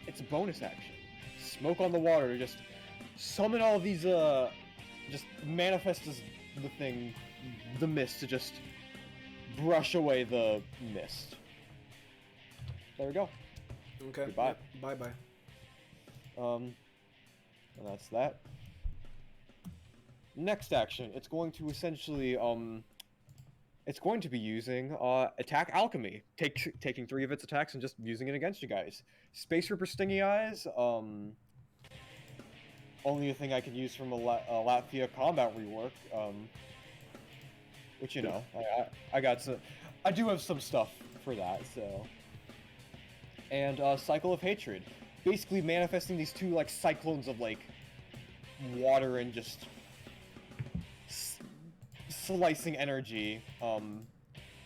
its bonus action. Smoke on the water to just summon all these, just manifest as the thing, the mist, to just brush away the mist. There we go. Okay. Goodbye. Bye bye. And that's that. Next action, it's going to essentially, it's going to be using, attack alchemy. Taking 3 of its attacks and just using it against you guys. Space Ripper Stingy Eyes, only a thing I can use from a Alatphia combat rework, which, you know, I got some, I do have some stuff for that, so. And, Cycle of Hatred. Basically manifesting these 2, like, cyclones of, like, water and just slicing energy,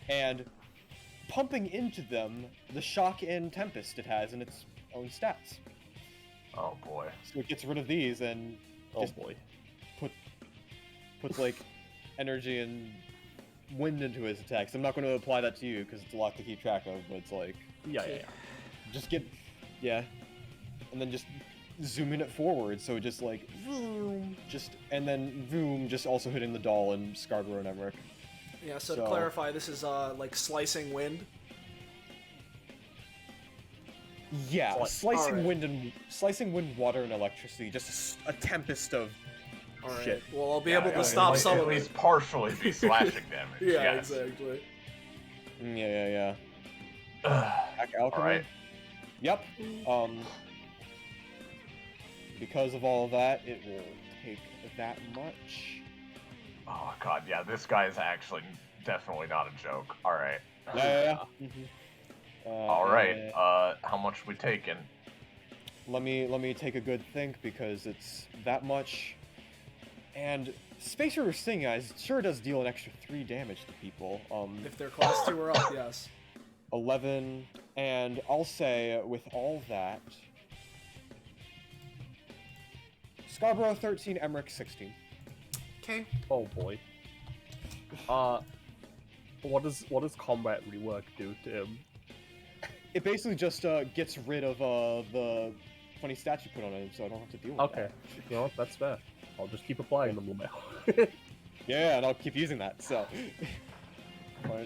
and pumping into them the shock and tempest it has in its own stats. Oh boy. So it gets rid of these and just puts like energy and wind into his attacks. I'm not going to apply that to you because it's a lot to keep track of, but it's like, Yeah. just get, and then just zooming it forward, so just like, vroom, and then boom, just also hitting the doll and Scarborough and Emrick. Yeah. So to clarify, this is like slicing wind. Yeah, slicing Alright. slicing wind, water, and electricity. Just a tempest of All right. shit. Well, I'll be Yeah, able to at stop least- some At of least it. partially be slashing damage. Yeah. Yes. Exactly. Yeah. Attack alchemy. Alright. Yep. Because of all of that, it will take that much. Oh god, yeah, this guy is actually definitely not a joke. Alright. Yeah. Alright, how much we taking? Let me take a good think because it's that much. And Space River Sting Eyes sure does deal an extra 3 damage to people. If they're class 2 or up, yes. 11, and I'll say with all that, Scarborough 13, Emrick 16. Okay. Oh boy. What does combat rework do to him? It basically just gets rid of the funny stats you put on him, so I don't have to deal with Okay, that. you know, that's fair. I'll just keep applying them now. Yeah, and I'll keep using that, so. Funny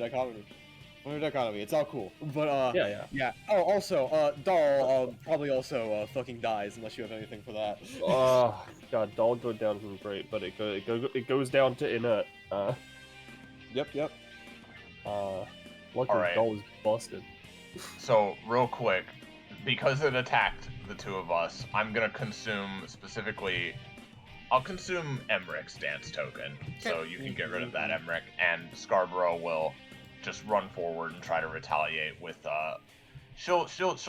dichotomy, it's all cool. But, Yeah. Oh, also, Doll, probably also, fucking dies, unless you have anything for that. Oh god, doll go down from great, but it goes down to inert. Yep. Luckily Alright. doll is busted. So, real quick, because it attacked the 2 of us, I'm gonna consume specifically. I'll consume Emrick's dance token, so you can get rid of that, Emrick, and Scarborough will just run forward and try to retaliate with she'll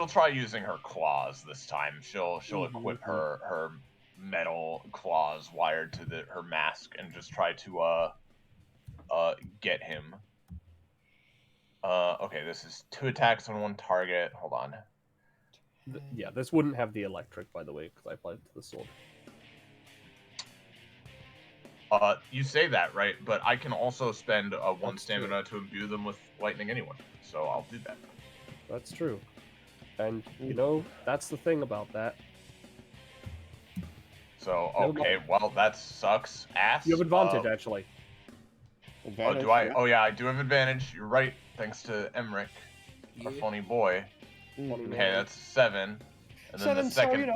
try using her claws this time. She'll equip her metal claws wired to her mask and just try to get him. Okay, this is 2 attacks on 1 target. Hold on. Yeah, this wouldn't have the electric, by the way, because I applied it to the sword. You say that, right? But I can also spend 1 That's stamina to imbue them with lightning anyway, so I'll do that. That's true. And, you know, that's the thing about that. So, Never okay, well, that sucks ass. You have advantage, actually. Oh, do I? Oh, yeah, I do have advantage. You're right, thanks to Emrick, our Yeah. funny boy. Funny Okay, man. that's 7. And then the so, second,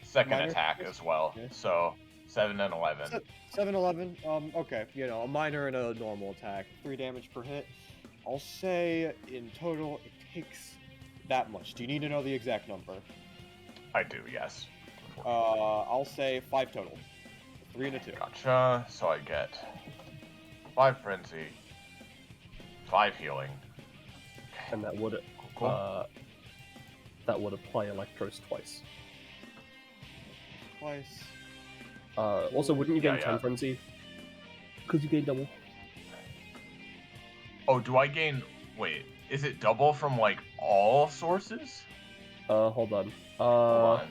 second minor attack success. as well. Yeah. So, 7 and 11. 7, 11, okay, you know, a minor and a normal attack, 3 damage per hit. I'll say, in total, it takes that much. Do you need to know the exact number? I do, yes. I'll say 5 total. 3 and a 2. Gotcha. So I get 5 frenzy, 5 healing. And that would Cool. apply Electros twice. Twice. Also, wouldn't you gain Yeah, 10 yeah. frenzy? Because you gain double. Oh, do I gain... Wait, is it double from, like, all sources? Hold on. Hold on.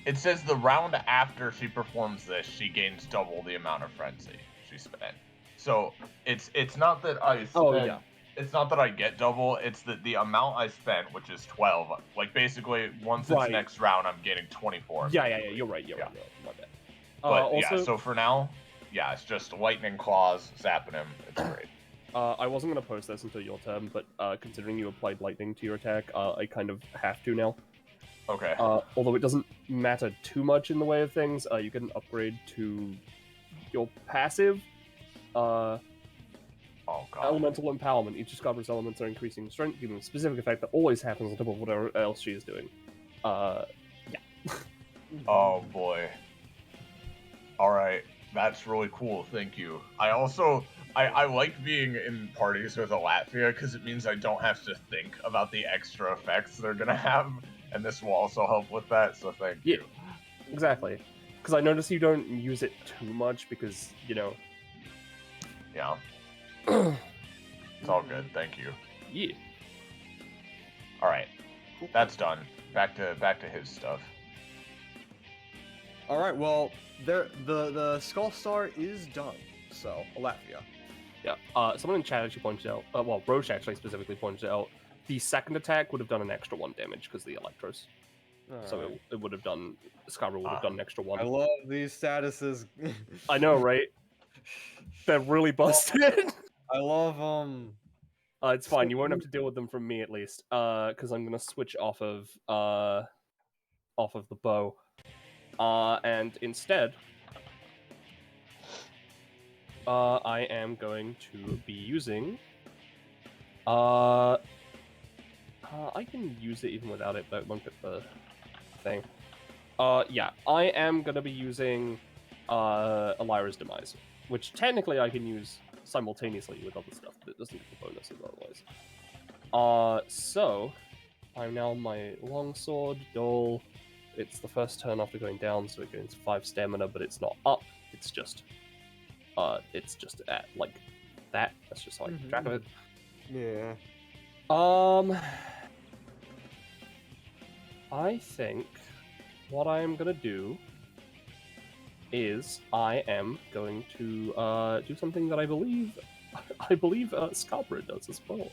It says the round after she performs this, she gains double the amount of frenzy she spent. So, it's not that I spent... Oh, yeah. It's not that I get double, it's that the amount I spent, which is 12, like, basically, once Right. it's next round, I'm getting 24. Yeah, basically. you're right. Yeah. My bad. But, Also, yeah, so for now, yeah, it's just lightning claws, zapping him. It's great. I wasn't going to post this until your turn, but considering you applied lightning to your attack, I kind of have to now. Okay. Although it doesn't matter too much in the way of things, you get an upgrade to your passive. Oh, God. Elemental empowerment. Each of Scarborough's elements are increasing strength, giving a specific effect that always happens on top of whatever else she is doing. Yeah. Oh, boy. Alright. That's really cool. Thank you. I also... I like being in parties with Alatphia because it means I don't have to think about the extra effects they're going to have, and this will also help with that, so thank you. Exactly. Because I notice you don't use it too much because, you know... Yeah. It's all good. Thank you. Yeah. Alright. That's done. Back to his stuff. All right. Well, the Skull Star is done. So, Alatphia. Yeah. Someone in chat actually pointed out, well, Roche actually specifically pointed out, the second attack would have done an extra 1 damage because the Electros. So it would have done, Scarborough would have done an extra 1. I love these statuses. I know, right? They're really busted. I love It's fine. You won't have to deal with them from me at least, because I'm gonna switch off of the bow, and instead, I am going to be using. I can use it even without it, but it won't get the thing. Yeah, I am gonna be using Elira's Demise, which technically I can use simultaneously with other stuff, but it doesn't get the bonuses otherwise. So I'm now on my longsword, Dole. It's the first turn after going down, so it gains 5 stamina, but it's not up. It's just at like that. That's just how I keep track of it. Yeah. I think what I am gonna do is I am going to do something that I believe Scarborough does as well.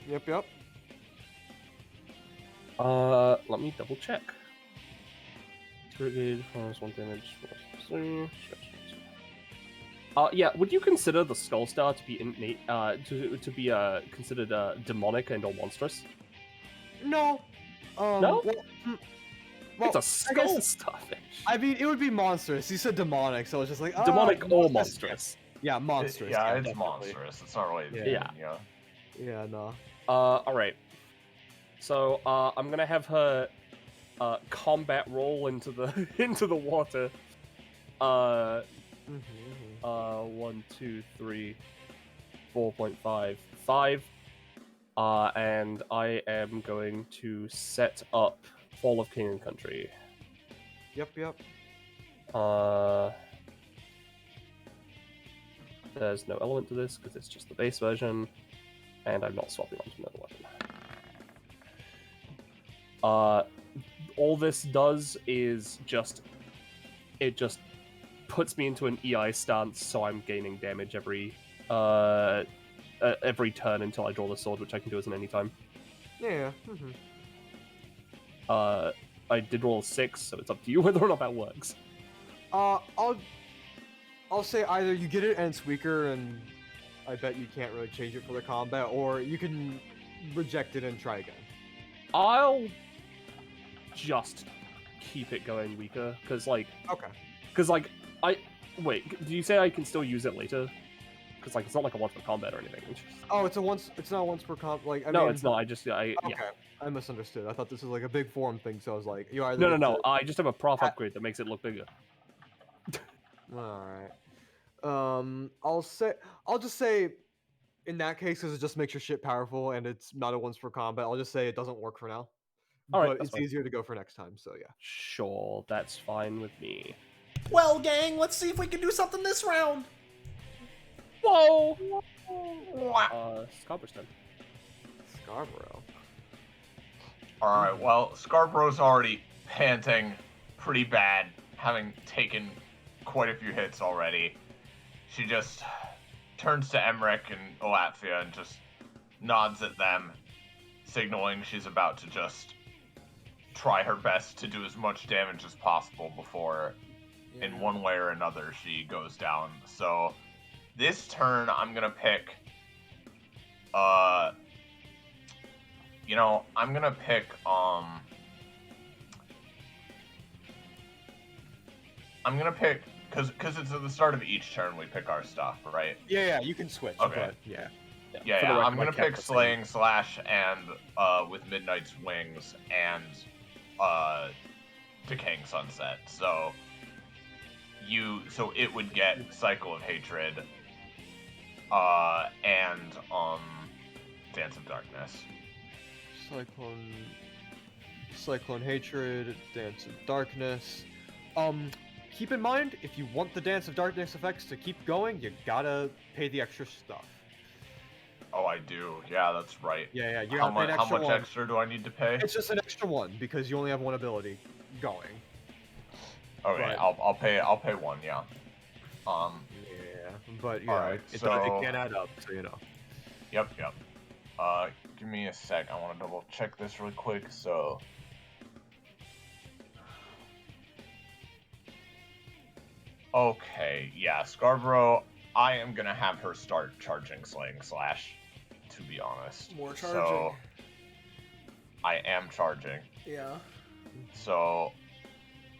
Yep. Let me double check. Spirit gauge, fires 1 damage. Yeah, would you consider the Skull Star to be innate, to be considered demonic and or monstrous? No. No? Well, It's a I skull guess- starfish. I mean, it would be monstrous. You said demonic, so it's just like Demonic or monstrous. Yeah, monstrous. Yeah, it's definitely. monstrous. It's not really. Yeah. Yeah. Yeah, no. Alright. So, I'm gonna have her combat roll into the into the water. 1, 2, 3, 4.5, 5. And I am going to set up Fall of King and Country. Yep. There's no element to this because it's just the base version, and I'm not swapping onto another weapon. All this does is it just puts me into an EI stance, so I'm gaining damage every turn until I draw the sword, which I can do as an anytime. Yeah. I did roll a 6, so it's up to you whether or not that works. I'll say either you get it and it's weaker, and I bet you can't really change it for the combat, or you can reject it and try again. I'll just keep it going weaker, because Okay. Wait, do you say I can still use it later? Because it's not like a once per combat or anything. Oh, it's not once per comp. Like, I No, mean, it's not. Okay, Yeah. I misunderstood. I thought this was like a big form thing, so I was like, you either. No. get to- I just have a prof upgrade that makes it look bigger. All right. I'll just say, in that case, because it just makes your shit powerful and it's not a once for combat. I'll just say it doesn't work for now. All right, But that's it's fine. easier to go for next time. So yeah. Sure, that's fine with me. Well, gang, let's see if we can do something this round. Whoa! Scarborough's turn. Scarborough. All right. Well, Scarborough's already panting pretty bad, having taken quite a few hits already. She just turns to Emrick and Alatphia and just nods at them, signaling she's about to just try her best to do as much damage as possible before, in one way or another, she goes down. So this turn, I'm gonna pick. I'm gonna pick. I'm gonna pick because it's at the start of each turn we pick our stuff, right? Yeah, you can switch. Okay. But yeah. Yeah, For the record, I'm I gonna kept pick the same. Slaying Slash and with Midnight's Wings and Decaying Sunset. So it would get Cycle of Hatred and Dance of Darkness. Cyclone Hatred, Dance of Darkness. Keep in mind, if you want the Dance of Darkness effects to keep going, you gotta pay the extra stuff. Oh, I do. Yeah, that's right. Yeah, you How gotta pay an much? How extra much one. extra do I need to pay? It's just an extra one because you only have one ability going. Okay, but- I'll pay one. Yeah. Yeah, but Alright, it so- can add up, so you know. Yep. Give me a sec. I want to double check this really quick. So. Okay, yeah, Scarborough, I am gonna have her start charging Slaying Slash, to be honest. More charging. So, I am charging. Yeah. So,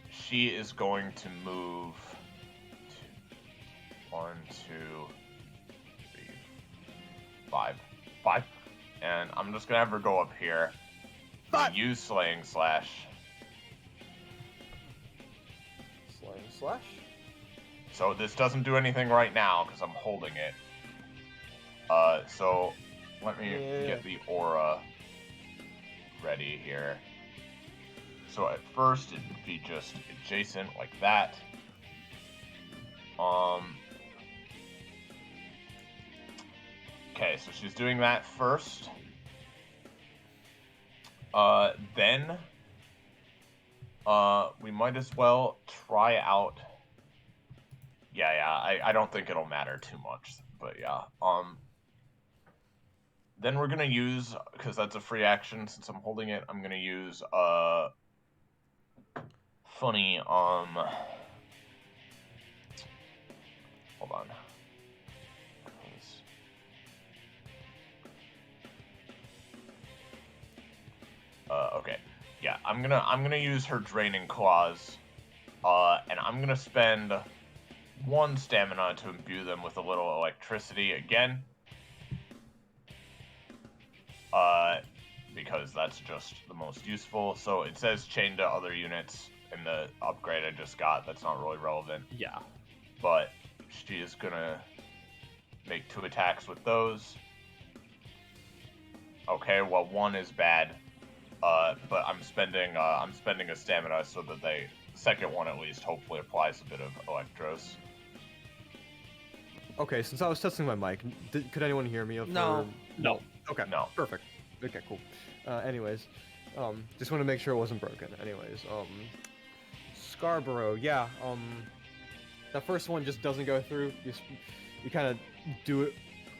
she is going to move 1, 2, 3, 5. And I'm just gonna have her go up here. Use Slaying Slash. Slaying Slash? So this doesn't do anything right now because I'm holding it. So let me get the aura ready here. So at first it'd be just adjacent like that. Okay, so she's doing that first. Then we might as well try out. Yeah, I don't think it'll matter too much, but yeah. Then we're gonna use, because that's a free action since I'm holding it, I'm gonna use funny hold on. Okay. Yeah, I'm gonna use her Draining Claws, and I'm gonna spend 1 stamina to imbue them with a little electricity again. Because that's just the most useful. So it says chain to other units in the upgrade I just got. That's not really relevant. Yeah. But she is gonna make 2 attacks with those. Okay, well 1 is bad. But I'm spending a stamina so that the second one at least hopefully applies a bit of Electros. Okay, since I was testing my mic, could anyone hear me? No. No. Okay. No. Perfect. Okay, cool. Anyways, just want to make sure it wasn't broken. Anyways, Scarborough, yeah. That first one just doesn't go through. You kind of do it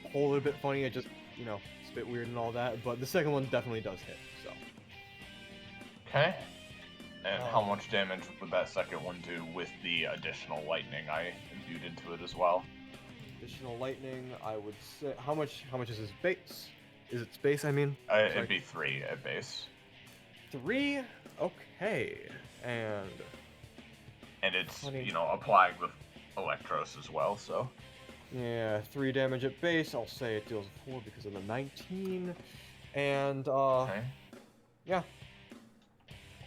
a whole little bit funny. It just, it's a bit weird and all that. But the second one definitely does hit. So. Okay. And how much damage would that second one do with the additional lightning I imbued into it as well? Additional lightning, I would say. How much is his base? Is it space? I mean. It'd be 3 at base. 3. Okay. And it's 20. applying with Electros as well. So. Yeah, 3 damage at base. I'll say it deals 4 because of the 19. And Okay. yeah.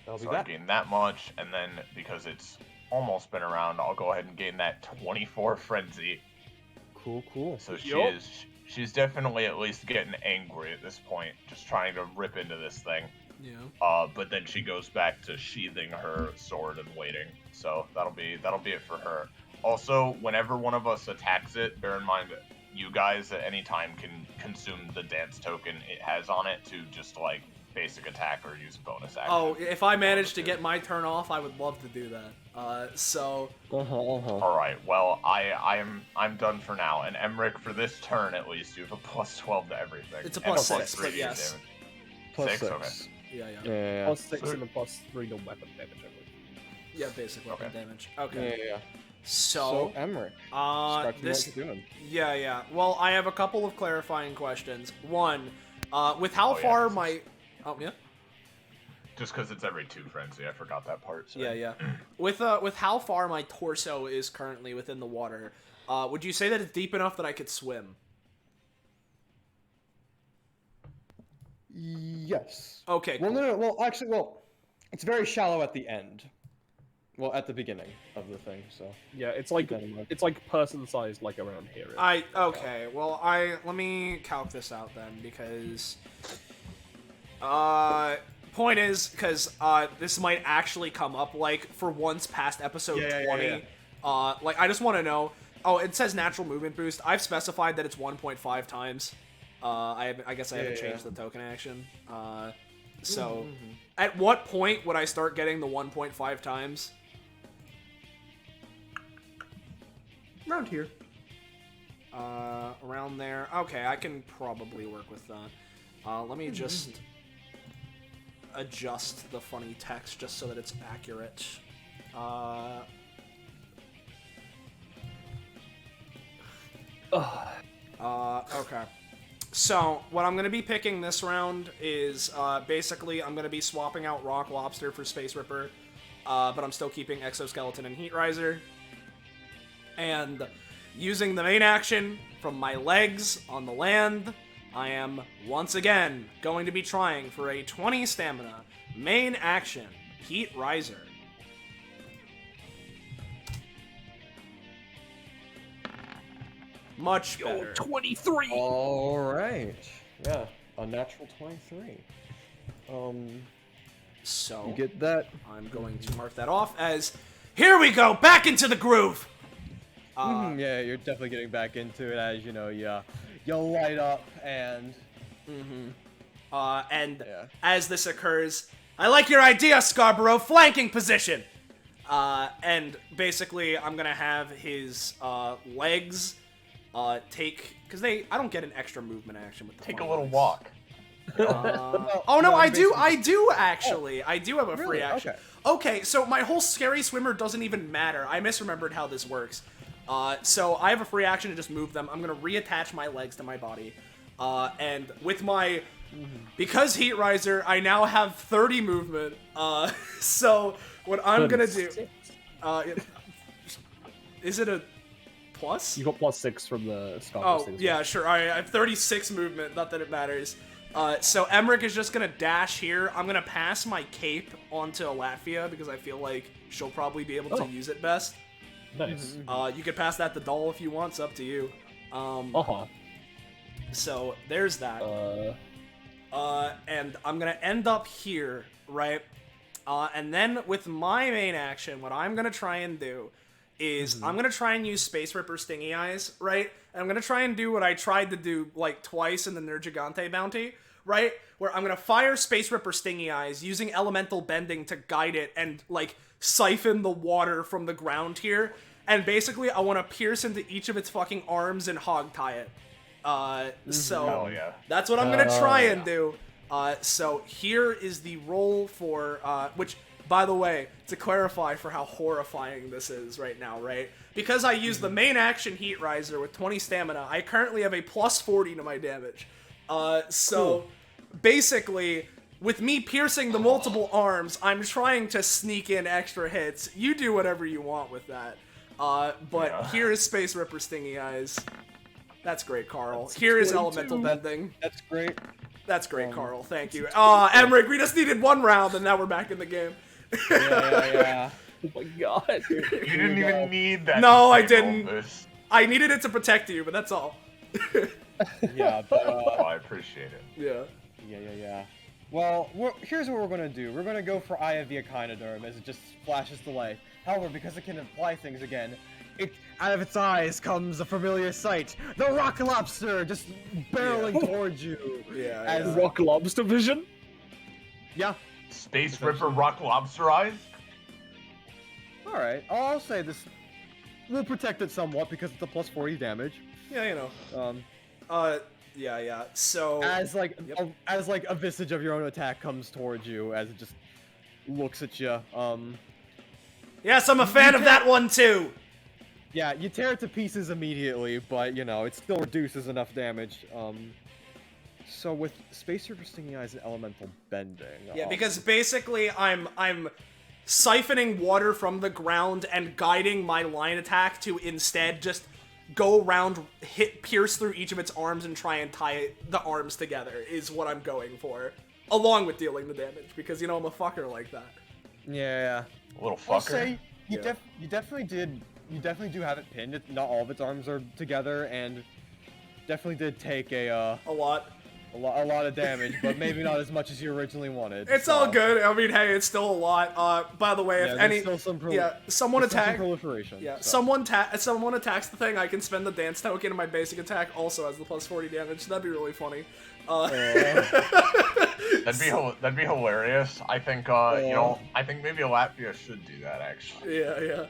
That'll So be I that. gain that much, and then because it's almost been around, I'll go ahead and gain that 24 frenzy. Cool. So Yup. she's definitely at least getting angry at this point, just trying to rip into this thing. Yeah. But then she goes back to sheathing her sword and waiting. So that'll be it for her. Also, whenever one of us attacks it, bear in mind that you guys at any time can consume the dance token it has on it to just like basic attack or use bonus action. Oh, if I manage to get my turn off, I would love to do that. All right. Well, I'm done for now. And Emrick, for this turn at least, you have a plus 12 to everything. It's a and plus 6, 3 but to yes. damage. Plus Six? 6. Okay. Yeah. Plus 6 So- and a plus 3 to weapon damage, I believe. Yeah, basic weapon Okay. damage. Okay. Yeah. So, Emrick, start this. what you're doing. Yeah. Well, I have a couple of clarifying questions. One, with how Oh, yeah, far 'cause my. Oh yeah. Just because it's every 2 frenzy, I forgot that part. So. Yeah. With how far my torso is currently within the water, would you say that it's deep enough that I could swim? Yes. Okay. Well, Cool. no. Well, actually, it's very shallow at the end. Well, at the beginning of the thing, so. Yeah, it's like Keep that in mind. person sized like around here. Okay. Well, let me calc this out then because. Point is, because this might actually come up like for once past episode 20. Like I just want to know. Oh, it says natural movement boost. I've specified that it's 1.5 times. I guess I haven't changed the token action. So, at what point would I start getting the 1.5 times? Around here. Around there. Okay, I can probably work with that. Let me just adjust the funny text just so that it's accurate. Okay. So, what I'm going to be picking this round is, basically, I'm going to be swapping out Rock Lobster for Space Ripper, but I'm still keeping Exoskeleton and Heat Riser. And using the main action from my legs on the land, I am, once again, going to be trying for a 20 stamina main action Heat Riser. Much better. 23! All right. Yeah, a natural 23. So, You get that? I'm going to mark that off as, here we go, back into the groove! Yeah, you're definitely getting back into it as, you light up and... And Yeah. as this occurs, I like your idea, Scarborough, flanking position! And basically, I'm gonna have his, legs, take, because I don't get an extra movement action with the Take a front little legs. walk. Oh no, I do actually. I do have a free Really? action. Okay. Okay, so my whole scary swimmer doesn't even matter. I misremembered how this works. So I have a free action to just move them. I'm gonna reattach my legs to my body. And with my, because Heat Riser, I now have 30 movement. So what I'm gonna do, is it a plus? You got plus 6 from the Scarborough Oh, thing as yeah, sure. I have 36 movement, not that it matters. So Emrick is just gonna dash here. I'm gonna pass my cape onto Alatphia because I feel like she'll probably be able to use it best. well. Nice. You could pass that to Doll if you want, it's up to you. Uh-huh. So there's that. And I'm gonna end up here, right? And then with my main action, what I'm gonna try and do is I'm gonna try and use Space Ripper Stingy Eyes, right? And I'm gonna try and do what I tried to do like twice in the Nergigante bounty, right? Where I'm gonna fire Space Ripper Stingy Eyes using Elemental Bending to guide it and like siphon the water from the ground here. And basically, I want to pierce into each of its fucking arms and hog tie it. So Hell yeah. that's what I'm gonna try and do. So here is the roll for which, by the way, to clarify for how horrifying this is right now, right? Because I use the main action Heat Riser with 20 stamina, I currently have a plus 40 to my damage. So basically, with me piercing the multiple arms, I'm trying to sneak in extra hits. You do whatever you want with that. But here is Space Ripper Stingy Eyes. That's great, Carl. Here is Elemental Bending. That's great. That's great, Carl. Thank you. Emrick, we just needed one round, and now we're back in the game. Yeah. Oh my god. You didn't even need that. No, to I say all didn't. this. I needed it to protect you, but that's all. Yeah, but Oh, I appreciate it. Yeah. yeah. Well, here's what we're gonna do. We're gonna go for Eye of the Echinoderm as it just flashes to life. However, because it can apply things again, out of its eyes comes a familiar sight. The rock lobster just barreling towards you. Yeah. As Rock lobster vision? Yeah. Space Ripper Rock Lobster Eyes? Alright. I'll say this will protect it somewhat because it's a plus 40 damage. Yeah, you know. Yeah. So As like Yep. as like a visage of your own attack comes towards you as it just looks at you. yes, I'm a fan of that one too. Yeah, you tear it to pieces immediately, but you know, it still reduces enough damage. So with Space Ripper Stinging Eyes and Elemental Bending. Yeah, because basically I'm siphoning water from the ground and guiding my line attack to instead just go around, pierce through each of its arms and try and tie the arms together is what I'm going for. Along with dealing the damage, because you know I'm a fucker like that. Yeah. A little I'll fucker. say you Yeah. you definitely do have it pinned. Not all of its arms are together, and definitely did take a lot. lot of damage, but maybe not as much as you originally wanted. It's so. all good. I mean, hey, it's still a lot. By the way, Yeah, if there's any, still some someone there's still some attack. proliferation. Yeah, so. someone attacks the thing. I can spend the dance token, and my basic attack also has the plus 40 damage. That'd be really funny. That'd be hilarious. I think I think maybe Alatphia should do that actually. Yeah.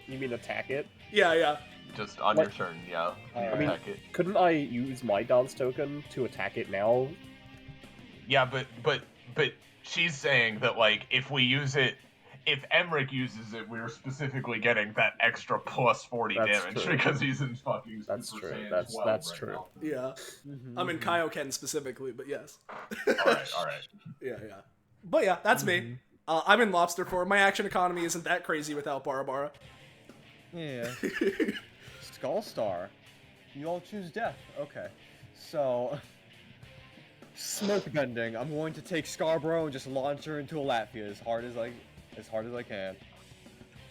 You mean attack it? Yeah. Just on your turn, yeah. I mean, Attack it. couldn't I use my dance token to attack it now? Yeah, but she's saying that like if we use it, if Emrick uses it, we're specifically getting that extra plus 40 That's damage true. because he's in fucking That's Super true. Saiyan That's 12 right true. now. Yeah. Mhm, I mean, mhm. Kaioken specifically, but yes. All right. Yeah. But yeah, that's me. I'm in lobster form. My action economy isn't that crazy without Barabara. Yeah. Skull Star. You all choose death. Okay. So smoke bending. I'm going to take Scarborough and just launch her into Alatphia as hard as I can.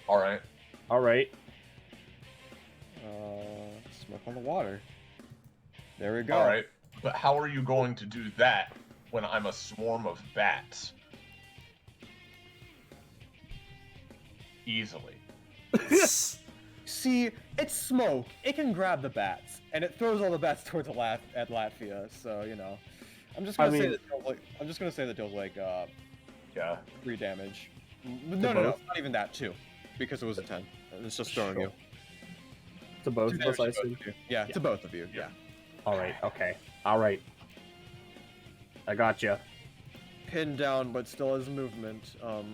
All right. All right. Smoke on the water. There we go. All right. But how are you going to do that when I'm a swarm of bats? Easily. See, it's smoke. It can grab the bats, and it throws all the bats towards Alatphia. So you know, I'm just gonna say that deals like Yeah. 3 damage. No, both? not even that. 2, because it was a 10. It's just throwing Sure. you. To both 2 of us, I damage to both assume. of you. Yeah, to both of you. Yeah. All right. Okay. All right. I gotcha. Pinned down, but still has movement. Yeah.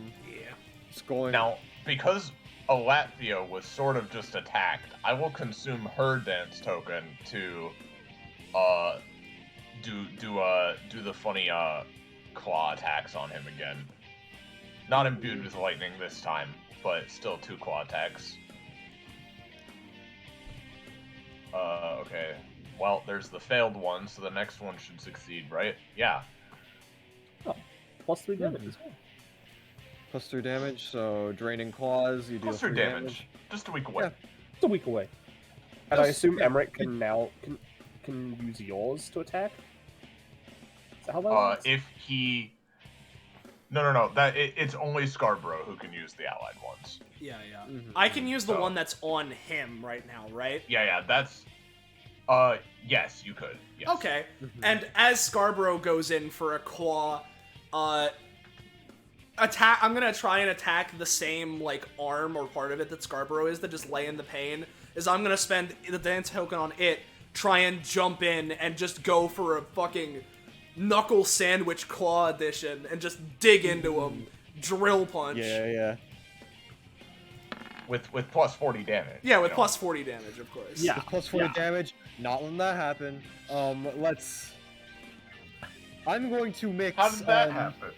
It's going. Now, because Alatphia was sort of just attacked, I will consume her dance token to do the funny claw attacks on him again. Not imbued with lightning this time, but still 2 claw attacks. Okay. Well, there's the failed one, so the next one should succeed, right? Yeah. Plus 3 damage as well. Plus 3 damage, so draining claws. You deal Plus 3 3 damage. Just a week away. Yeah. It's a week away. And I Yes, assume yeah. Emrick can now can use yours to attack. Is that how that works? If he... No. It's only Scarborough who can use the allied ones. Yeah. Mhm. I can use the So- one that's on him right now, right? Yeah, that's... yes, you could. Yes. Okay. Mhm. And as Scarborough goes in for a claw, attack. I'm gonna try and attack the same like arm or part of it that Scarborough is that just lay in the pain. Is I'm gonna spend the dance token on it, try and jump in and just go for a fucking knuckle sandwich claw edition and just dig into him, drill punch. Yeah. With plus 40 damage. Yeah, with you know. plus 40 damage, of course. Yeah. With plus 40 yeah. damage. Not letting that happen. I'm going to mix. How did that happen?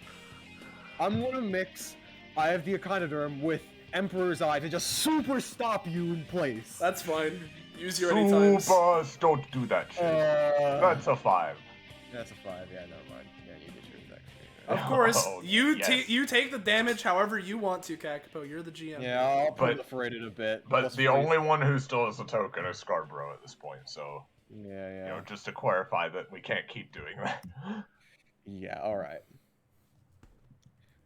I'm going to mix Eye of the Echinoderm with Emperor's Eye to just super stop you in place. That's fine. Use your anytimes. Supers, don't do that shit. That's a 5. That's a 5. Yeah, never mind. Yeah, you get your effect. Of course, Oh, you yes. you take the damage however you want to, Kakapo. You're the GM. Yeah, I'll But- proliferate it a bit. But Plus the freeze. only one who still has a token is Scarborough at this point, so Yeah. just to clarify that we can't keep doing that. Yeah, alright.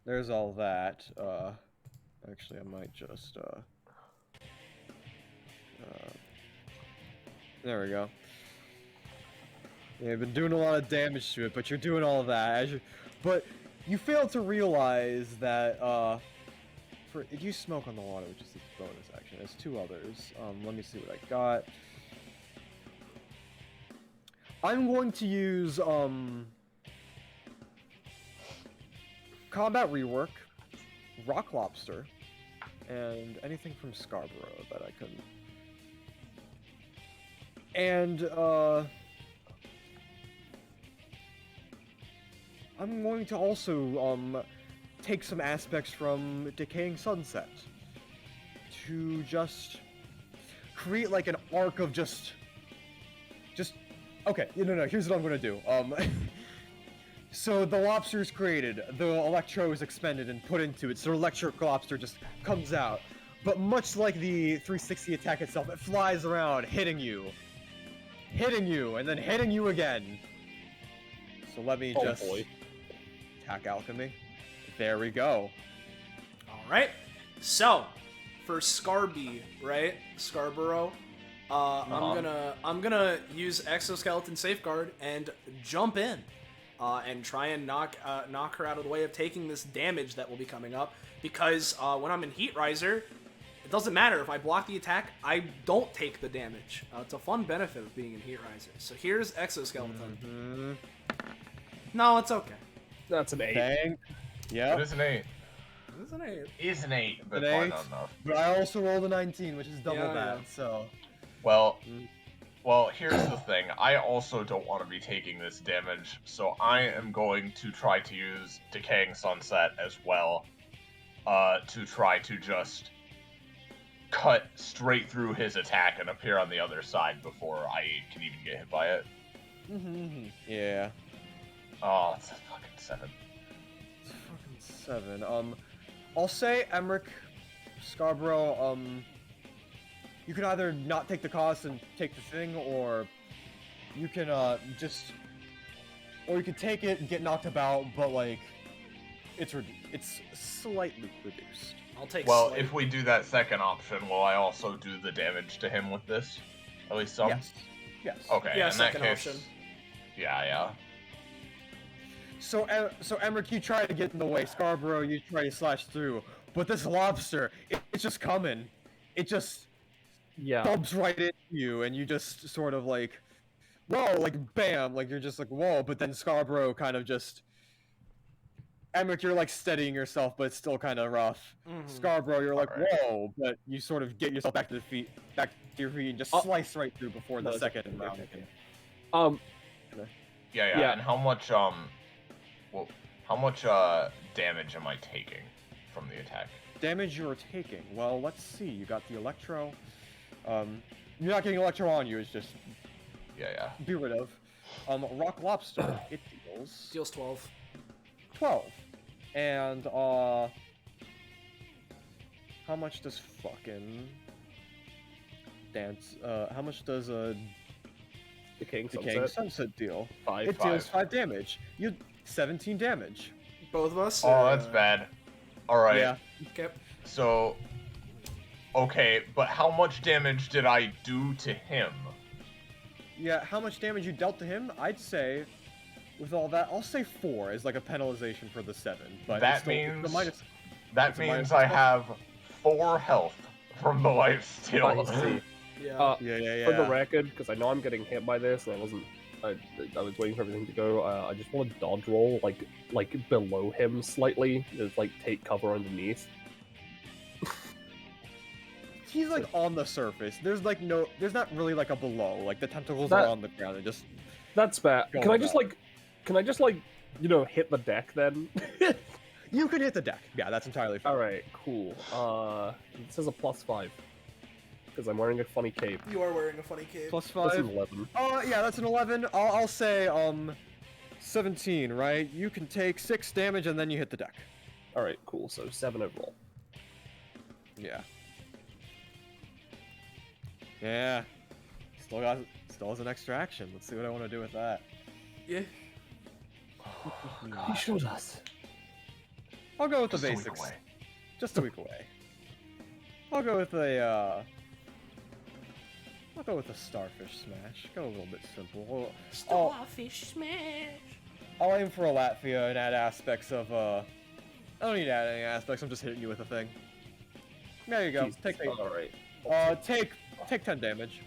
There's all that. Actually, I might just, there we go. Yeah, you've been doing a lot of damage to it, but you're doing all of that. But you fail to realize that, did you smoke on the water, which is the bonus action? There's 2 others. Let me see what I got. I'm going to use, Combat Rework, Rock Lobster, and anything from Scarborough that I couldn't. And, I'm going to also, take some aspects from Decaying Sunset to just create, like, an arc of just... Okay, no, here's what I'm gonna do. So the lobster is created, the electro is expended and put into it, so electric lobster just comes out. But much like the 360 attack itself, it flies around, hitting you, and then hitting you again. So let me just attack alchemy. There we go. Alright. So, for Scarby, right? Scarborough. I'm gonna use Exoskeleton Safeguard and jump in, and try and knock her out of the way of taking this damage that will be coming up. Because when I'm in Heat Riser, it doesn't matter if I block the attack. I don't take the damage. It's a fun benefit of being in Heat Riser. So here's Exoskeleton. No, it's okay. That's an 8. Bang. Yeah. It is an 8. It's an 8. It's an 8, but An far 8? not enough. But I also rolled a 19, which is double Yeah, that. yeah. So. Well, here's the thing. I also don't want to be taking this damage, so I am going to try to use Decaying Sunset as well, to try to just cut straight through his attack and appear on the other side before I can even get hit by it. Yeah. Oh, it's a fucking 7. It's fucking 7. I'll say Emrick, Scarborough, you can either not take the cost and take the thing, or you can, or you can take it and get knocked about, but, like, it's slightly reduced. I'll take Well, Slate. if we do that second option, will I also do the damage to him with this? At least some? Yes. Okay, Yeah, in that second case... option. Yeah. So Emrick, you try to get in the way. Scarborough, you try to slash through. But this lobster, it's just coming. It just bumps right into you, and you just sort of like, whoa, like bam, like you're just like, whoa. But then Scarborough kind of just, Emrick, you're like steadying yourself, but it's still kind of rough. Scarborough, you're like, Alright. whoa, but you sort of get yourself back to your feet, and just slice right through before the second round. Yeah, and how much damage am I taking from the attack? Damage you're taking. Well, let's see. You got the electro. You're not getting electro on you. It's just Yeah. be rid of. Rock lobster. It Deals 12. 12. And how much does fucking dance? How much does Decaying Decaying Sunset deal? 5. It deals 5 damage. You 17 damage. Both of us? Oh, that's bad. Alright, Yeah. Okay. so... Okay, but how much damage did I do to him? Yeah. How much damage you dealt to him? I'd say, with all that, I'll say 4 as like a penalization for the 7. But That it's still, means- it's a minus. That It's a means minus I 12. have 4 health from the life steal. I see. Yeah. Yeah. For the record, because I know I'm getting hit by this, and I was waiting for everything to go. I just want to dodge roll, like below him slightly, just like take cover underneath. He's like on the surface. There's not really like a below. Like the tentacles That- are on the ground and just. That's bad. Go Can I with just that. hit the deck then? You can hit the deck. Yeah, that's entirely fine. All right, cool. It says a +5 because I'm wearing a funny cape. You are wearing a funny cape. Plus That's 5. an 11. Yeah, that's an 11. I'll say 17, right? You can take 6 damage and then you hit the deck. All right, cool. So 7 overall. Yeah. Yeah. Still has an extra action. Let's see what I want to do with that. Yeah. He showed us. I'll go with Just the a week basics. away. Just a week away. I'll go with a starfish smash. Go a little bit simple. Starfish smash. I'll aim for Alatphia and add aspects of I don't need to add any aspects. I'm just hitting you with a thing. There you go. Jesus. Take All right. take 10 damage.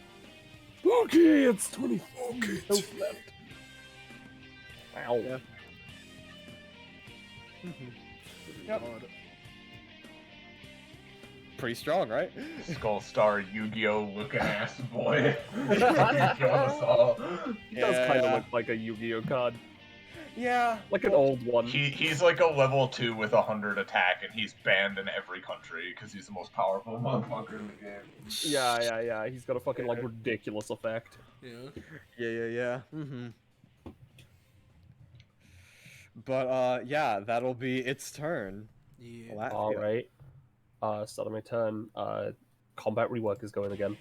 Okay, it's 20 health left. Ow. Yeah. Yep. God. Pretty strong, right? Skull Star Yu-Gi-Oh! Looking ass boy. Killing us all. He does kind of Yeah. look like a Yu-Gi-Oh card. Yeah. Like an old one. He's like a level 2 with 100 attack, and he's banned in every country because he's the most powerful motherfucker in the game. Yeah. He's got a fucking, like, ridiculous effect. Yeah. Yeah. Mm-hmm. But yeah, that'll be its turn. Yeah. Alatphia. Alright. Start of my turn. Combat rework is going again.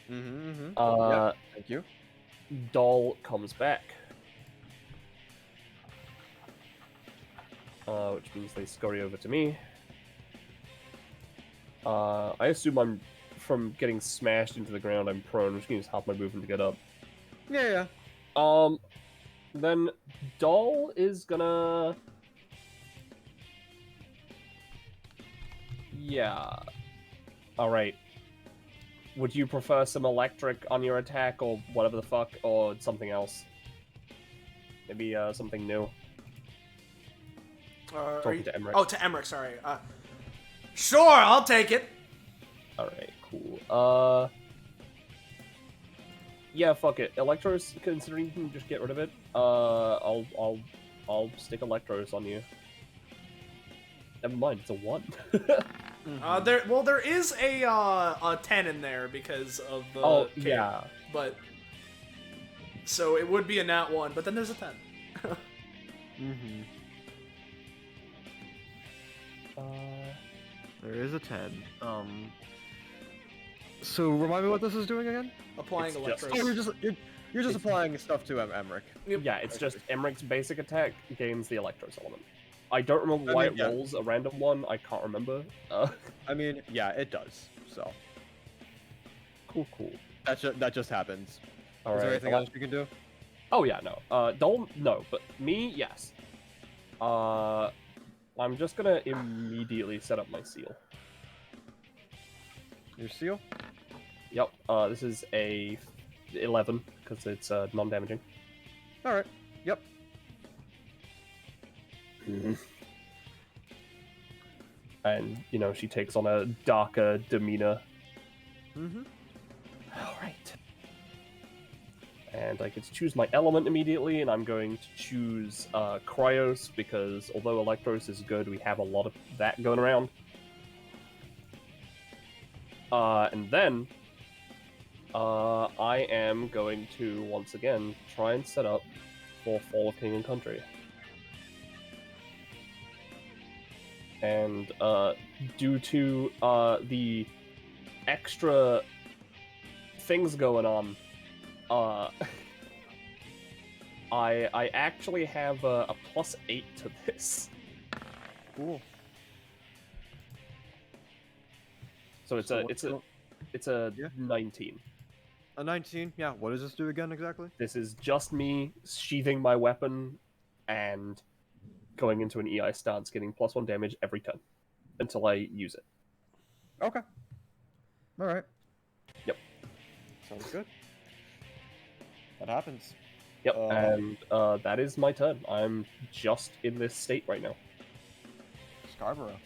Yeah, thank you. Doll comes back. Which means they scurry over to me. I assume I'm, from getting smashed into the ground, I'm prone. I'm just gonna use half my movement to get up. Yeah. Then Doll is gonna... Yeah. Alright. Would you prefer some electric on your attack, or whatever the fuck, or something else? Maybe, something new? Talking to Emrick. Oh, to Emrick, sorry. Sure, I'll take it. Alright, cool. Yeah, fuck it. Electros, considering you can just get rid of it, I'll stick Electros on you. Never mind, it's a 1. There is a 10 in there because of the Oh, cape, yeah. but so it would be a nat 1, but then there's a 10. There is a 10. So remind me what this is doing again? Applying It's just- electros. Oh, you're just applying stuff to Emrick. Yeah, it's just Emrick's basic attack gains the Electros element. I don't remember why yeah. it rolls a random one, I can't remember. I mean, yeah, it does. So Cool. that just happens. Is Alright. there anything else you can do? Oh yeah, no. Don't, no, but me, yes. I'm just gonna immediately set up my seal. Your seal? Yep, this is a 11, because it's non-damaging. All right. Yep. And, you know, she takes on a darker demeanor. Alright. And I get to choose my element immediately, and I'm going to choose Cryos, because although Electros is good, we have a lot of that going around. And then, I am going to, once again, try and set up for Fall of King and Country. And, due to, the extra things going on, I actually have a +8 to this. Cool. So it's a Yeah. 19. A 19. Yeah. What does this do again exactly? This is just me sheathing my weapon and going into an EI stance, getting +1 damage every turn until I use it. Okay. All right. Yep. Sounds good. That happens. Yep, and that is my turn. I'm just in this state right now. Scarborough.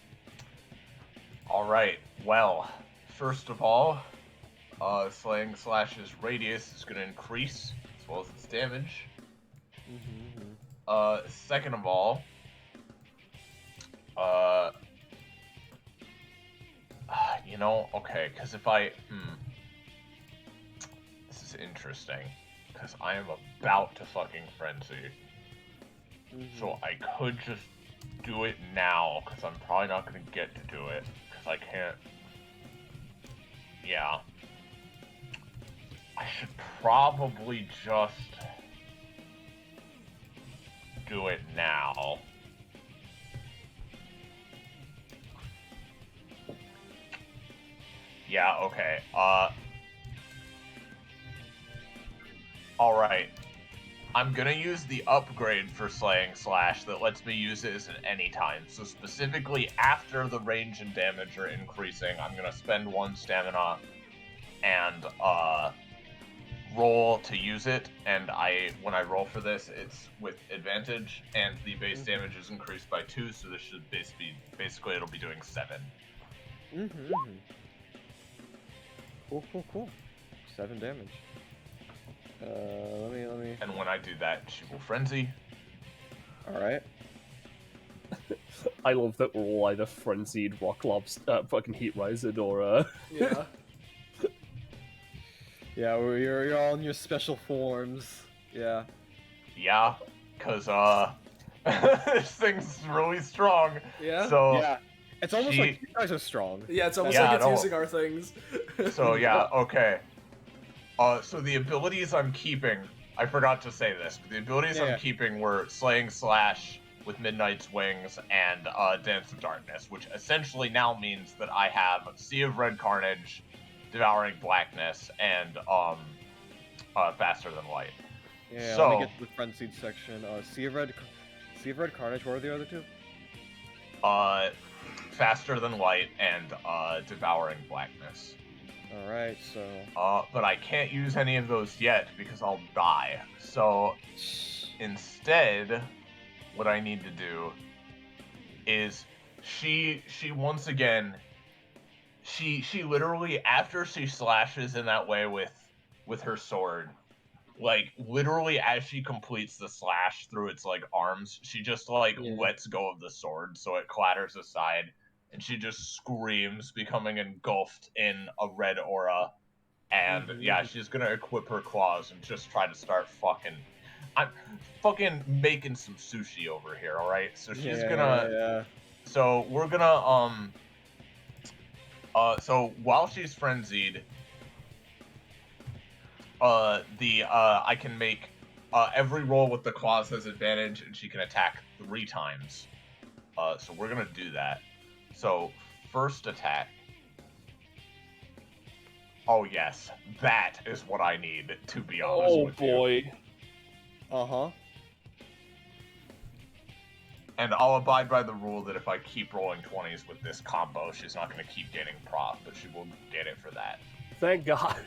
All right. Well, first of all, Slaying Slash's radius is going to increase as well as its damage. Second of all, you know, okay, because if I, this is interesting, because I am about to fucking frenzy. So I could just do it now, because I'm probably not going to get to do it, because I can't... Yeah. I should probably just do it now. Yeah, okay. Alright. I'm gonna use the upgrade for Slaying Slash that lets me use it as an anytime. So specifically after the range and damage are increasing, I'm gonna spend 1 stamina and roll to use it. And when I roll for this, it's with advantage, and the base damage is increased by 2, so this should basically it'll be doing 7. Cool. 7 damage. Let me. And when I do that, she will frenzy. Alright. I love that we're all either frenzied, rock lobster, fucking heat rising, or Yeah. Yeah, you're all in your special forms. Yeah. Yeah, cause this thing's really strong. Yeah. So Yeah. It's almost like you guys are strong. Yeah, it's almost Yeah, like it's no. using our things. So yeah, okay. So the abilities I'm keeping, I forgot to say this, but the abilities Yeah. I'm keeping were Slaying Slash with Midnight's Wings and Dance of Darkness, which essentially now means that I have Sea of Red Carnage, Devouring Blackness, and Faster Than Light. Yeah, So- let me get to the frenzied section. Sea of Red Carnage, what are the other two? Faster Than Light and Devouring Blackness. Alright, so... But I can't use any of those yet because I'll die. So instead, what I need to do is she once again, she literally, after she slashes in that way with her sword, like literally as she completes the slash through its like arms, she just like lets go of the sword so it clatters aside. And she just screams, becoming engulfed in a red aura. And yeah, she's gonna equip her claws and just try to start I'm fucking making some sushi over here, alright? So she's gonna... Yeah. So we're gonna, so while she's frenzied, I can make, every roll with the claws has advantage, and she can attack 3 times. So we're gonna do that. So, first attack. Oh yes, that is what I need, to be honest with you. Oh boy. Uh-huh. And I'll abide by the rule that if I keep rolling 20s with this combo, she's not going to keep getting proc, but she will get it for that. Thank God.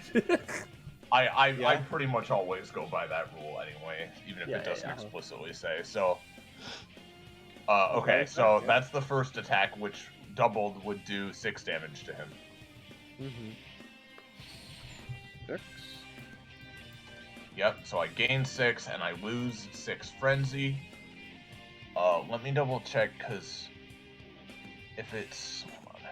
I pretty much always go by that rule anyway, even if it doesn't yeah. explicitly say. So, okay, so that's the first attack, which doubled would do 6 damage to him. 6. Yep, so I gain 6 and I lose 6 frenzy. Let me double check, because if it's... Hold on.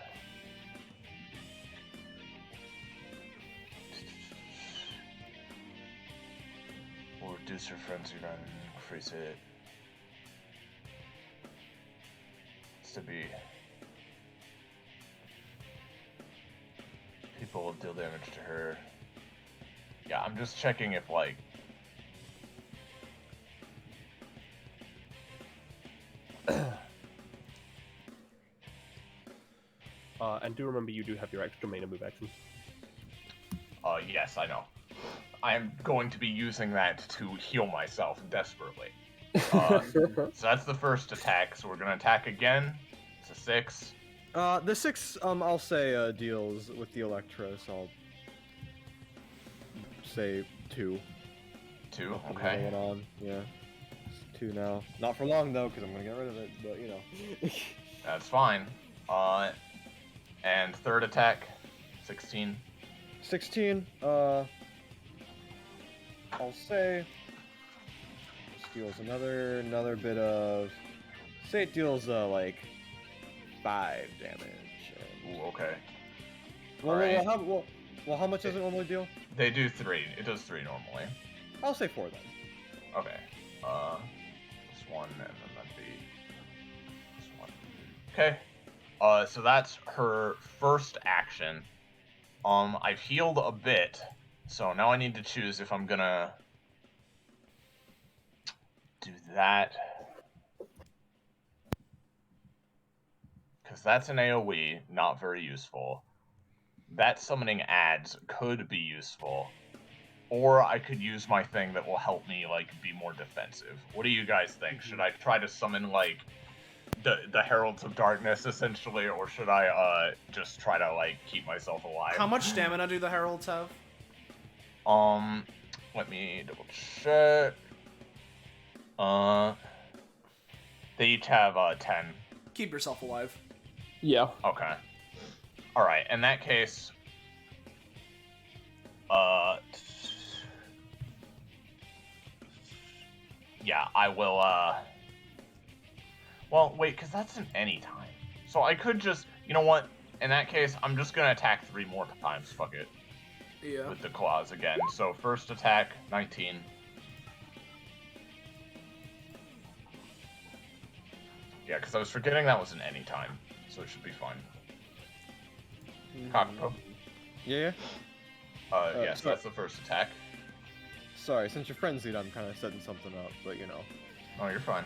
We'll reduce her frenzy rather than increase it. It's to be... People will deal damage to her. Yeah, I'm just checking if, like... And do remember you do have your extra domain move action. Yes, I know. I am going to be using that to heal myself desperately. So that's the first attack, so we're gonna attack again. It's a 6. The 6, I'll say, deals with the Electra, so I'll say 2. 2, Put okay. another one on. Yeah. It's 2 now. Not for long, though, because I'm gonna get rid of it, but, you know. That's fine. And third attack, 16. 16, I'll say... This deals another bit of... Say it deals, like... 5 damage. Ooh, okay. Well, how much does it normally deal? They do 3. It does 3 normally. I'll say 4 then. Okay. This one, and then that'd be this one. Okay. So that's her first action. I've healed a bit, so now I need to choose if I'm gonna do that. Because that's an AoE, not very useful. That summoning ads could be useful. Or I could use my thing that will help me, like, be more defensive. What do you guys think? Should I try to summon, like, the Heralds of Darkness, essentially, or should I, just try to, like, keep myself alive? How much stamina do the heralds have? Let me double check. They each have, 10. Keep yourself alive. Yeah. Okay. Alright, in that case... Yeah, I will, Well, wait, because that's an anytime. So I could just... You know what? In that case, I'm just gonna attack 3 more times. Fuck it. Yeah. With the claws again. So first attack, 19. Yeah, because I was forgetting that was an anytime. So it should be fine. Kakapo. Yeah. Yes, so- that's the first attack. Sorry, since you're frenzied, I'm kind of setting something up, but you know. Oh, you're fine.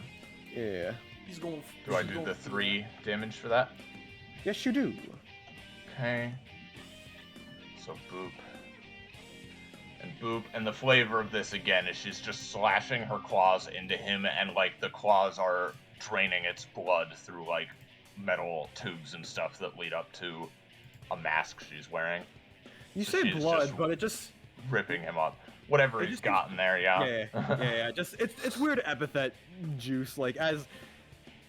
Yeah. He's going. Do I do the 3 damage for that? Yes, you do. Okay. So boop. And boop. And the flavor of this again is she's just slashing her claws into him, and like the claws are draining its blood through like metal tubes and stuff that lead up to a mask she's wearing. You So say she's blood, just but it just ripping him up. Whatever It he's just- got in there, yeah. Just it's weird epithet juice, like as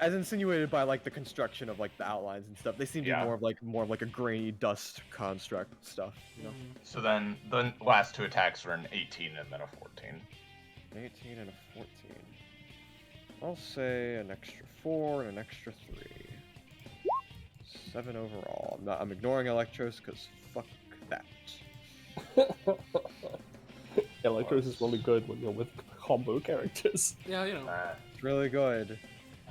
insinuated by like the construction of like the outlines and stuff. They seem to Yeah. be more of like a grainy dust construct stuff, you know. So then the last 2 attacks are an 18 and then a 14. 18 and a 14. I'll say an extra 4 and an extra 3. 7 overall. I'm ignoring Electros because fuck that. Electros is really good when you're with combo characters. Yeah, you know. It's really good.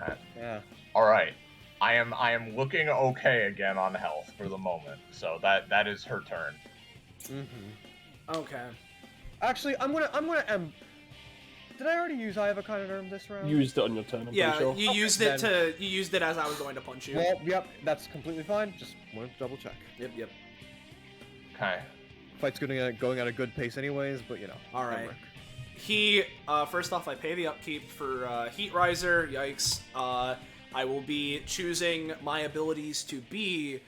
Uh, Yeah. All right, I am looking okay again on health for the moment. So that is her turn. Okay. Actually, I'm gonna did I already use I Have a Kind of Erm this round? Used it on your turn, I'm Yeah, pretty sure. you used it as I was going to punch you. Well, yep, that's completely fine. Just wanted to double check. Yep. Okay. Fight's going at a good pace anyways, but you know. All right. Emrick. He, first off, I pay the upkeep for Heat Riser. Yikes. I will be choosing my abilities to be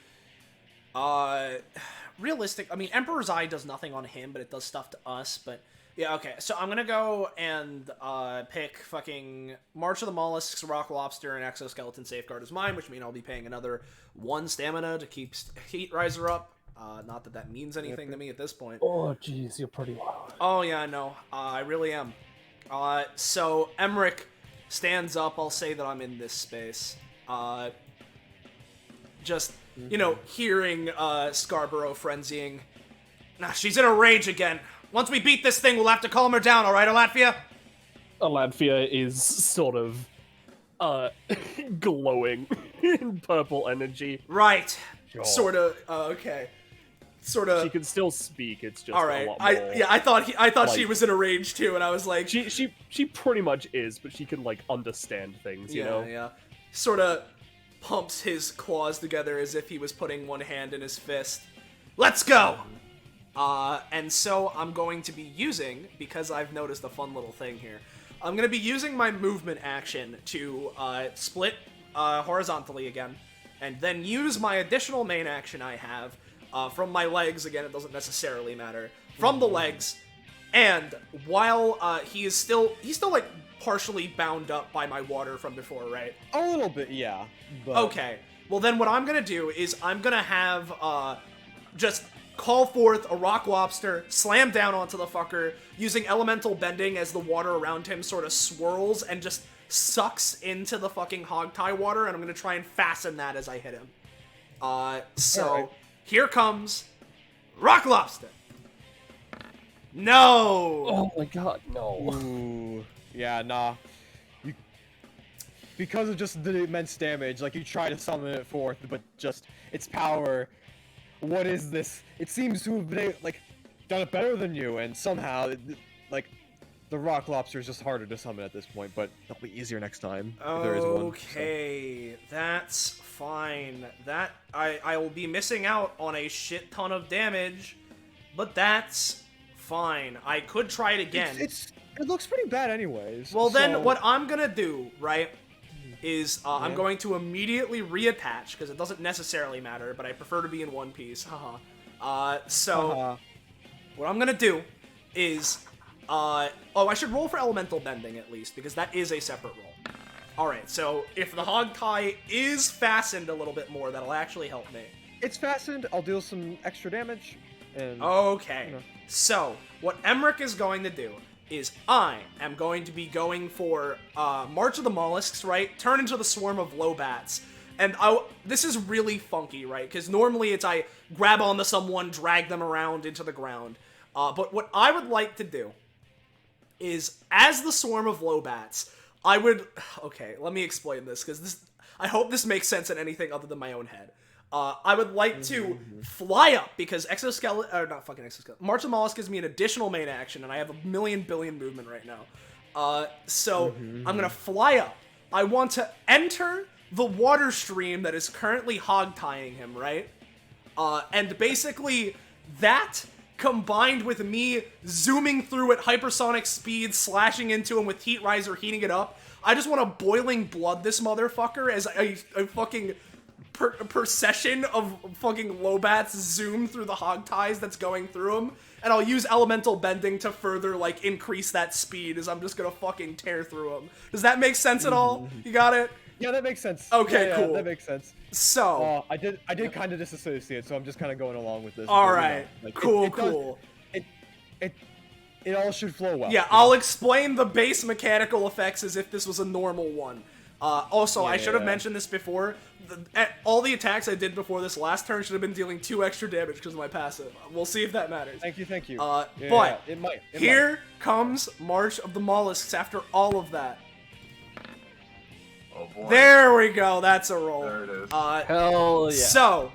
realistic. I mean, Emperor's Eye does nothing on him, but it does stuff to us. But yeah, okay. So I'm gonna go and pick fucking March of the Mollusks, Rock Lobster, and Exoskeleton Safeguard as mine, which means I'll be paying another 1 stamina to keep Heat Riser up. Not that that means anything to me at this point. Oh, jeez, you're pretty loud. Oh, yeah, I know. I really am. So, Emrick stands up. I'll say that I'm in this space. Just, you know, hearing Scarborough frenzying. Nah, she's in a rage again. Once we beat this thing, we'll have to calm her down, alright, Alatphia? Alatphia is sort of glowing in purple energy. Right. Sure. Sort of, okay. Sort of. She can still speak, it's just All a right. lot more... I thought she like- was in a rage too, and I was like, She pretty much is, but she can, like, understand things, you know? Yeah. Sort of pumps his claws together as if he was putting one hand in his fist. Let's go! And so I'm going to be using, because I've noticed a fun little thing here, I'm going to be using my movement action to split horizontally again, and then use my additional main action I have from my legs. Again, it doesn't necessarily matter. From the legs, and while he's still like partially bound up by my water from before, right? A little bit, yeah. But Okay. Well, then what I'm gonna do is I'm gonna have just call forth a rock lobster, slam down onto the fucker, using elemental bending as the water around him sort of swirls and just sucks into the fucking hogtie water, and I'm gonna try and fasten that as I hit him. So Alright. here comes rock lobster. No. Oh my god, no. Ooh, yeah, nah. because of just the immense damage, like you try to summon it forth, but just its power. What is this? It seems to have been, like, done it better than you, and somehow, like, the rock lobster is just harder to summon at this point, but it'll be easier next time if there is one. Okay, that's fine. That I will be missing out on a shit ton of damage, but that's fine. I could try it again. It looks pretty bad anyways. Well, then so- what I'm gonna do, right, is I'm going to immediately reattach, because it doesn't necessarily matter, but I prefer to be in one piece. Haha. So, what I'm gonna do is, oh, I should roll for elemental bending at least, because that is a separate roll. Alright, so if the hog tie is fastened a little bit more, that'll actually help me. It's fastened, I'll deal some extra damage, and... Okay, you know. So, what Emrick is going to do is I am going to be going for March of the Mollusks, right? Turn into the swarm of Lobats. And this is really funky, right? Because normally it's I grab onto someone, drag them around into the ground. But what I would like to do is, as the swarm of Lobats, I would... Okay, let me explain this, because this... I hope this makes sense in anything other than my own head. I would like to fly up, because exoskeleton, or not fucking exoskeleton, March of the Mollusk gives me an additional main action, and I have a billion movement right now. So I'm gonna fly up. I want to enter the water stream that is currently hog-tying him, right? And basically, that combined with me zooming through at hypersonic speed, slashing into him with Heat Riser, heating it up, I just want to boiling blood this motherfucker as a fucking... procession of fucking Lobats zoom through the hog ties that's going through them, and I'll use elemental bending to further, like, increase that speed as I'm just gonna fucking tear through them. Does that make sense at all? You got it? Yeah, that makes sense. Okay, yeah, cool. That makes sense. So... I did kind of disassociate, so I'm just kind of going along with this. Alright, Like, cool. It all should flow well. Yeah, I'll explain the base mechanical effects as if this was a normal one. Also, I should have mentioned this before. All the attacks I did before this last turn should have been dealing 2 extra damage because of my passive. We'll see if that matters. Thank you. But it might. Here comes March of the Mollusks after all of that. Oh boy. There we go. That's a roll. There it is. Hell yeah. So,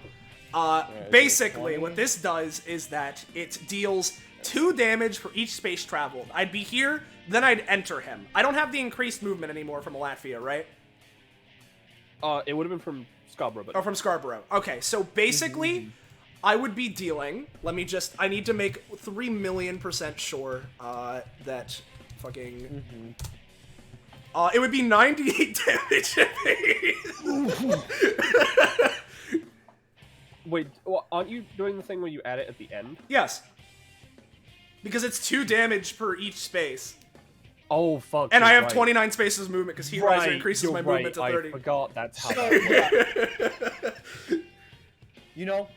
it's basically, 20. what this does is that it deals 2 damage for each space traveled. I'd be here, then I'd enter him. I don't have the increased movement anymore from Alatphia, right? It would have been from Scarborough, but... Or from Scarborough. Okay, so basically, I would be dealing... I need to make 3,000,000% sure that fucking... it would be 98 damage if Wait, well, aren't you doing the thing where you add it at the end? Yes. Because it's 2 damage per each space. Oh, fuck. And I have right. 29 spaces of movement because Heat Riser increases my movement to 30. I forgot that's how that works. You know,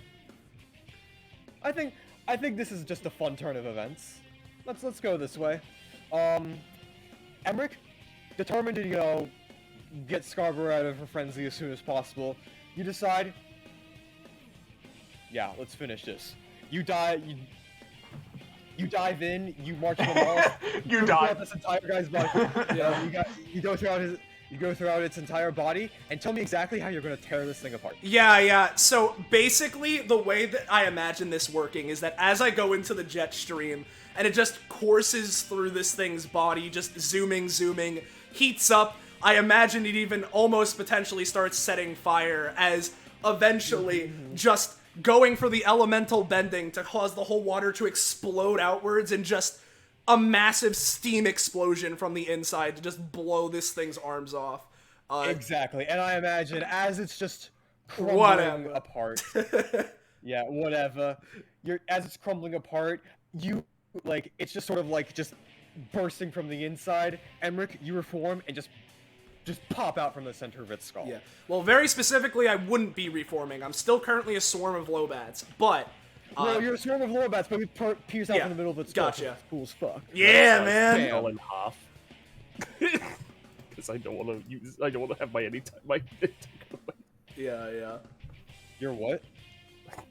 I think this is just a fun turn of events. Let's go this way. Emrick, determined to get Scarborough out of her frenzy as soon as possible, you decide, yeah, let's finish this. You dive in, you march the wall. You die. This entire guy's body. Yeah, you go throughout its entire body, and tell me exactly how you're gonna tear this thing apart. Yeah. So basically, the way that I imagine this working is that as I go into the jet stream, and it just courses through this thing's body, just zooming, heats up. I imagine it even almost potentially starts setting fire as eventually just going for the elemental bending to cause the whole water to explode outwards and just a massive steam explosion from the inside to just blow this thing's arms off. Exactly, and I imagine as it's just crumbling apart. Yeah, whatever. As it's crumbling apart, it's just sort of just bursting from the inside. Emrick, you reform and just pop out from the center of its skull. Yeah. Well, very specifically, I wouldn't be reforming. I'm still currently a swarm of Lobats, but... No, you're a swarm of Lobats, but we pierce out in the middle of its skull. Gotcha. It's cool as fuck. Yeah, man! Skull in half. Because I don't want to have my anytime. Yeah. You're what?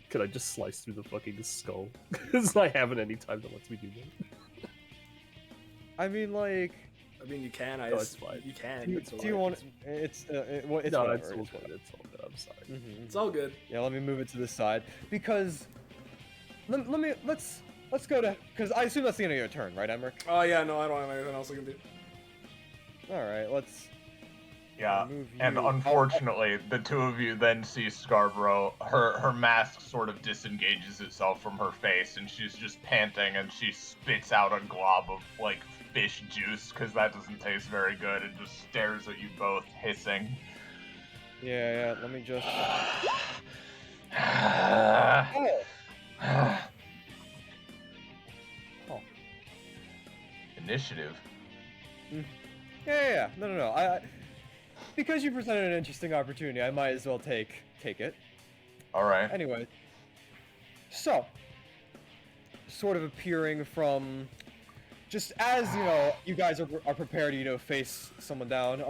Could I just slice through the fucking skull? Because I have an anytime that lets me do that. I mean, I mean, you can. No, it's fine. You can. Do it's you want? It's no, whatever. it's all good. It's all good. I'm sorry. It's all good. Yeah, let me move it to the side because let's go to because I assume that's the end of your turn, right, Emrick? Oh yeah, no, I don't have anything else I can do. All right, let's. Yeah, Move and you- unfortunately, the two of you then see Scarborough. Her mask sort of disengages itself from her face, and she's just panting, and she spits out a glob of like fish juice because that doesn't taste very good, and just stares at you both, hissing. Yeah, let me just. Oh. Initiative. Yeah. No. I because you presented an interesting opportunity, I might as well take it. All right. Anyway, so sort of appearing from just as you guys are prepared to face someone down.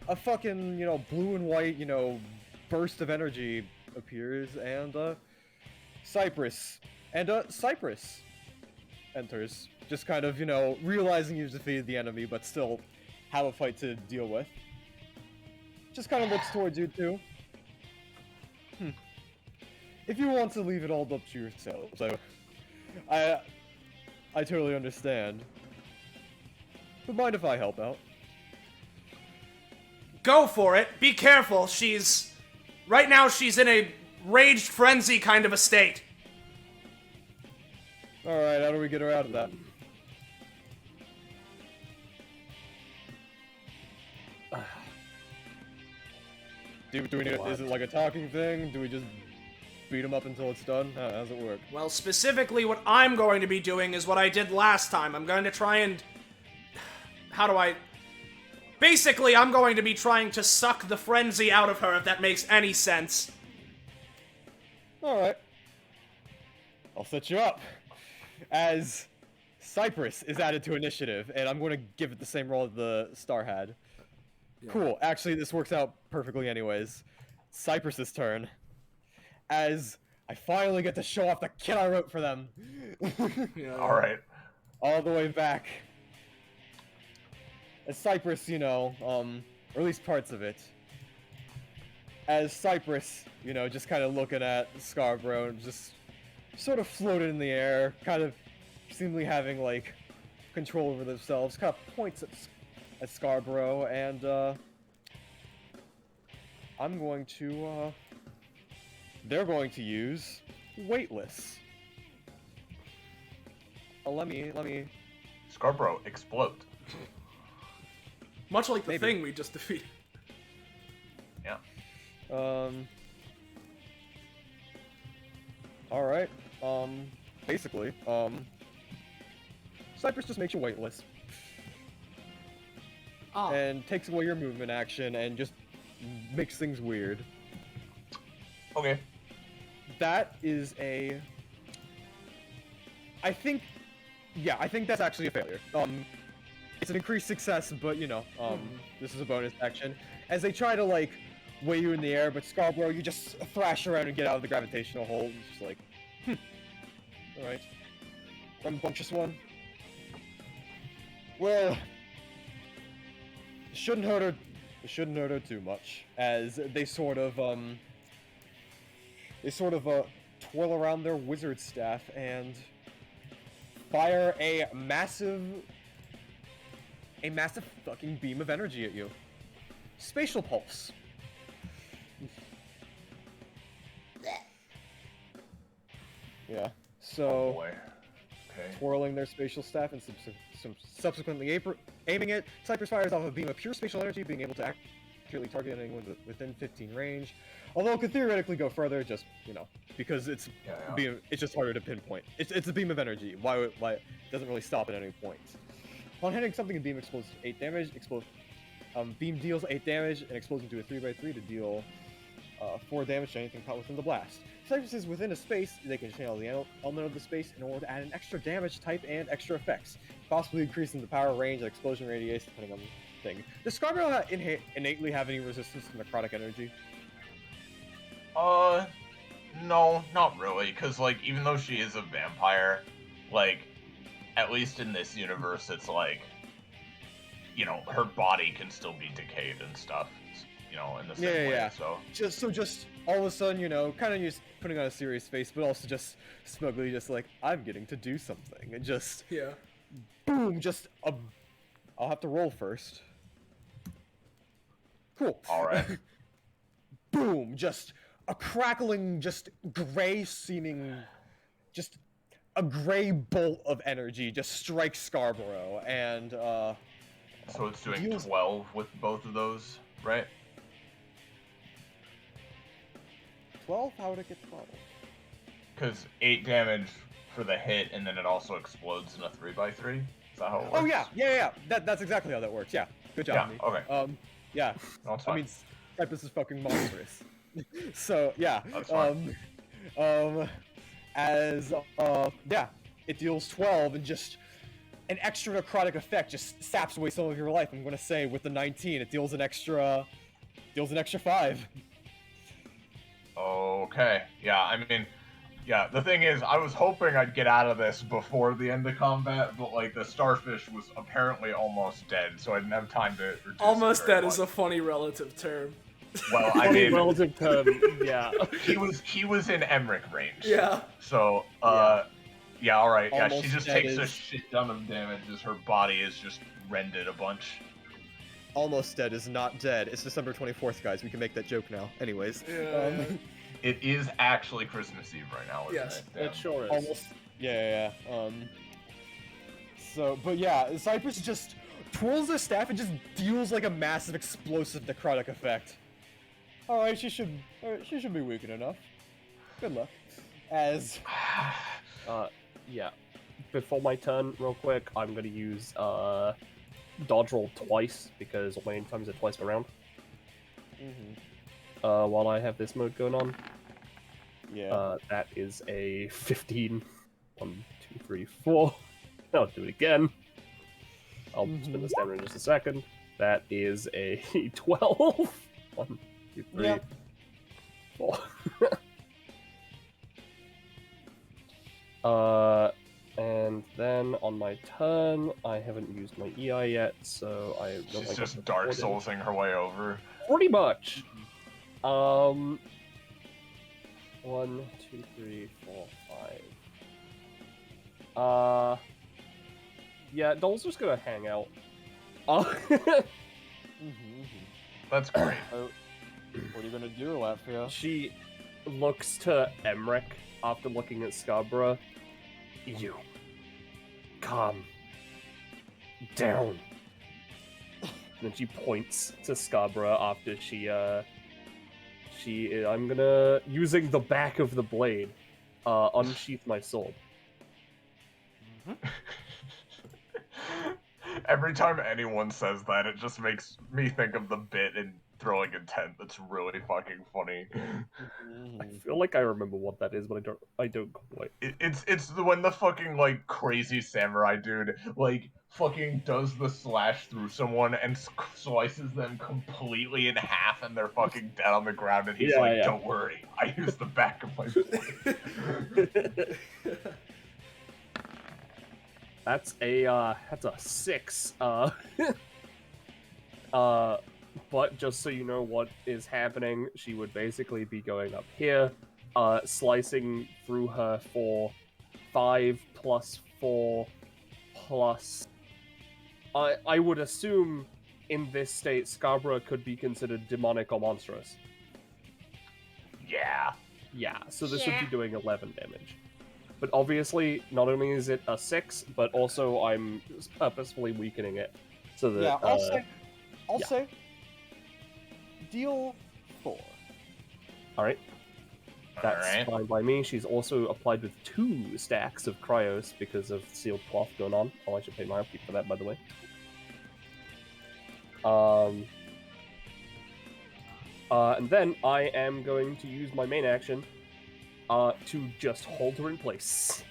A fucking blue and white burst of energy appears and Cyprus enters, just kind of realizing you've defeated the enemy but still have a fight to deal with. Just kind of looks towards you two. If you want to leave it all up to yourselves, I totally understand. But mind if I help out? Go for it. Be careful. Right now she's in a raged frenzy kind of a state. Alright, how do we get her out of that? Do we need is it like a talking thing? Do we just beat him up until it's done? How does it work? Well, specifically what I'm going to be doing is what I did last time. I'm going to try and... Basically, I'm going to be trying to suck the frenzy out of her, if that makes any sense. Alright. I'll set you up. As Cyprus is added to initiative, and I'm going to give it the same role the star had. Yeah. Cool. Actually, this works out perfectly anyways. Cyprus's turn. As I finally get to show off the kid I wrote for them. Yeah. All right. All the way back. As Cyprus, or at least parts of it. As Cyprus, just kind of looking at Scarborough and just sort of floated in the air, kind of seemingly having, like, control over themselves, kind of points at Scarborough, and, I'm going to, they're going to use Weightless. Let me... Scarborough, explode. Much like the Maybe. thing we just defeated. Yeah. Alright, basically, Cyprus just makes you weightless. Oh. And takes away your movement action and just makes things weird. Okay. That is I think that's actually a failure. It's an increased success, but this is a bonus action. As they try to, like, weigh you in the air, but Scarborough, you just thrash around and get out of the gravitational hole. It's just like, alright. Rambunctious one. Well, it shouldn't hurt her too much, as they sort of twirl around their wizard staff and fire a massive fucking beam of energy at you. Spatial pulse. Yeah. So, Oh boy. Okay. twirling their spatial staff and subsequently aiming it, Cyprus fires off a beam of pure spatial energy, being able to accurately target anyone within 15 range. Although it could theoretically go further, just because it's it's just harder to pinpoint. It's a beam of energy. Why it doesn't really stop at any point. Upon hitting something, a beam explodes 8 damage. Beam deals 8 damage and explodes into a 3x3 to deal 4 damage to anything caught within the blast. Cyprus is within a space, they can channel the element of the space in order to add an extra damage type and extra effects, possibly increasing the power, range, and explosion radius depending on the thing. Does Scarborough innately have any resistance to necrotic energy? No, not really, because, like, even though she is a vampire, like, at least in this universe, it's like, you know, her body can still be decayed and stuff, you know, in the same way. Yeah. So Just all of a sudden, you know, kind of just putting on a serious face, but also just smugly just like, I'm getting to do something, and just Yeah. boom, just a. I'll have to roll first. Cool. all right. Boom, just a crackling, just gray seeming, just a gray bolt of energy just strikes Scarborough, and So it's doing deals- 12 with both of those, right? 12. How would it get 12? Because 8 damage for the hit, and then it also explodes in a 3x3. Is that how it works? Oh yeah. That's exactly how that works. Yeah, good job. Yeah, me. okay. Yeah. No, it's I fine. mean, Cyprus is fucking monstrous. So yeah. That's fine. Yeah, it deals 12 and just an extra necrotic effect just saps away some of your life. I'm gonna say with the 19, it deals an extra 5. Okay. Yeah, I mean, yeah, the thing is, I was hoping I'd get out of this before the end of combat, but, like, the starfish was apparently almost dead, so I didn't have time to reduce it Almost very dead is a much. funny relative term. Well, I mean, relative term, yeah. he was in Emrick range. Yeah. So, yeah, alright. Yeah, she Almost just dead takes a is- shit ton of damage as her body is just rended a bunch. Almost dead is not dead. It's December 24th, guys. We can make that joke now. Anyways. Yeah. It is actually Christmas Eve right now, isn't Yes. it? Damn. It sure is. Almost. Yeah. So, but yeah, Cyprus just twirls her staff and just deals like a massive explosive necrotic effect. All right, she should be weakened enough. Good luck. As Yeah. Before my turn, real quick, I'm gonna use dodge roll twice because all my times are twice per round. While I have this mode going on. yeah. That is a 15. 1, 2, 3, 4. I'll do it again. I'll spin this down in just a second. That is a 12. 1, 2, 3, Yeah. 4. And then on my turn, I haven't used my EI yet, so I don't She's think just I've Dark recorded. Soulsing her way over. Pretty much. 1, 2, 3, 4, 5. Yeah, Dole's just gonna hang out. That's great. What are you gonna do, Alatphia? She looks to Emrick after looking at Scarborough. You. Calm. Down. Then she points to Scarborough after I'm gonna, using the back of the blade, unsheath my sword. Every time anyone says that, it just makes me think of the bit in Throwing Intent. That's really fucking funny. I feel like I remember what that is, but I don't quite. It's when the fucking like crazy samurai dude like fucking does the slash through someone and slices them completely in half, and they're fucking dead on the ground, and he's like, "Don't worry, I used the back of my blade." That's a 6. But just so you know what is happening, she would basically be going up here, slicing through her for 5 plus 4 plus. I would assume in this state Scarborough could be considered demonic or monstrous. Yeah. Yeah, so this would be doing 11 damage. But obviously, not only is it a 6, but also I'm purposefully weakening it so that. Yeah, I'll say. Deal 4. All right. That's Alright. fine by me. She's also applied with 2 stacks of cryos because of sealed cloth going on. Oh, I should pay my upkeep for that, by the way. And then I am going to use my main action to just hold her in place.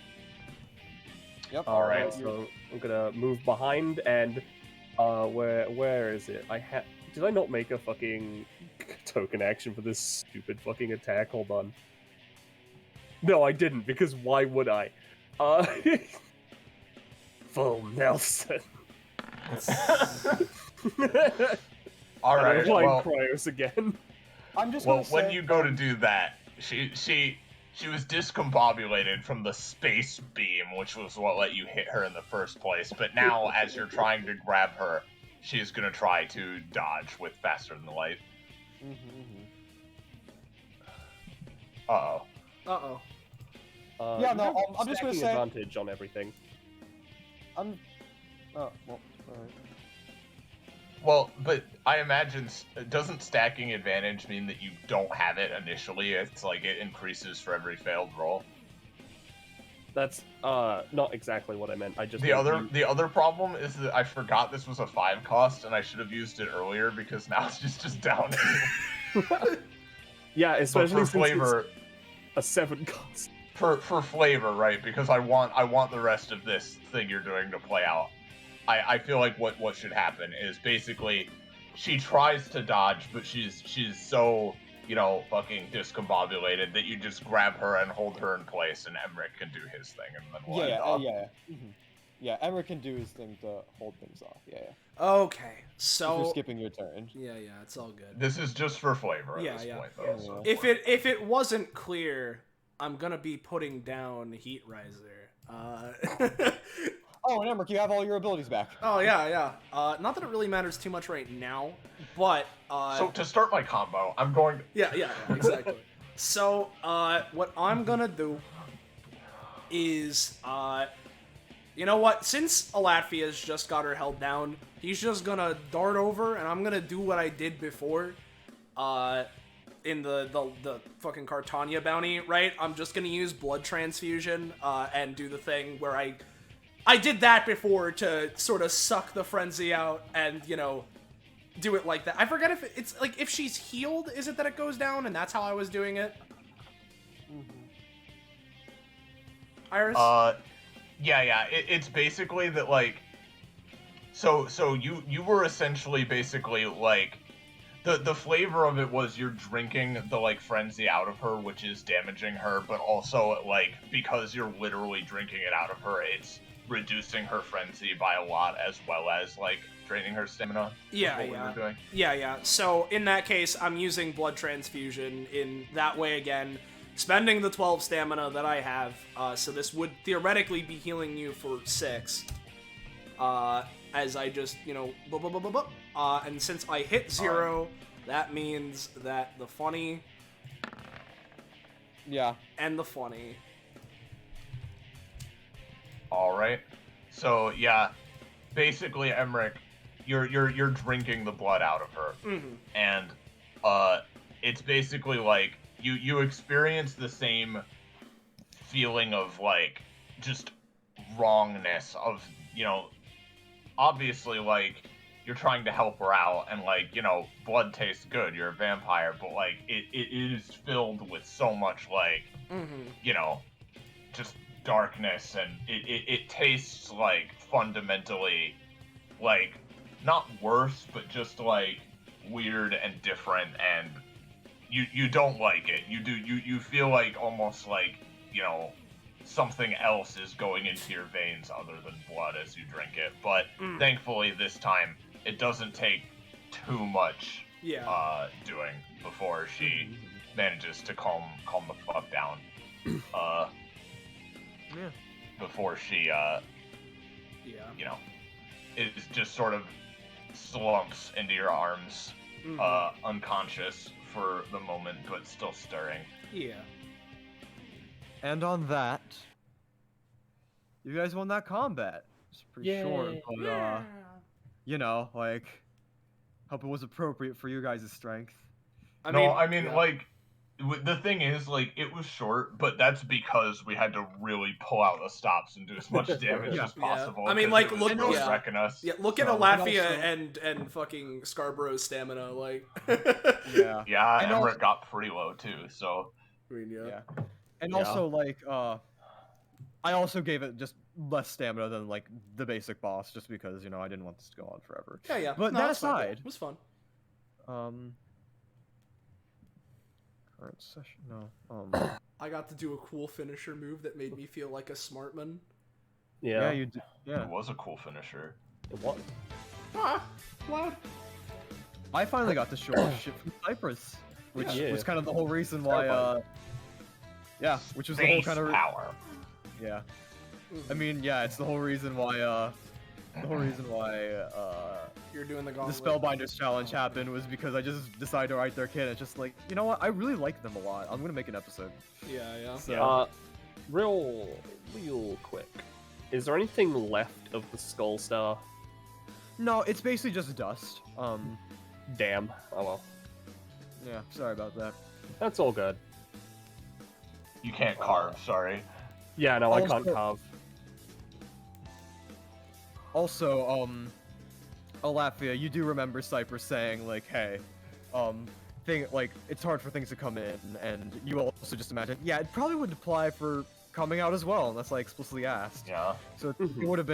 Yep. Alright. So I'm gonna move behind and where is it? Did I not make a fucking token action for this stupid fucking attack? Hold on. No, I didn't, because why would I? Full Nelson. All And right. I'm playing Well, Cryos again. I'm just well, gonna say, when you go to do that, she was discombobulated from the space beam, which was what let you hit her in the first place. But now, as you're trying to grab her, she's gonna try to dodge with faster than light. Uh-oh. Uh-oh. Yeah, You no, have I'm just gonna stacking say- advantage on everything. Oh, well, alright. Well, but I imagine doesn't stacking advantage mean that you don't have it initially? It's like it increases for every failed roll. That's not exactly what I meant. I just The meant the other problem is that I forgot this was a 5 cost and I should have used it earlier because now it's just down. yeah, But especially for since flavor, it's a 7 cost. for flavor, right? Because I want the rest of this thing you're doing to play out. I feel like what should happen is basically she tries to dodge, but she's so, you know, fucking discombobulated that you just grab her and hold her in place, and Emrick can do his thing, and then we'll end off. Yeah, Emrick can do his thing to hold things off. Yeah. Okay, If you're so skipping your turn. yeah, it's all good. This is just for flavor at Yeah, this yeah. point, though. So. If it wasn't clear, I'm gonna be putting down Heat Riser. Oh, and Emrick, you have all your abilities back. Oh yeah. Not that it really matters too much right now, but So to start my combo, I'm going to... yeah, exactly. So what I'm gonna do is you know what? Since Alatphia's just got her held down, he's just gonna dart over, and I'm gonna do what I did before. In the fucking Cartania bounty, right? I'm just gonna use blood transfusion and do the thing where I did that before to sort of suck the frenzy out and, you know, do it like that. I forget if it's like if she's healed, is it that it goes down, and that's how I was doing it? Iris? Yeah. It's basically that, like... So you were essentially basically, like... The flavor of it was you're drinking the, like, frenzy out of her, which is damaging her, but also, like, because you're literally drinking it out of her, it's reducing her frenzy by a lot, as well as, like, draining her stamina. Yeah. We were doing. Yeah. So in that case, I'm using blood transfusion in that way again, spending the 12 stamina that I have. So this would theoretically be healing you for 6. As I just, you know, and since I hit 0, that means that the funny Yeah. and the funny. All right. So yeah, basically, Emrick, you're drinking the blood out of her, and it's basically like you experience the same feeling of, like, just wrongness of, you know, obviously, like, you're trying to help her out, and, like, you know, blood tastes good, you're a vampire, but, like, it is filled with so much, like, you know, just darkness, and it tastes, like, fundamentally, like, not worse, but just, like, weird and different, and you don't like it. You feel like almost like, you know, something else is going into your veins other than blood as you drink it. But thankfully this time it doesn't take too much doing before she manages to calm the fuck down. Before she you know, it just sort of slumps into your arms, unconscious for the moment, but still stirring. Yeah. And on that, you guys won that combat. It's pretty short, Yay. but you know, like, hope it was appropriate for you guys' strength. I mean, like, the thing is, like, it was short, but that's because we had to really pull out the stops and do as much damage as possible. I mean, 'cause like, it was look, really yeah. wrecking us. Yeah, look at So, Alatphia and and fucking Scarborough's stamina, like. Yeah. Yeah, And Emrick also- got pretty low too, so I mean, Yeah. And Yeah. also, like, I also gave it just less stamina than, like, the basic boss, just because, you know, I didn't want this to go on forever. Yeah. But No, that it's fine. aside, It was fun. Current session, no. I got to do a cool finisher move that made me feel like a smartman. Yeah, Yeah. you did. Yeah. it was a cool finisher. It was. What? I finally got to show off shit from Cyprus, which Yeah. was kind of the whole reason why. Yeah, which was the whole Base kind of. power. Yeah. I mean, yeah, it's the whole reason why. You're doing the The Gauntlet. Spellbinders challenge happened was because I just decided to write their kid. It's just like, you know what? I really like them a lot. I'm gonna make an episode. Yeah. So, Real quick. Is there anything left of the Skull Star? no, it's basically just dust. Damn. Oh well. Yeah, sorry about that. That's all good. You can't carve, sorry. Yeah, no, I can't Also- carve. Also, Alatphia, you do remember Cyprus saying like, hey, it's hard for things to come in, and you also just imagine, yeah, it probably would apply for coming out as well, unless I explicitly asked. Yeah. So it would have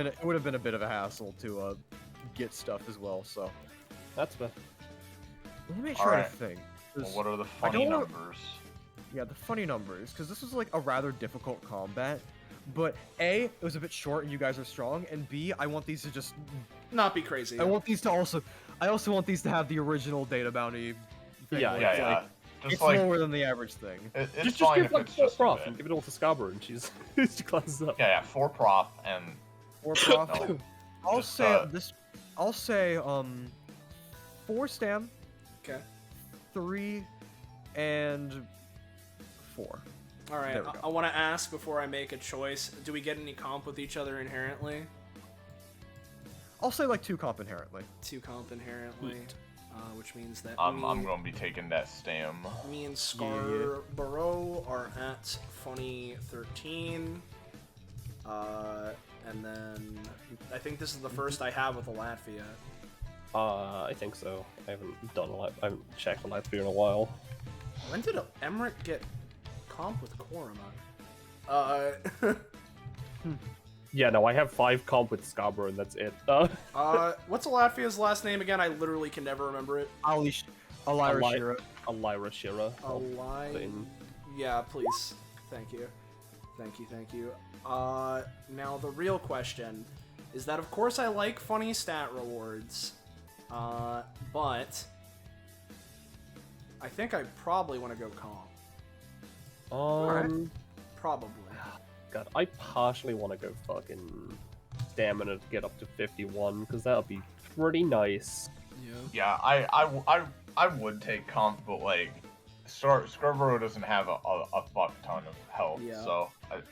been a bit of a hassle to get stuff as well. So That's fair. let me try Alright. to think. Well, 'Cause- what are the I funny don't wanna- numbers? Yeah, the funny numbers, because this was like a rather difficult combat. But A, it was a bit short and you guys are strong, and B, I want these to just Not be crazy. I also want these to have the original data bounty thing. Yeah, where Yeah, it's yeah. like, Just it's like, lower than the average thing. it's Just fine give if like it's 4 just a prof bit. and give it all to Scarborough, and she classes up. Yeah, 4 prof and Or prof. no. I'll Just, say uh, this. I'll say 4 stam, Okay. 3, and 4. All right. There we go. I want to ask before I make a choice. Do we get any comp with each other inherently? I'll say like 2 comp inherently. 2 comp inherently, which means that I'm gonna be taking that stam. me and Scarborough are at funny 13. And then I think this is the first I have with Alatphia. I think so. I haven't checked Alatphia in a while. When did Emrick get comp with Korima? Yeah, no, I have 5 comp with Scarborough, and that's it. What's Alatphia's last name again? I literally can never remember it. Alira Shira. Alyra Shira. Yeah, please. Thank you. Thank you. Now the real question is that of course I like funny stat rewards, but I think I probably want to go comp. Probably. God, I partially want to go fucking stamina to get up to 51, because that would be pretty nice. Yeah, I would take comp, but like Scarborough doesn't have a fuck ton of health, Yeah. so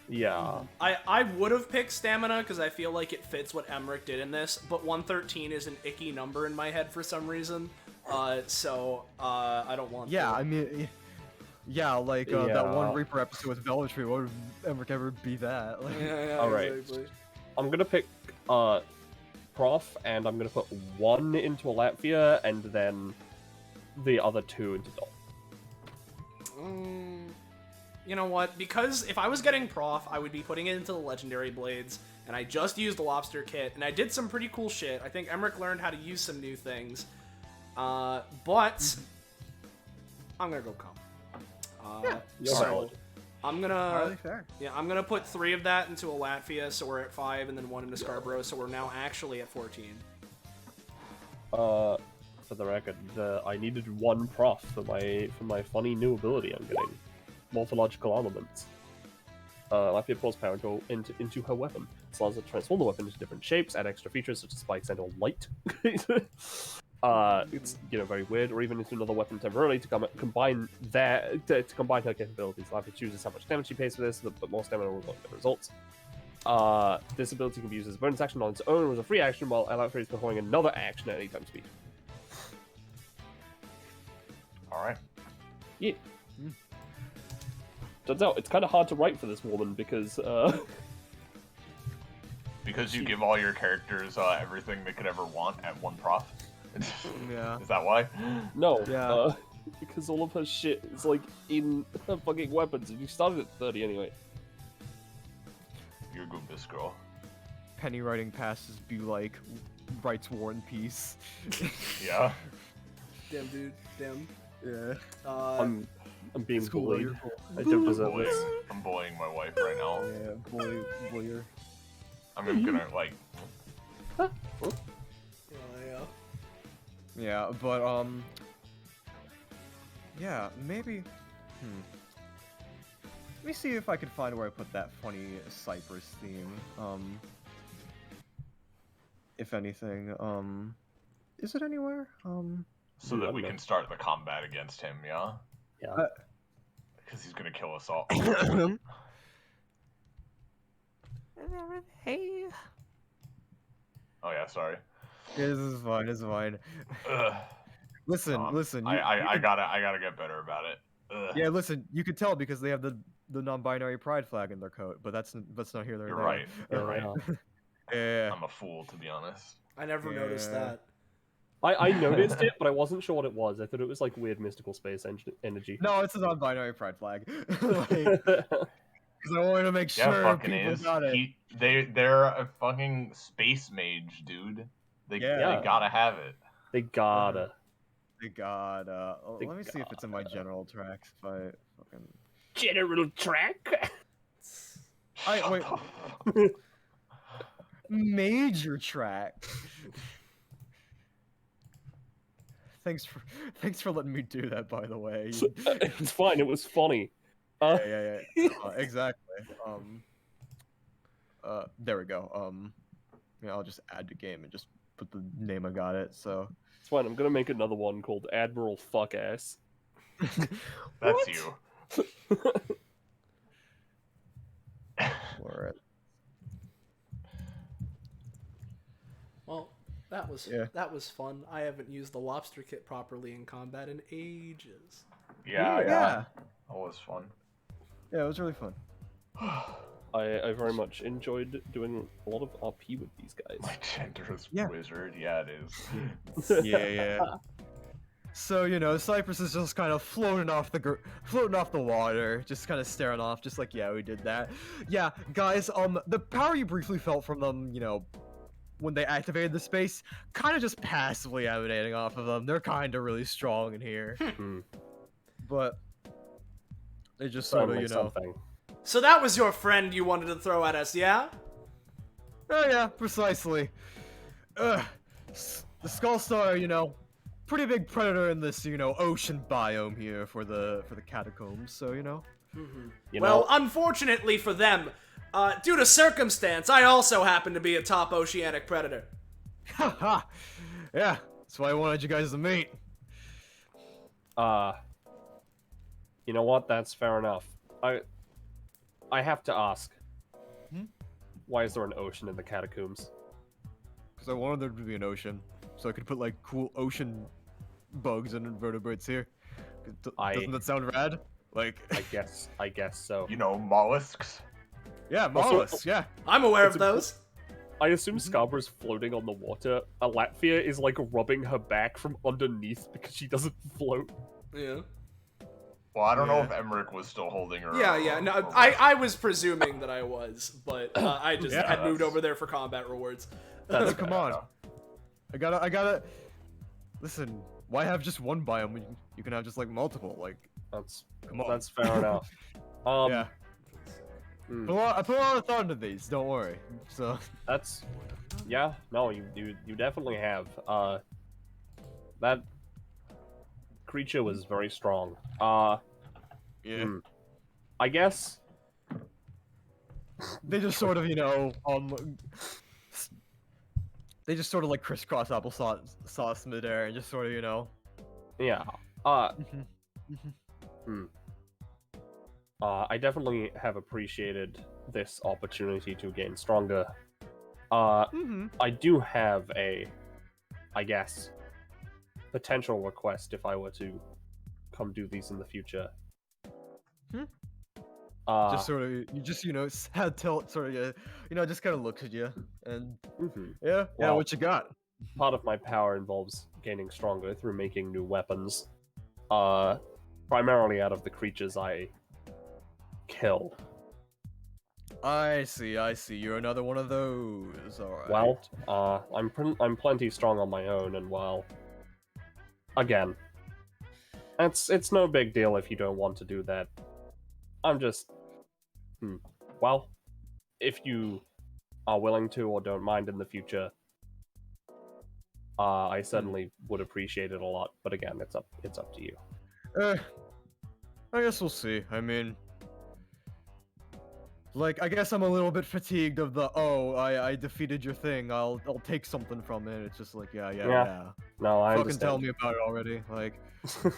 Yeah. I would have picked stamina because I feel like it fits what Emrick did in this, but 113 is an icky number in my head for some reason. So I don't want. Yeah, to. I mean, yeah, like that Yeah. one Reaper episode with Velvetry. What would Emrick ever be that? Like, Yeah, All right. exactly. I'm gonna pick Prof, and I'm gonna put 1 into Alatphia, and then the other 2 into Dot. You know what? Because if I was getting Prof, I would be putting it into the Legendary Blades, and I just used the Lobster Kit, and I did some pretty cool shit. I think Emrick learned how to use some new things. But I'm gonna go comp. You're So valid. I'm entirely gonna fair. I'm gonna put 3 of that into Alatphia, so we're at 5, and then 1 into Scarborough, so we're now actually at 14. For the record, I needed 1 Prof for my funny new ability I'm getting. Morphological armaments. Alatphia pours power into her weapon. As long as it transforms the weapon into different shapes, add extra features such as spikes and or light. It's very weird, or even into another weapon temporarily to combine her capabilities. Alatphia chooses how much damage she pays for this, but more stamina will get the results. This ability can be used as a bonus action on its own or as a free action, while Alatphia is performing another action at any time speed. alright. Yeah. Turns out it's kind of hard to write for this woman because Because you give all your characters everything they could ever want at 1 prof. Yeah. Is that why? no, Yeah. because all of her shit is like in her fucking weapons, and you started at 30 anyway. You're a good bitch, girl. Penny writing passes be like writes War and Peace. Yeah. Damn, dude. Damn. Yeah. I'm being It's cool, bullied. you're cool. I don't deserve Bullying. this. I'm bullying my wife right now. Yeah, boyer. I'm gonna like. Yeah. Yeah, but yeah, maybe. Let me see if I can find where I put that funny Cyprus theme. If anything, is it anywhere? So that we can start the combat against him, yeah? Yeah. Because he's gonna kill us all. Hey. Oh yeah, sorry. Yeah, this is fine. This is fine. Ugh. Listen, listen. I gotta get better about it. Ugh. Yeah, listen. You could tell because they have the non-binary pride flag in their coat, but that's not here. You're right. You're right. Yeah. I'm a fool, to be honest. I never noticed that. I noticed it, but I wasn't sure what it was. I thought it was like weird mystical space energy. No, it's a non-binary pride flag. Because I wanted to make Yeah, sure fucking people is. got it. They're a fucking space mage, dude. They gotta have it. They gotta. They gotta. Let me see if it's in my general tracks. If I fucking General track. wait. Major track. Thanks for letting me do that, by the way. It's fine. It was funny. Yeah. Exactly. There we go. Yeah, I'll just add the game and just put the name I got it. So It's fine. I'm gonna make another one called Admiral Fuckass. That's you. Alright. Well, that was fun. I haven't used the lobster kit properly in combat in ages. Yeah. Yeah. That was fun. Yeah, it was really fun. I very much enjoyed doing a lot of RP with these guys. My gender is Yeah. wizard. Yeah, it is. Yeah. So Cyprus is just kind of floating off the water, just kind of staring off, just like we did that. Yeah, guys. The power you briefly felt from them, when they activated the space, kind of just passively emanating off of them. They're kind of really strong in here, but they just sort of, something. So that was your friend you wanted to throw at us, yeah? Oh yeah, precisely. The Skull Star, pretty big predator in this, ocean biome here for the catacombs. So Well, unfortunately for them, due to circumstance, I also happen to be a top oceanic predator. Haha. Yeah, that's why I wanted you guys to meet. You know what? That's fair enough. I have to ask. Why is there an ocean in the catacombs? Because I wanted there to be an ocean, so I could put like cool ocean bugs and invertebrates here. Doesn't that sound rad? Like, I guess so. Mollusks. Yeah, mollusks. Yeah. I'm aware of those. I assume Scarborough's floating on the water. Alatphia is like rubbing her back from underneath because she doesn't float. Yeah. Well, I don't know if Emrick was still holding her. Yeah. No, I was presuming that I was, but I just had moved over there for combat rewards. Come on. I gotta. Listen, why have just one biome when you can have just like multiple? Like, come on. That's fair enough. Yeah. I put a lot of thought into these. Don't worry. So that's. Yeah. No, you definitely have. That creature was very strong. Yeah. I guess they just sort of, they just sort of like crisscross applesauce midair and just sort of, Yeah. I definitely have appreciated this opportunity to gain stronger. I do have a, I guess, potential request if I were to come do these in the future. Just sort of, you just, had tilt, sort of, just kind of looks at you, and yeah, Well, what you got? Part of my power involves gaining stronger through making new weapons, primarily out of the creatures I kill. I see. You're another one of those. All right. Well, I'm plenty strong on my own, and again, it's no big deal if you don't want to do that. I'm just, well, if you are willing to or don't mind in the future, I certainly would appreciate it a lot. But again, it's up to you. I guess we'll see. I mean, like, I guess I'm a little bit fatigued of the, oh, I defeated your thing, I'll take something from it. It's just like, yeah. No, I Fucking tell understand. me about it already. Like,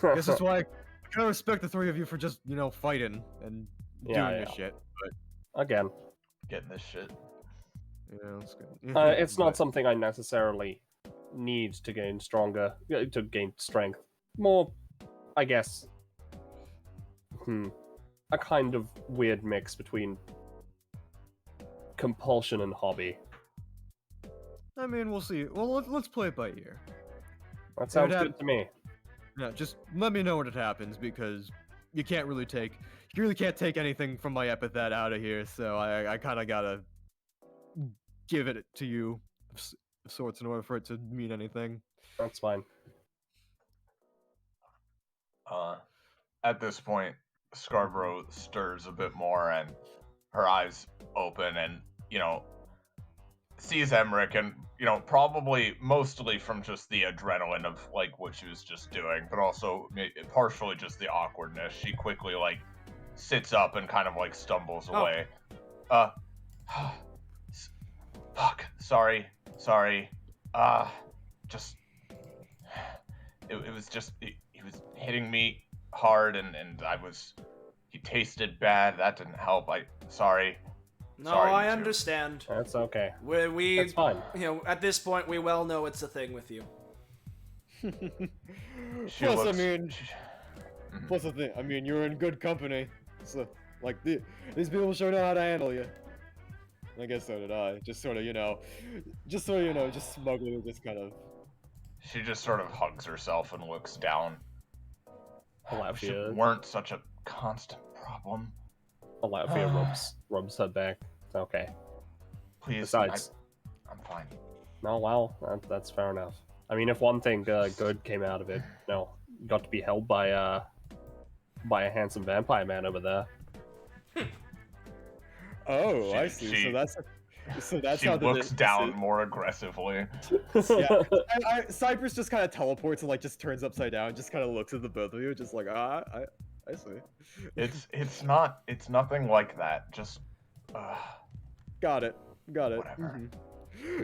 I guess that's why I kind of respect the three of you for just, fighting and doing this shit. But, Again, Getting this shit. yeah, it's good. it's not something I necessarily need to gain strength. More, I guess, a kind of weird mix between compulsion and hobby. I mean, we'll see. Well, let's play it by ear. That sounds good to me. Yeah, just let me know when it happens, because you really can't take anything from my epithet out of here, so I kind of gotta give it to you of sorts in order for it to mean anything. That's fine. At this point, Scarborough stirs a bit more, and her eyes open, and sees Emrick, and probably mostly from just the adrenaline of like what she was just doing, but also partially just the awkwardness. She quickly like sits up and kind of like stumbles away. Fuck. Sorry. Just it was just he was hitting me hard, and he tasted bad. That didn't help. Sorry. No, Sorry, I you two. understand. That's okay. We That's fine. At this point, we well know it's a thing with you. Plus, plus the thing, I mean, you're in good company. So, like, these people sure know how to handle you. I guess so did I. Just sort of, just smugly, just kind of. She just sort of hugs herself and looks down. Wish Alatphia it weren't such a constant problem. rubs her back. It's okay. Please. Besides, I'm fine. no, well, that's fair enough. I mean, if one thing good came out of it, got to be held by a handsome vampire man over there. Oh, I see. So that's she how looks down more aggressively. Yeah, Cyprus just kind of teleports and like just turns upside down, and just kind of looks at the both of you, just like I see. It's nothing like that. Just Got it. Whatever.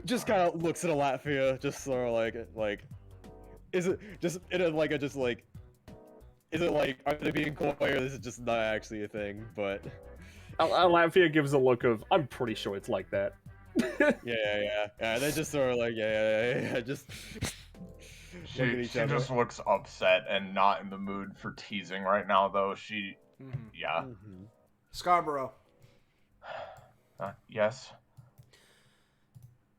Just kind of looks at Alatphia, just sort of like, is it just is it like, are they being coy, or is it just not actually a thing? But Alatphia gives a look of, I'm pretty sure it's like that. yeah. They just sort of like, just. She just looks upset and not in the mood for teasing right now, though. Yeah. Scarborough. Yes.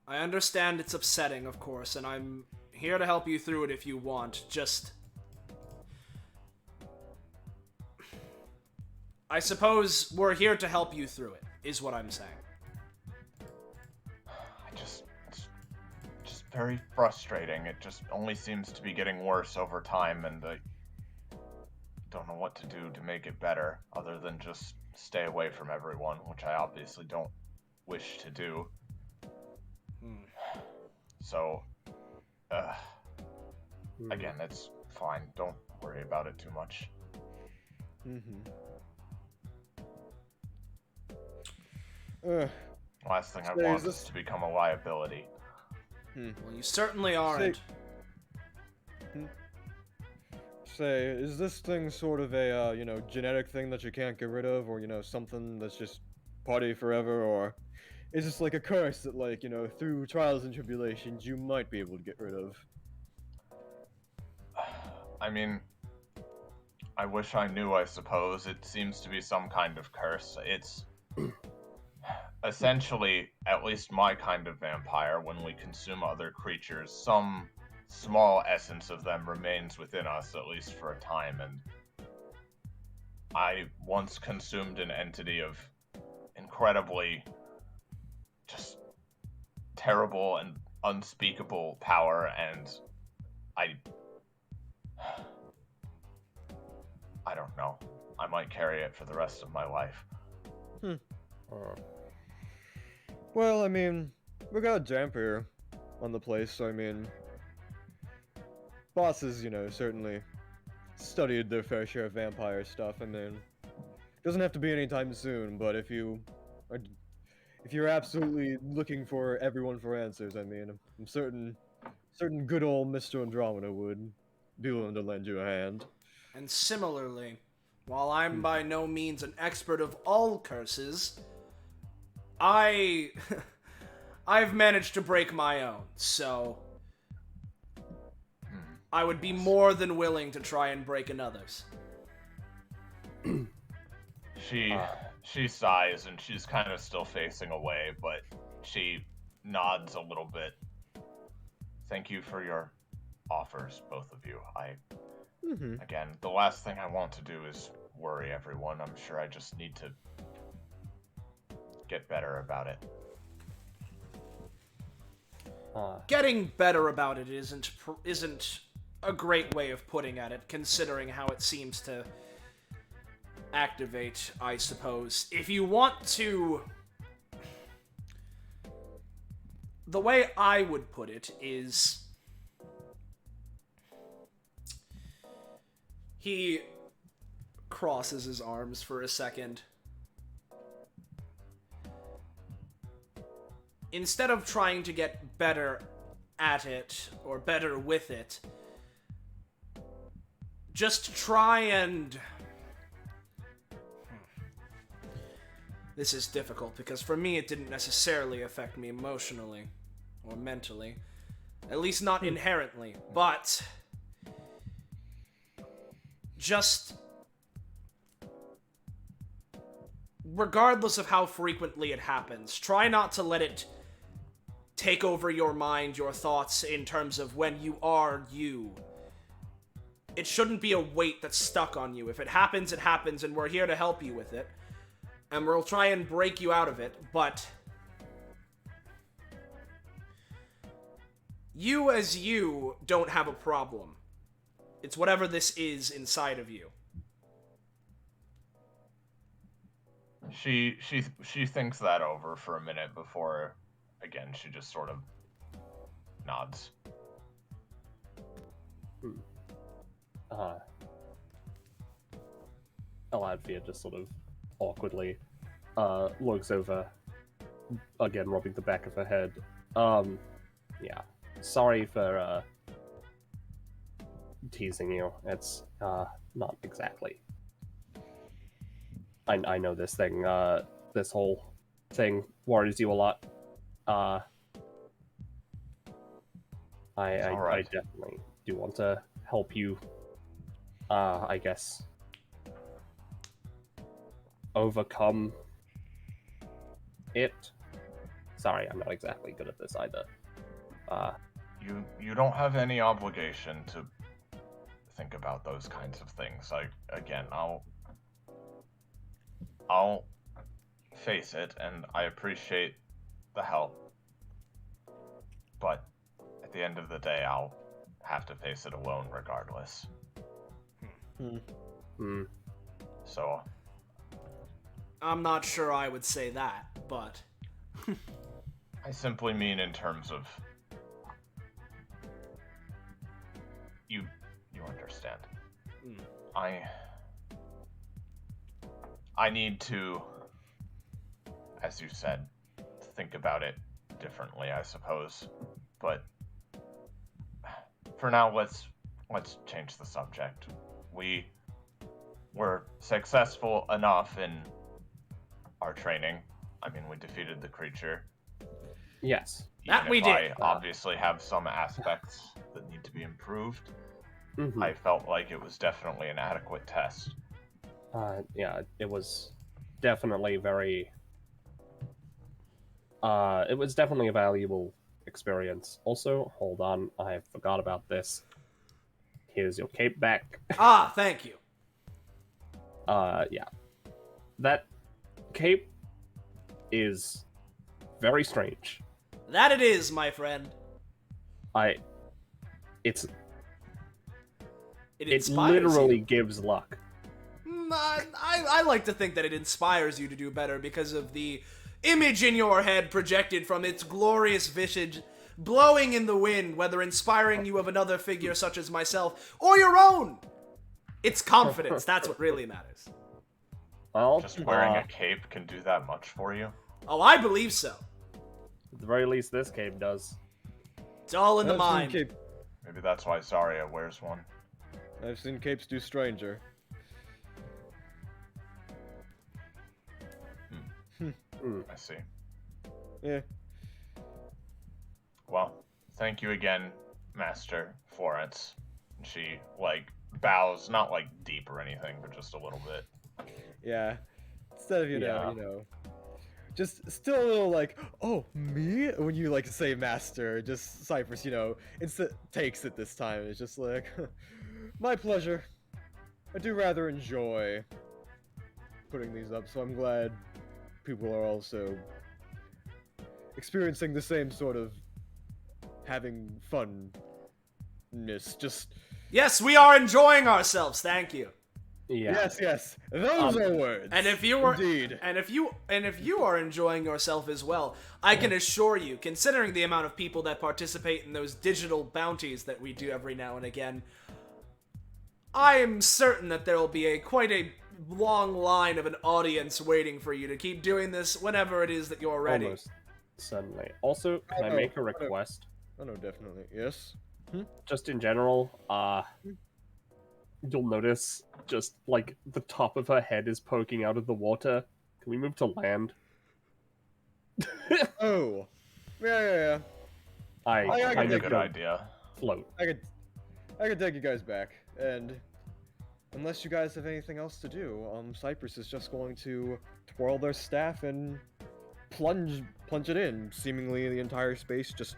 I understand it's upsetting, of course, and I'm here to help you through it if you want. Just... I suppose we're here to help you through it, is what I'm saying. It's just very frustrating. It just only seems to be getting worse over time, and I don't know what to do to make it better, other than just stay away from everyone, which I obviously don't wish to do. So, again, it's fine. Don't worry about it too much. Last thing I want is to become a liability. Well, you certainly aren't. Say, is this thing sort of a, genetic thing that you can't get rid of, or, something that's just part of you forever, or is this like a curse that, like, through trials and tribulations you might be able to get rid of? I mean, I wish I knew, I suppose. It seems to be some kind of curse. It's essentially, at least my kind of vampire, when we consume other creatures, some small essence of them remains within us, at least for a time, and I once consumed an entity of incredibly just terrible and unspeakable power, and I don't know. I might carry it for the rest of my life. Well, I mean, we got a damp here on the place, so I mean, bosses, certainly studied their fair share of vampire stuff, and then doesn't have to be anytime soon. But if you're absolutely looking for everyone for answers, I mean, I'm certain good old Mr. Andromeda would be willing to lend you a hand. And similarly, while I'm by no means an expert of all curses, I've managed to break my own, so I would be more than willing to try and break another's. She sighs, and she's kind of still facing away, but she nods a little bit. Thank you for your offers, both of you. Again, the last thing I want to do is worry everyone. I'm sure I just need to get better about it. Getting better about it isn't a great way of putting at it, considering how it seems to activate, I suppose. If you want to... The way I would put it is... He crosses his arms for a second. Instead of trying to get better at it, or better with it, just try and... This is difficult, because for me it didn't necessarily affect me emotionally, or mentally. At least not inherently, but... Just... Regardless of how frequently it happens, try not to let it take over your mind, your thoughts, in terms of when you are you. It shouldn't be a weight that's stuck on you. If it happens, it happens, and we're here to help you with it. And we'll try and break you out of it, but... You as you don't have a problem. It's whatever this is inside of you. She thinks that over for a minute before, again, she just sort of nods. Alatphia just sort of awkwardly looks over, again rubbing the back of her head. Yeah, sorry for teasing you. It's not exactly. I know this thing, this whole thing worries you a lot. I definitely do want to help you, I guess, overcome it. Sorry, I'm not exactly good at this either. You don't have any obligation to think about those kinds of things. I'll face it, and I appreciate the help. But at the end of the day, I'll have to face it alone regardless. So... I'm not sure I would say that, but... I simply mean in terms of... You understand. I need to, as you said, think about it differently, I suppose. But for now, let's change the subject. We were successful enough in our training. I mean, we defeated the creature. Yes. That we did. I obviously have some aspects that need to be improved. I felt like it was definitely an adequate test. Yeah, it was definitely very... it was definitely a valuable experience. Also, hold on, I forgot about this. Here's your cape back. Ah, thank you. Yeah. That cape is very strange. That it is, my friend. It inspires literally you. gives luck. I like to think that it inspires you to do better because of the image in your head projected from its glorious visage blowing in the wind, whether inspiring you of another figure such as myself or your own. It's confidence. That's what really matters. Well, Just wearing a cape can do that much for you. Oh, I believe so. at the very least, this cape does. It's all in the I've seen mind. Maybe that's why Zarya wears one. I've seen capes do stranger. I see. Yeah. Well, thank you again, Master Florence. She, like, bows, not, like, deep or anything, but just a little bit. Yeah. Instead of, you Yeah. know, just still a little like, oh, me? When you, like, say master, just Cyprus, you know, takes it this time. It's just like, my pleasure. I do rather enjoy putting these up, so I'm glad people are also experiencing the same sort of having funness. Just Yes, we are enjoying ourselves. Thank you. Yeah. yes, those are words. And if you were, indeed, and if you are enjoying yourself as well, I can assure you, considering the amount of people that participate in those digital bounties that we do every now and again, I am certain that there will be quite a long line of an audience waiting for you to keep doing this whenever it is that you're ready. Almost certainly. Also, can I no, make a no. request? oh no, definitely, yes. Just in general, you'll notice just like the top of her head is poking out of the water. Can we move to land? Oh, yeah. I I That's kind a of good go idea. float. I could take you guys back, and unless you guys have anything else to do, Cyprus is just going to twirl their staff and plunge it in. Seemingly, the entire space just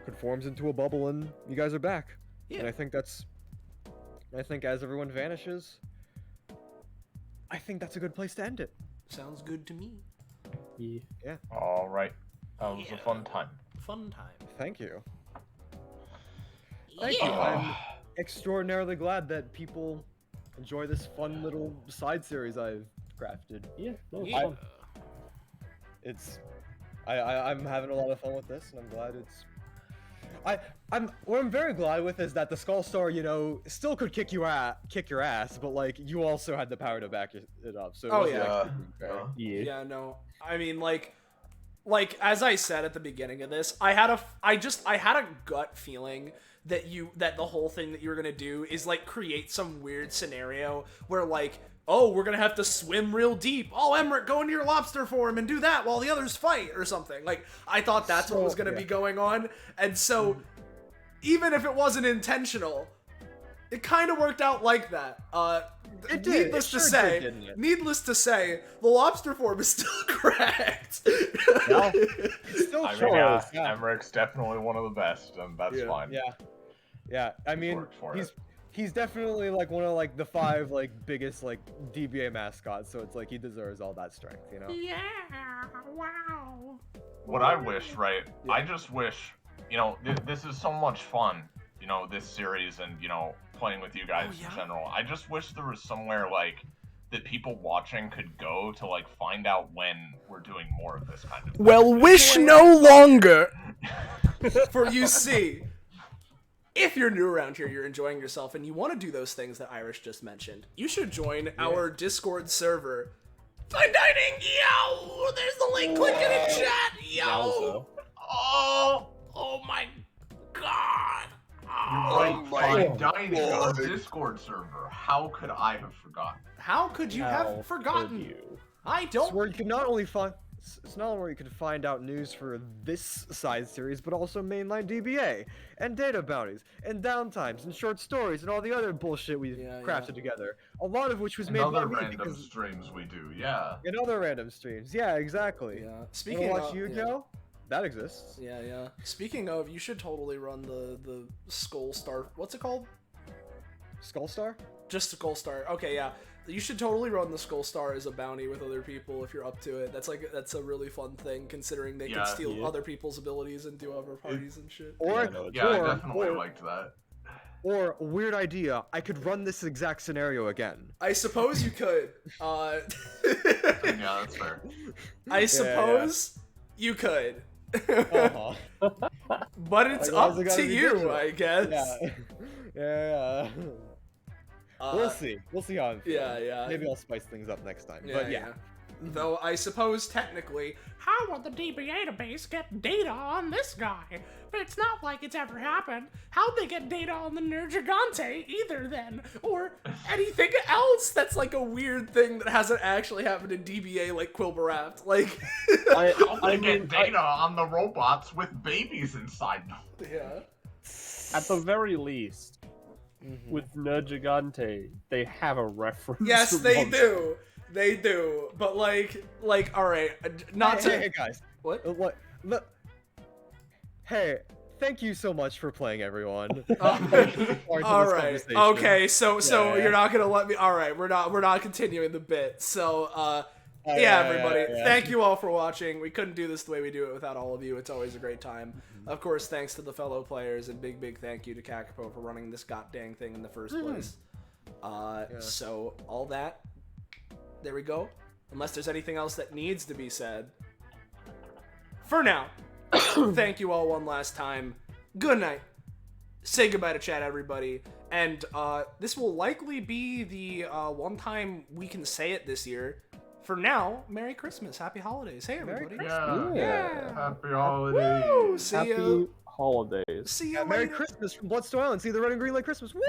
conforms into a bubble, and you guys are back. Yeah. And I think as everyone vanishes, I think that's a good place to end it. Sounds good to me. Yeah. All right. That was a fun time. Fun time. Thank you. Thank you. I'm extraordinarily glad that people enjoy this fun little side series I've crafted. Yeah. No, it's Yeah. fun. I'm having a lot of fun with this, and I'm glad what I'm very glad with is that the Skull Star, you know, still could kick your ass, but like you also had the power to back it up. So it Oh, wasn't yeah. actually being fair. Yeah. Yeah, no. I mean, like as I said at the beginning of this, I had a gut feeling that the whole thing that you were gonna do is like create some weird scenario where like, oh, we're gonna have to swim real deep. Oh, Emrick, go into your lobster form and do that while the others fight or something. Like, I thought that's what was gonna be going on, and so even if it wasn't intentional, it kind of worked out like that. It did. Needless It to sure say, did, didn't it? the lobster form is still correct. Well, it's still I mean, sure. yeah, Emrick's definitely one of the best, and that's Yeah. fine. Yeah. I mean, worked for he's definitely like one of like the 5 like biggest like DBA mascots. So it's like he deserves all that strength, you know. Yeah. Wow. What I wish, right? I just wish, you know, this is so much fun, you know, this series and, you know, playing with you guys yeah? in general. I just wish there was somewhere, like, that people watching could go to, like, find out when we're doing more of this kind of thing. Well, wish no longer. For you see, if you're new around here, you're enjoying yourself, and you want to do those things that Irish just mentioned, you should join our Discord server. Fine dining, yo! There's the link. Click it in chat, yo! Yowza. Oh my god! Like, fine dining on Discord server. How could I have forgotten? How could you How have forgotten? could you? I It's don't. where you can not only find it's not only where you can find out news for this side series, but also mainline DBA and data bounties and downtimes and short stories and all the other bullshit we've Yeah, crafted together. A lot of which was And made by other me random because streams we do, yeah. in other random streams. Yeah, exactly. Yeah. Wanna Speaking watch of, Yu-Gi-Oh? That exists. yeah. Speaking of, you should totally run the Skull Star. What's it called? Skull Star? Just Skull Star. Okay, yeah. You should totally run the Skull Star as a bounty with other people if you're up to it. That's a really fun thing considering they Yeah. can steal Yeah. other people's abilities and do other parties and shit. Or Yeah, no, Yeah, I or, definitely or, liked that. or weird idea. I could run this exact scenario again. I suppose you could. Yeah, that's fair. I suppose you could. Uh-huh. But it's Otherwise, up it gotta to be you, digital. I guess. Yeah. We'll see. We'll see how I'm feeling. Yeah. Maybe I'll spice things up next time. But yeah. Though I suppose technically, how will the DBA database get data on this guy? But it's not like it's ever happened. How'd they get data on the Nergigante either then? Or anything else that's like a weird thing that hasn't actually happened in DBA like Quilberaft? Like, I get data on the robots with babies inside them. yeah. At the very least, with Nergigante, they have a reference. Yes, to they monster. do. They do. But like, all right, not to. Hey guys. What? What? Look. Hey, thank you so much for playing, everyone. All right. Okay. So Yeah. you're not gonna let me. All right. We're not continuing the bit. So yeah, everybody. yeah. Thank you all for watching. We couldn't do this the way we do it without all of you. It's always a great time. Of course, thanks to the fellow players, and big thank you to Kakapo for running this goddamn thing in the first place. So all that. There we go. Unless there's anything else that needs to be said. For now, thank you all one last time. Good night. Say goodbye to chat, everybody. And this will likely be the one time we can say it this year. For now, Merry Christmas. Happy holidays. Hey, everybody. Yeah. Happy holidays. Woo! See Happy you. holidays. See you Merry later. Christmas from Bloodstone Island. See the red and green like Christmas. Woo!